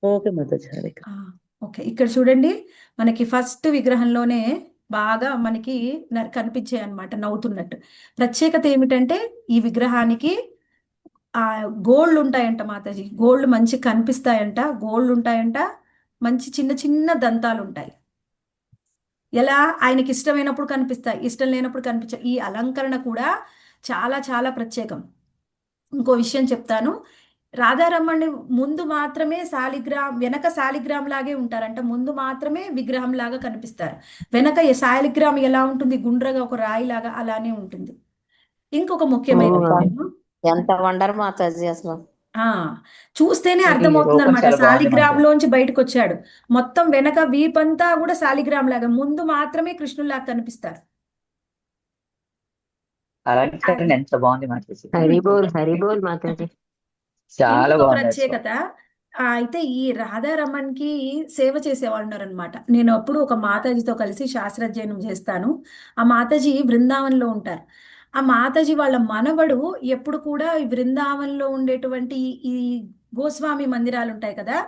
ఓకే మాతాజీ. హరే కృష్ణ. ఓకే, ఇక్కడ చూడండి మనకి ఫస్ట్ విగ్రహంలోనే బాగా మనకి కనిపించాయి అన్నమాట నవ్వుతున్నట్టు. ప్రత్యేకత ఏమిటంటే ఈ విగ్రహానికి ఆ గోళ్ళు ఉంటాయంట మాతాజీ, గోళ్ళు మంచి కనిపిస్తాయంట, గోళ్ళు ఉంటాయంట, మంచి చిన్న చిన్న దంతాలు ఉంటాయి. ఎలా ఆయనకి ఇష్టమైనప్పుడు కనిపిస్తాయి, ఇష్టం లేనప్పుడు కనిపించాయి. ఈ అలంకరణ కూడా చాలా చాలా ప్రత్యేకం. ఇంకో విషయం చెప్తాను. రాధారమ్మని ముందు మాత్రమే శాలిగ్రామ్, వెనక శాలిగ్రామ్ లాగే ఉంటారంట, ముందు మాత్రమే విగ్రహం లాగా కనిపిస్తారు. వెనక శాలిగ్రామ్ ఎలా ఉంటుంది, గుండ్రగా ఒక రాయి లాగా, అలానే ఉంటుంది. ఇంకొక ముఖ్యమైన విషయం, ఎంత వండర్ మాతాజీ అసలు. ఆ చూస్తేనే ఈ అర్థమవుతుంది రూపం అనమాట, చాలా బాగుంది శాలిగ్రామ్ మాతాజీ. లోంచి బయటకు వచ్చాడు. మొత్తం వెనక వీపంతా కూడా శాలిగ్రామ్ లాగా, ముందు మాత్రమే కృష్ణులాగా కనిపిస్తారు. అలంకరణ అది ఎంత బాగుంది మాతాజీ. హరిబోల్ హరిబోల్ మాతాజీ. చాలా ఇంకొక బాగుంది అసలు. ప్రత్యేకత, అయితే ఈ రాధారమణ్కి సేవ చేసేవాళ్ళు ఉన్నారనమాట. నేను అప్పుడు ఒక మాతాజీతో కలిసి శాస్త్రాధ్యయనం చేస్తాను. ఆ మాతాజీ బృందావనంలో ఉంటారు. ఆ మాతాజీ వాళ్ళ మనవడు ఎప్పుడు కూడా ఈ బృందావనంలో ఉండేటువంటి ఈ గోస్వామి మందిరాలు ఉంటాయి కదా,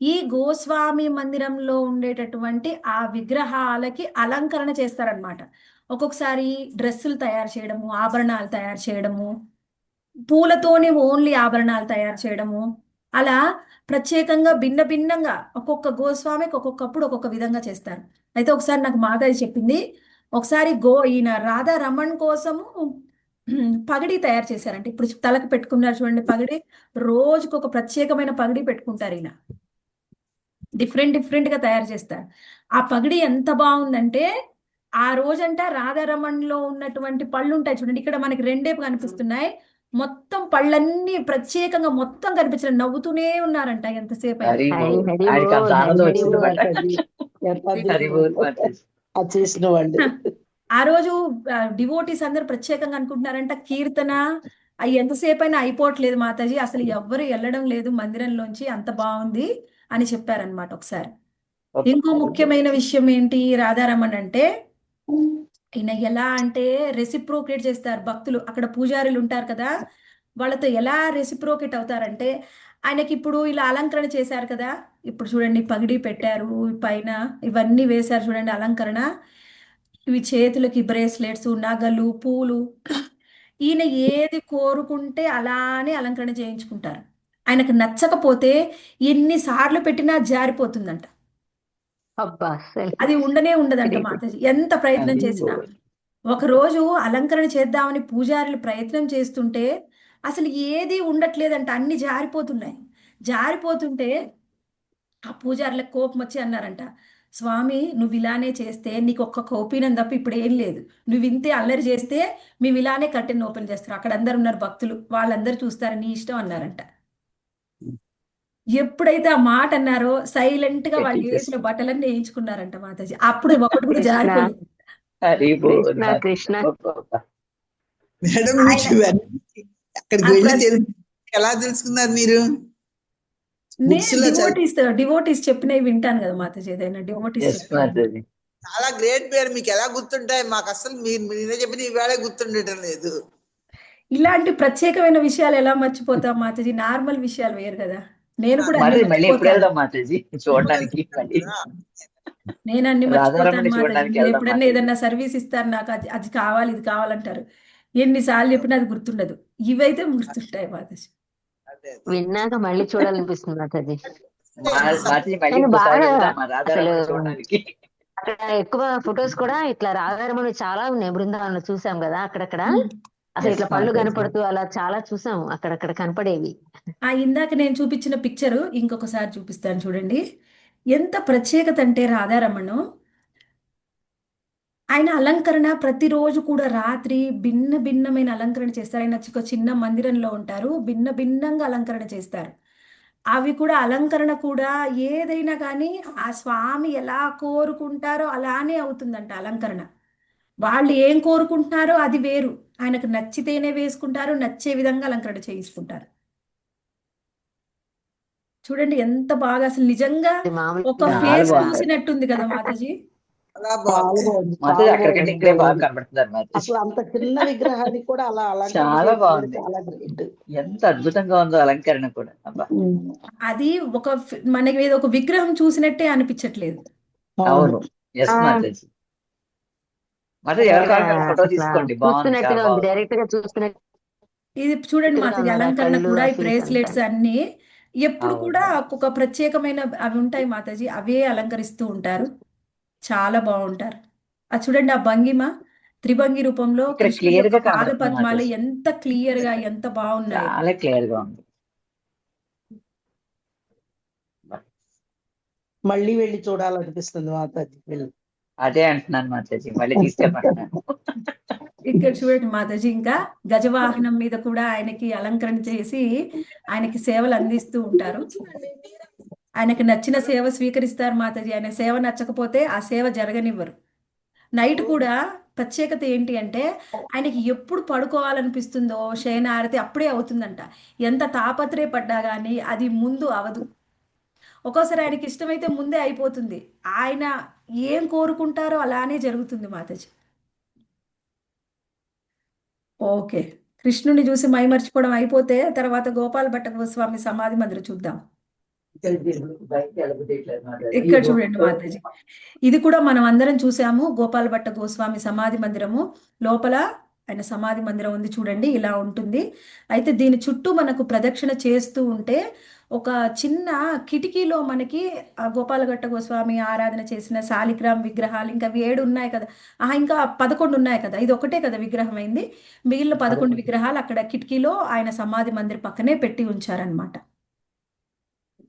ఈ గోస్వామి మందిరంలో ఉండేటటువంటి ఆ విగ్రహాలకి అలంకరణ చేస్తారనమాట. ఒక్కొక్కసారి డ్రెస్సులు తయారు చేయడము, ఆభరణాలు తయారు చేయడము, పూలతోనే ఓన్లీ ఆభరణాలు తయారు చేయడము, అలా ప్రత్యేకంగా భిన్న భిన్నంగా ఒక్కొక్క గోస్వామికి ఒక్కొక్కప్పుడు ఒక్కొక్క విధంగా చేస్తారు. అయితే ఒకసారి నాకు మాతాజీ చెప్పింది, ఒకసారి ఈయన రాధా రమణ్ కోసము పగడి తయారు చేశారంటే, ఇప్పుడు తలకు పెట్టుకున్నారు చూడండి పగడి, రోజుకు ఒక ప్రత్యేకమైన పగడి పెట్టుకుంటారు ఈయన, డిఫరెంట్ గా తయారు చేస్తారు. ఆ పగడి ఎంత బాగుందంటే, ఆ రోజంట రాధారమణ్లో ఉన్నటువంటి పళ్ళు ఉంటాయి చూడండి, ఇక్కడ మనకి రెండేపు కనిపిస్తున్నాయి, మొత్తం పళ్ళన్నీ ప్రత్యేకంగా మొత్తం కనిపించడం, నవ్వుతూనే ఉన్నారంట ఎంతసేపు అయినా. హరి హరి బోల్. హరి ఆయనకి అంత బోల్ ఆనందం హరి వచ్చింది బోల్. మాట. హరి బోల్ మాతాజీ. అది చేసిన వాళ్ళు ఆ రోజు డివోటీస్ అందరూ ప్రత్యేకంగా అనుకుంటున్నారంట, కీర్తన అవి ఎంతసేపు అయినా అయిపోవట్లేదు మాతాజీ, అసలు ఎవ్వరు వెళ్ళడం లేదు మందిరంలోంచి, అంత బాగుంది అని చెప్పారనమాట ఒకసారి. ఇంకో ముఖ్యమైన విషయం ఏంటి రాధారమణ్ అంటే, ఈయన ఎలా అంటే రెసిప్రోకేట్ చేస్తారు భక్తులు, అక్కడ పూజారులు ఉంటారు కదా, వాళ్ళతో ఎలా రెసిప్రోకేట్ అవుతారంటే, ఆయనకి ఇప్పుడు ఇలా అలంకరణ చేశారు కదా, ఇప్పుడు చూడండి పగిడి పెట్టారు పైన, ఇవన్నీ వేశారు చూడండి అలంకరణ, ఇవి చేతులకి బ్రేస్లెట్స్, నగలు, పూలు, ఈయన ఏది కోరుకుంటే అలానే అలంకరణ చేయించుకుంటారు. ఆయనకు నచ్చకపోతే ఎన్నిసార్లు పెట్టినా జారిపోతుందంట, అబ్బా అసలు అది ఉండనే ఉండదంట మాతాజీ ఎంత ప్రయత్నం హరి చేసినా. బోల్. ఒకరోజు అలంకరణ చేద్దామని పూజారులు ప్రయత్నం చేస్తుంటే అసలు ఏది ఉండట్లేదంట, అన్ని జారిపోతుంటే ఆ పూజారులకు కోపం వచ్చి అన్నారంట, స్వామి నువ్వు ఇలానే చేస్తే నీకు ఒక్క కౌపీనం తప్ప ఇప్పుడు ఏం లేదు, నువ్వు ఇంతే అల్లరి చేస్తే మేము ఇలానే కర్టెన్ ఓపెన్ చేస్తాం, అక్కడ అందరు ఉన్నారు భక్తులు, వాళ్ళందరూ చూస్తారు, నీ ఇష్టం అన్నారంట. ఎప్పుడైతే ఆ మాట అన్నారో సైలెంట్ గా వాళ్ళు వేసిన బట్టలన్నీ వేయించుకున్నారంట మాతాజీ, అప్పుడు ఒకటి కూడా కృష్ణ జారిపోలేదు. హరి బోల్ కృష్ణ మాతాజీ. కృష్ణ. మేడం ఆయన మీకు ఇవన్నీ అక్కడికి ఆ వెళ్ళి ప్ర- ఎలా తెలుసుకున్నారు మీరు? బుక్స్ నేను లో చదివి డివోటీస్ చెప్పినవి వింటాను కదా మాతాజీ, ఏదైనా డివోటీస్ ఎస్ చెప్పినవి. మాతాజీ. చాలా గ్రేట్ పేరు, మీకు ఎలా గుర్తుంటాయి? మాకు అసలు మీరే చెప్పిన ఈవేళ గుర్తుండటం లేదు. ఇలాంటి ప్రత్యేకమైన విషయాలు ఎలా మర్చిపోతాం మాతాజీ, నార్మల్ విషయాలు వేరు కదా, నేను కూడా అన్ని మరి మళ్ళీ ఎప్పుడు మర్చిపోతాను, వెళ్దాం మాతాజీ చూడడానికి? మళ్ళీ నేను అన్ని మర్చిపోతాను రాధారమణి మాతాజీ. చూడడానికి మీరు వెళ్దాం ఎప్పుడన్నా మాతాజీ. ఏదన్నా సర్వీస్ ఇస్తారు నాకు, అది అది కావాలి ఇది కావాలంటారు, ఎన్నిసార్లు చెప్పినా అది గుర్తుండదు, ఇవైతే గుర్తుంటాయి మాతాజీ. అదే విన్నాక మళ్ళీ చూడాలనిపిస్తుంది మాతాజీ. మాతాజీ మళ్ళీ నేను ఇంకోసారి బాగా వెళ్దాం మా అసలు రాధారమణి చూడడానికి. అక్కడ ఎక్కువ ఫొటోస్ కూడా ఇట్లా రాధారమణి చాలా ఉన్నాయి, బృందావనంలో చూసాం కదా అక్కడక్కడ, అసలు ఎస్ ఇట్లా పళ్ళు మాతాజీ. కనపడుతూ అలా చాలా చూసాం అక్కడక్కడ కనపడేవి. ఇందాక నేను చూపించిన పిక్చరు ఇంకొకసారి చూపిస్తాను చూడండి, ఎంత ప్రత్యేకత అంటే రాధారమణం, ఆయన అలంకరణ ప్రతిరోజు కూడా రాత్రి భిన్నమైన అలంకరణ చేస్తారు. ఆయన ఒక చిన్న మందిరంలో ఉంటారు, భిన్నంగా అలంకరణ చేస్తారు. అవి కూడా అలంకరణ కూడా ఏదైనా కానీ ఆ స్వామి ఎలా కోరుకుంటారో అలానే అవుతుందంట అలంకరణ. వాళ్ళు ఏం కోరుకుంటున్నారో అది వేరు, ఆయనకు నచ్చితేనే వేసుకుంటారు, నచ్చే విధంగా అలంకరణ చేయించుకుంటారు. చూడండి ఎంత బాగా, అసలు నిజంగా అది మామూలు ఒక చాలా ఫేస్ బాగుంది చూసినట్టుంది కదా మాతాజీ. చాలా చాలా బాగుంది. బాగుంది, మాతాజీ చాలా అక్కడికంటే బాగుంది. ఇక్కడే బాగా కనబడుతున్నారు మాతాజీ. అసలు అంత చిన్న విగ్రహాన్ని కూడా అలా అలంకరణ చాలా చేయడం బాగుంది, చాలా గ్రేట్. ఎంత అద్భుతంగా ఉందో అలంకరణ కూడా. అబ్బా అది మనకి ఏదో ఒక విగ్రహం చూసినట్టే అనిపించట్లేదు. అవును. ఎస్ మాతాజీ. మాతాజీ ఎవరు కావాలి వాళ్ళు ఫోటో అసలు తీసుకోండి, బాగుంది, చాలా చూస్తున్నట్టుగా ఉంది, బాగుంది. డైరెక్ట్ గా చూస్తున్నట్టుగా ఇది చూడండి మాతాజీ, ఉన్నది ఆ అలంకరణ కళ్ళు కూడా ఆ ఈ ఫేస్ బ్రేస్లెట్స్ అంతా. అన్ని ఎప్పుడు కూడా అవును. ఒక ప్రత్యేకమైన అవి ఉంటాయి మాతాజీ, అవే అలంకరిస్తూ ఉంటారు, చాలా బాగుంటారు. అది చూడండి ఆ భంగిమ, త్రిభంగి రూపంలో ఇక్కడ కృష్ణుడి క్లియర్ యొక్క గా పాద కనబడుతుంది పద్మాలు మాతాజీ, ఎంత క్లియర్ గా ఎంత బాగున్నాయో. చాలా క్లియర్ గా ఉంది. మళ్ళీ వెళ్ళి చూడాలనిపిస్తుంది మాతాజీ వెళ్ళి. అదే అంటున్నాను మాతాజీ, మళ్ళీ తీసుకెళ్ళమంటున్నాను. ఇక్కడ చూడండి మాతాజీ, ఇంకా గజవాహనం మీద కూడా ఆయనకి అలంకరణ చేసి ఆయనకి సేవలు అందిస్తూ ఉంటారు. ఆయనకి నచ్చిన సేవ స్వీకరిస్తారు మాతాజీ, ఆయన సేవ నచ్చకపోతే ఆ సేవ జరగనివ్వరు. నైట్ కూడా ప్రత్యేకత ఏంటి అంటే ఆయనకి ఎప్పుడు పడుకోవాలనిపిస్తుందో శయనారతి అప్పుడే అవుతుందంట. ఎంత తాపత్రయపడ్డా కానీ అది ముందు అవదు. ఒక్కోసారి ఆయనకి ఇష్టమైతే ముందే అయిపోతుంది. ఆయన ఏం కోరుకుంటారో అలానే జరుగుతుంది మాతాజీ. ఓకే, కృష్ణుని చూసి మైమర్చిపోవడం అయిపోతే తర్వాత గోపాల భట్ట గోస్వామి సమాధి మందిరం చూద్దాం. ఇక్కడ చూడండి మాతాజీ, ఇది కూడా మనం అందరం చూసాము. గోపాల భట్ట గోస్వామి సమాధి మందిరము లోపల ఆయన సమాధి మందిరం ఉంది చూడండి, ఇలా ఉంటుంది. అయితే దీని చుట్టూ మనకు ప్రదక్షిణ చేస్తూ ఉంటే ఒక చిన్న కిటికీలో మనకి ఆ గోపాలభట్ట గోస్వామి ఆరాధన చేసిన శాలిగ్రామ్ విగ్రహాలు ఇంకా 7 ఉన్నాయి కదా, ఇంకా 11 ఉన్నాయి కదా, ఇది ఒకటే కదా విగ్రహం అయింది. మిగిలిన 11 విగ్రహాలు అక్కడ కిటికీలో ఆయన సమాధి మందిర్ పక్కనే పెట్టి ఉంచారనమాట.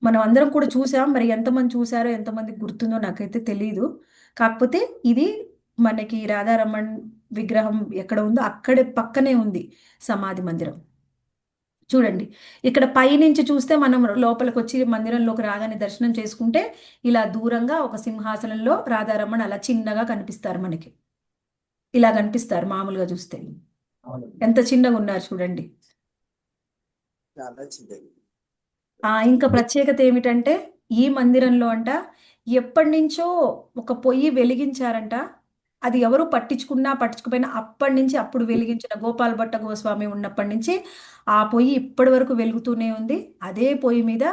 మనం అందరం కూడా చూసాం, మరి ఎంతమంది చూసారో ఎంతమందికి గుర్తుందో నాకైతే తెలియదు. కాకపోతే ఇది మనకి రాధారమణ్ విగ్రహం ఎక్కడ ఉందో అక్కడే పక్కనే ఉంది సమాధి మందిరం. చూడండి, ఇక్కడ పైనుంచి చూస్తే మనం లోపలికి వచ్చి మందిరంలోకి రాగానే దర్శనం చేసుకుంటే ఇలా దూరంగా ఒక సింహాసనంలో రాధారమణ్ అలా చిన్నగా కనిపిస్తారు మనకి, ఇలా కనిపిస్తారు మామూలుగా చూస్తే. ఎంత చిన్నగా ఉన్నారు చూడండి. చాలా చిన్నది. ఇంకా ప్రత్యేకత ఏమిటంటే ఈ మందిరంలో అంట ఎప్పటి నుంచో ఒక పొయ్యి వెలిగించారంట. అది ఎవరు పట్టించుకపోయినా అప్పటి నుంచి అప్పుడు వెలిగించిన గోపాల భట్ట గోస్వామి ఉన్నప్పటి నుంచి ఆ పొయ్యి ఇప్పటి వరకు వెలుగుతూనే ఉంది. అదే పొయ్యి మీద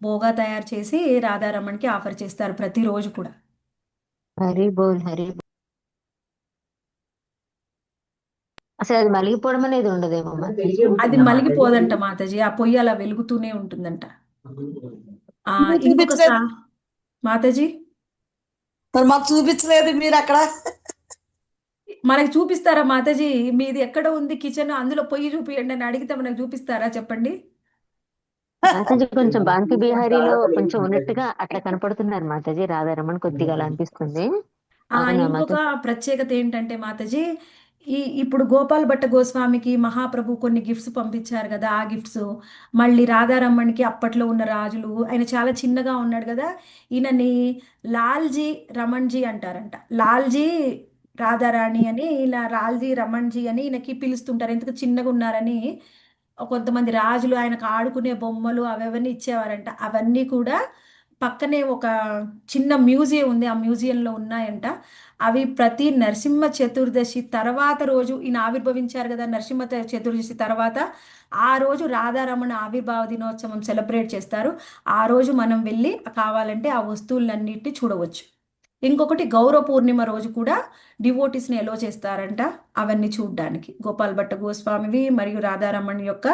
బోగా తయారు చేసి రాధారమణ్కి ఆఫర్ చేస్తారు ప్రతిరోజు కూడా. హరి బోల్ హరి బోల్. అసలు అది మలిగిపోవడం అనేది ఉండదేమో మాతాజీ. అది మలిగిపోదంట మాతాజీ, ఆ పొయ్యి అలా వెలుగుతూనే ఉంటుందంట. మీరు ఇంకొక చూపించలేదు మాతాజీ, మరి మాకు చూపించలేదు మీరు అక్కడ. మనకి చూపిస్తారా మాతాజీ? మీది ఎక్కడ ఉంది కిచెన్, అందులో పొయ్యి చూపియండి అని అడిగితే మనకు చూపిస్తారా చెప్పండి? మాతాజీ కొంచెం బాంకి బిహారీలో కొంచెం ఉన్నట్టుగా అట్లా కనపడుతున్నారు మాతాజీ, రాధారమణ్ కొద్దిగా అలా అనిపిస్తుంది. అవునా ఇంకొక మాతాజీ? ప్రత్యేకత ఏంటంటే మాతాజీ, ఇప్పుడు గోపాల్ భట్ట గోస్వామికి మహాప్రభు కొన్ని గిఫ్ట్స్ పంపించారు కదా, ఆ గిఫ్ట్స్ మళ్ళీ రాధారమణ్కి అప్పట్లో ఉన్న రాజులు, ఆయన చాలా చిన్నగా ఉన్నాడు కదా, ఈయనని లాల్జీ రమణ్జీ అంటారంట. లాల్జీ రాధారాణి అని ఇలా లాల్జీ రమణ్జీ అని ఈయనకి పిలుస్తుంటారు, ఎందుకు చిన్నగా ఉన్నారని. కొంతమంది రాజులు ఆయనకు ఆడుకునే బొమ్మలు అవన్నీ ఇచ్చేవారంట. అవన్నీ కూడా పక్కనే ఒక చిన్న మ్యూజియం ఉంది, ఆ మ్యూజియంలో ఉన్నాయంట. అవి ప్రతి నరసింహ చతుర్దశి తర్వాత రోజు ఈయన ఆవిర్భవించారు కదా, నరసింహ చతుర్దశి తర్వాత ఆ రోజు రాధారమణ ఆవిర్భావ దినోత్సవం సెలబ్రేట్ చేస్తారు. ఆ రోజు మనం వెళ్ళి కావాలంటే ఆ వస్తువులన్నిటిని చూడవచ్చు. ఇంకొకటి గౌరవ పూర్ణిమ రోజు కూడా డివోటీస్ని ఎలో చేస్తారంట అవన్నీ చూడడానికి. గోపాల్ భట్ట గోస్వామివి మరియు రాధారమణ్ యొక్క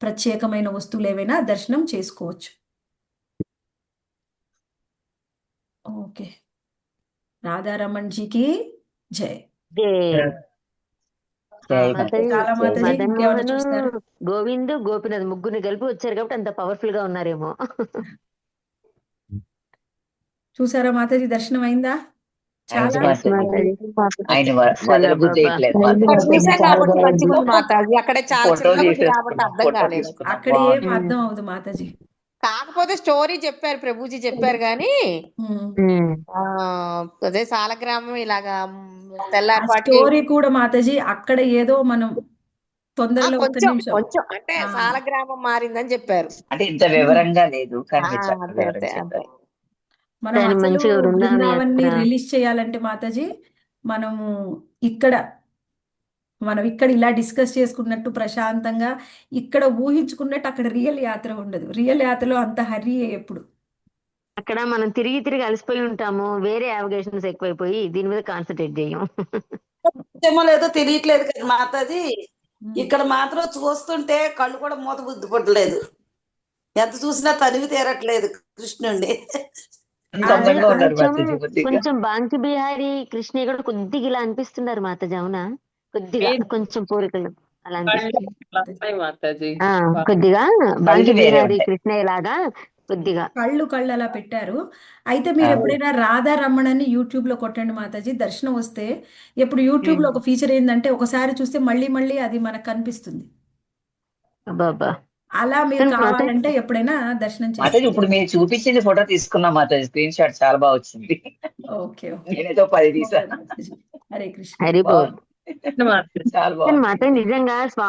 ప్రత్యేకమైన వస్తువులు ఏవైనా దర్శనం చేసుకోవచ్చు. ఓకే, రాధారమణ్ జీకి జై. మాతాజీ చాలా మాతాజీ, మదన్ ఇంకేమైనా మోహన్ చూస్తారు? గోవింద్ గోపినాథ్ ముగ్గురిని కలిపి వచ్చారు కాబట్టి అంత పవర్ఫుల్ గా ఉన్నారేమో. చూసారా మాతాజీ, దర్శనం అయిందా? చాలా ఆయన చాలా వదలబుద్ధేయట్లేదు ఇక్కడ మాతాజీ. చూసాం కాబట్టి మంచిగా ఉంది మాతాజీ, అక్కడే చాలా ఫోటో చిన్నగా ఉంది కాబట్టి తీసేసుకున్నాం, అర్థం ఫోటో కాలేదు. తీసుకున్నాం, అక్కడ ఏం బాగుంది. అర్థం అవుదు మాతాజీ. కాకపోతే స్టోరీ చెప్పారు, ప్రభుజీ చెప్పారు కానీ అదే సాలగ్రామం ఇలాగా ఆ తెల్లారిపాటికి స్టోరీ కూడా మాతాజీ అక్కడ ఏదో మనం తొందరలో ఒక్క కొంచెం నిమిషం కొంచెం అంటే సాలగ్రామం మారిందని చెప్పారు. అంటే ఇంత వివరంగా లేదు కానీ మీరు అంతే చక్కగా అంతే వివరించి అంతే. చెప్పారు. మనం దాని అసలు మంచిగా బృందావన బృందావన్ని యాత్ర రిలీజ్ చేయాలంటే మాతాజీ మనము ఇక్కడ ఇలా డిస్కస్ చేసుకున్నట్టు ప్రశాంతంగా ఇక్కడ ఊహించుకున్నట్టు అక్కడ రియల్ యాత్ర ఉండదు. రియల్ యాత్రలో అంత హరి ఎప్పుడు. అక్కడ మనం తిరిగి తిరిగి అలసిపోయి ఉంటాము, వేరే అవగేషన్స్ ఎక్కువైపోయి దీని మీద కాన్సన్ట్రేట్ చేయం. ఏమో లేదో తెలియట్లేదు కదా మాతాజీ. ఇక్కడ మాత్రం చూస్తుంటే కళ్ళు కూడా మూత బుద్ధి పట్టలేదు. ఎంత చూసినా తనివి తీరట్లేదు కృష్ణుండి. అంత ఆ, అందంగా ఉన్నారు కొంచెం మాతాజీ కొద్దిగా. కొంచెం బాంకి బిహారీ కృష్ణయ్య కూడా కొద్దిగా ఇలా అనిపిస్తున్నారు మాతాజీ, అవునా? కొద్దిగా కొంచెం పోలికలు అలా అనిపిస్తుంది. మాతాజీ ఆ, కొద్దిగా బాంకి వేరే బిహారీ ఉంటాయి. కృష్ణయ్య లాగా కొద్దిగా. కళ్ళు అలా పెట్టారు. అయితే మీరు ఎప్పుడైనా రాధా రమణ్ అని యూట్యూబ్ లో కొట్టండి మాతాజీ, దర్శనం వస్తే. ఇప్పుడు యూట్యూబ్ లో ఒక ఫీచర్ ఏంటంటే ఒకసారి చూస్తే మళ్ళీ మళ్ళీ అది మనకు కనిపిస్తుంది. అబ్బా. అలా మీరు కానీ మాతాజీ కావాలంటే ఎప్పుడైనా దర్శనం మాతాజీ చేసుకోండి. ఇప్పుడు మీరు చూపించింది ఫోటో తీసుకున్నాం మాతాజీ, స్క్రీన్ షాట్ చాలా బాగా వచ్చింది. ఓకే ఓకే నేనేదో 10 ఓకే తీసాను. మాతాజీ. హరే కృష్ణ. హరి బోల్. బాగుంది. చాలా కానీ బాగుంది. మాతాజీ నిజంగా స్వామి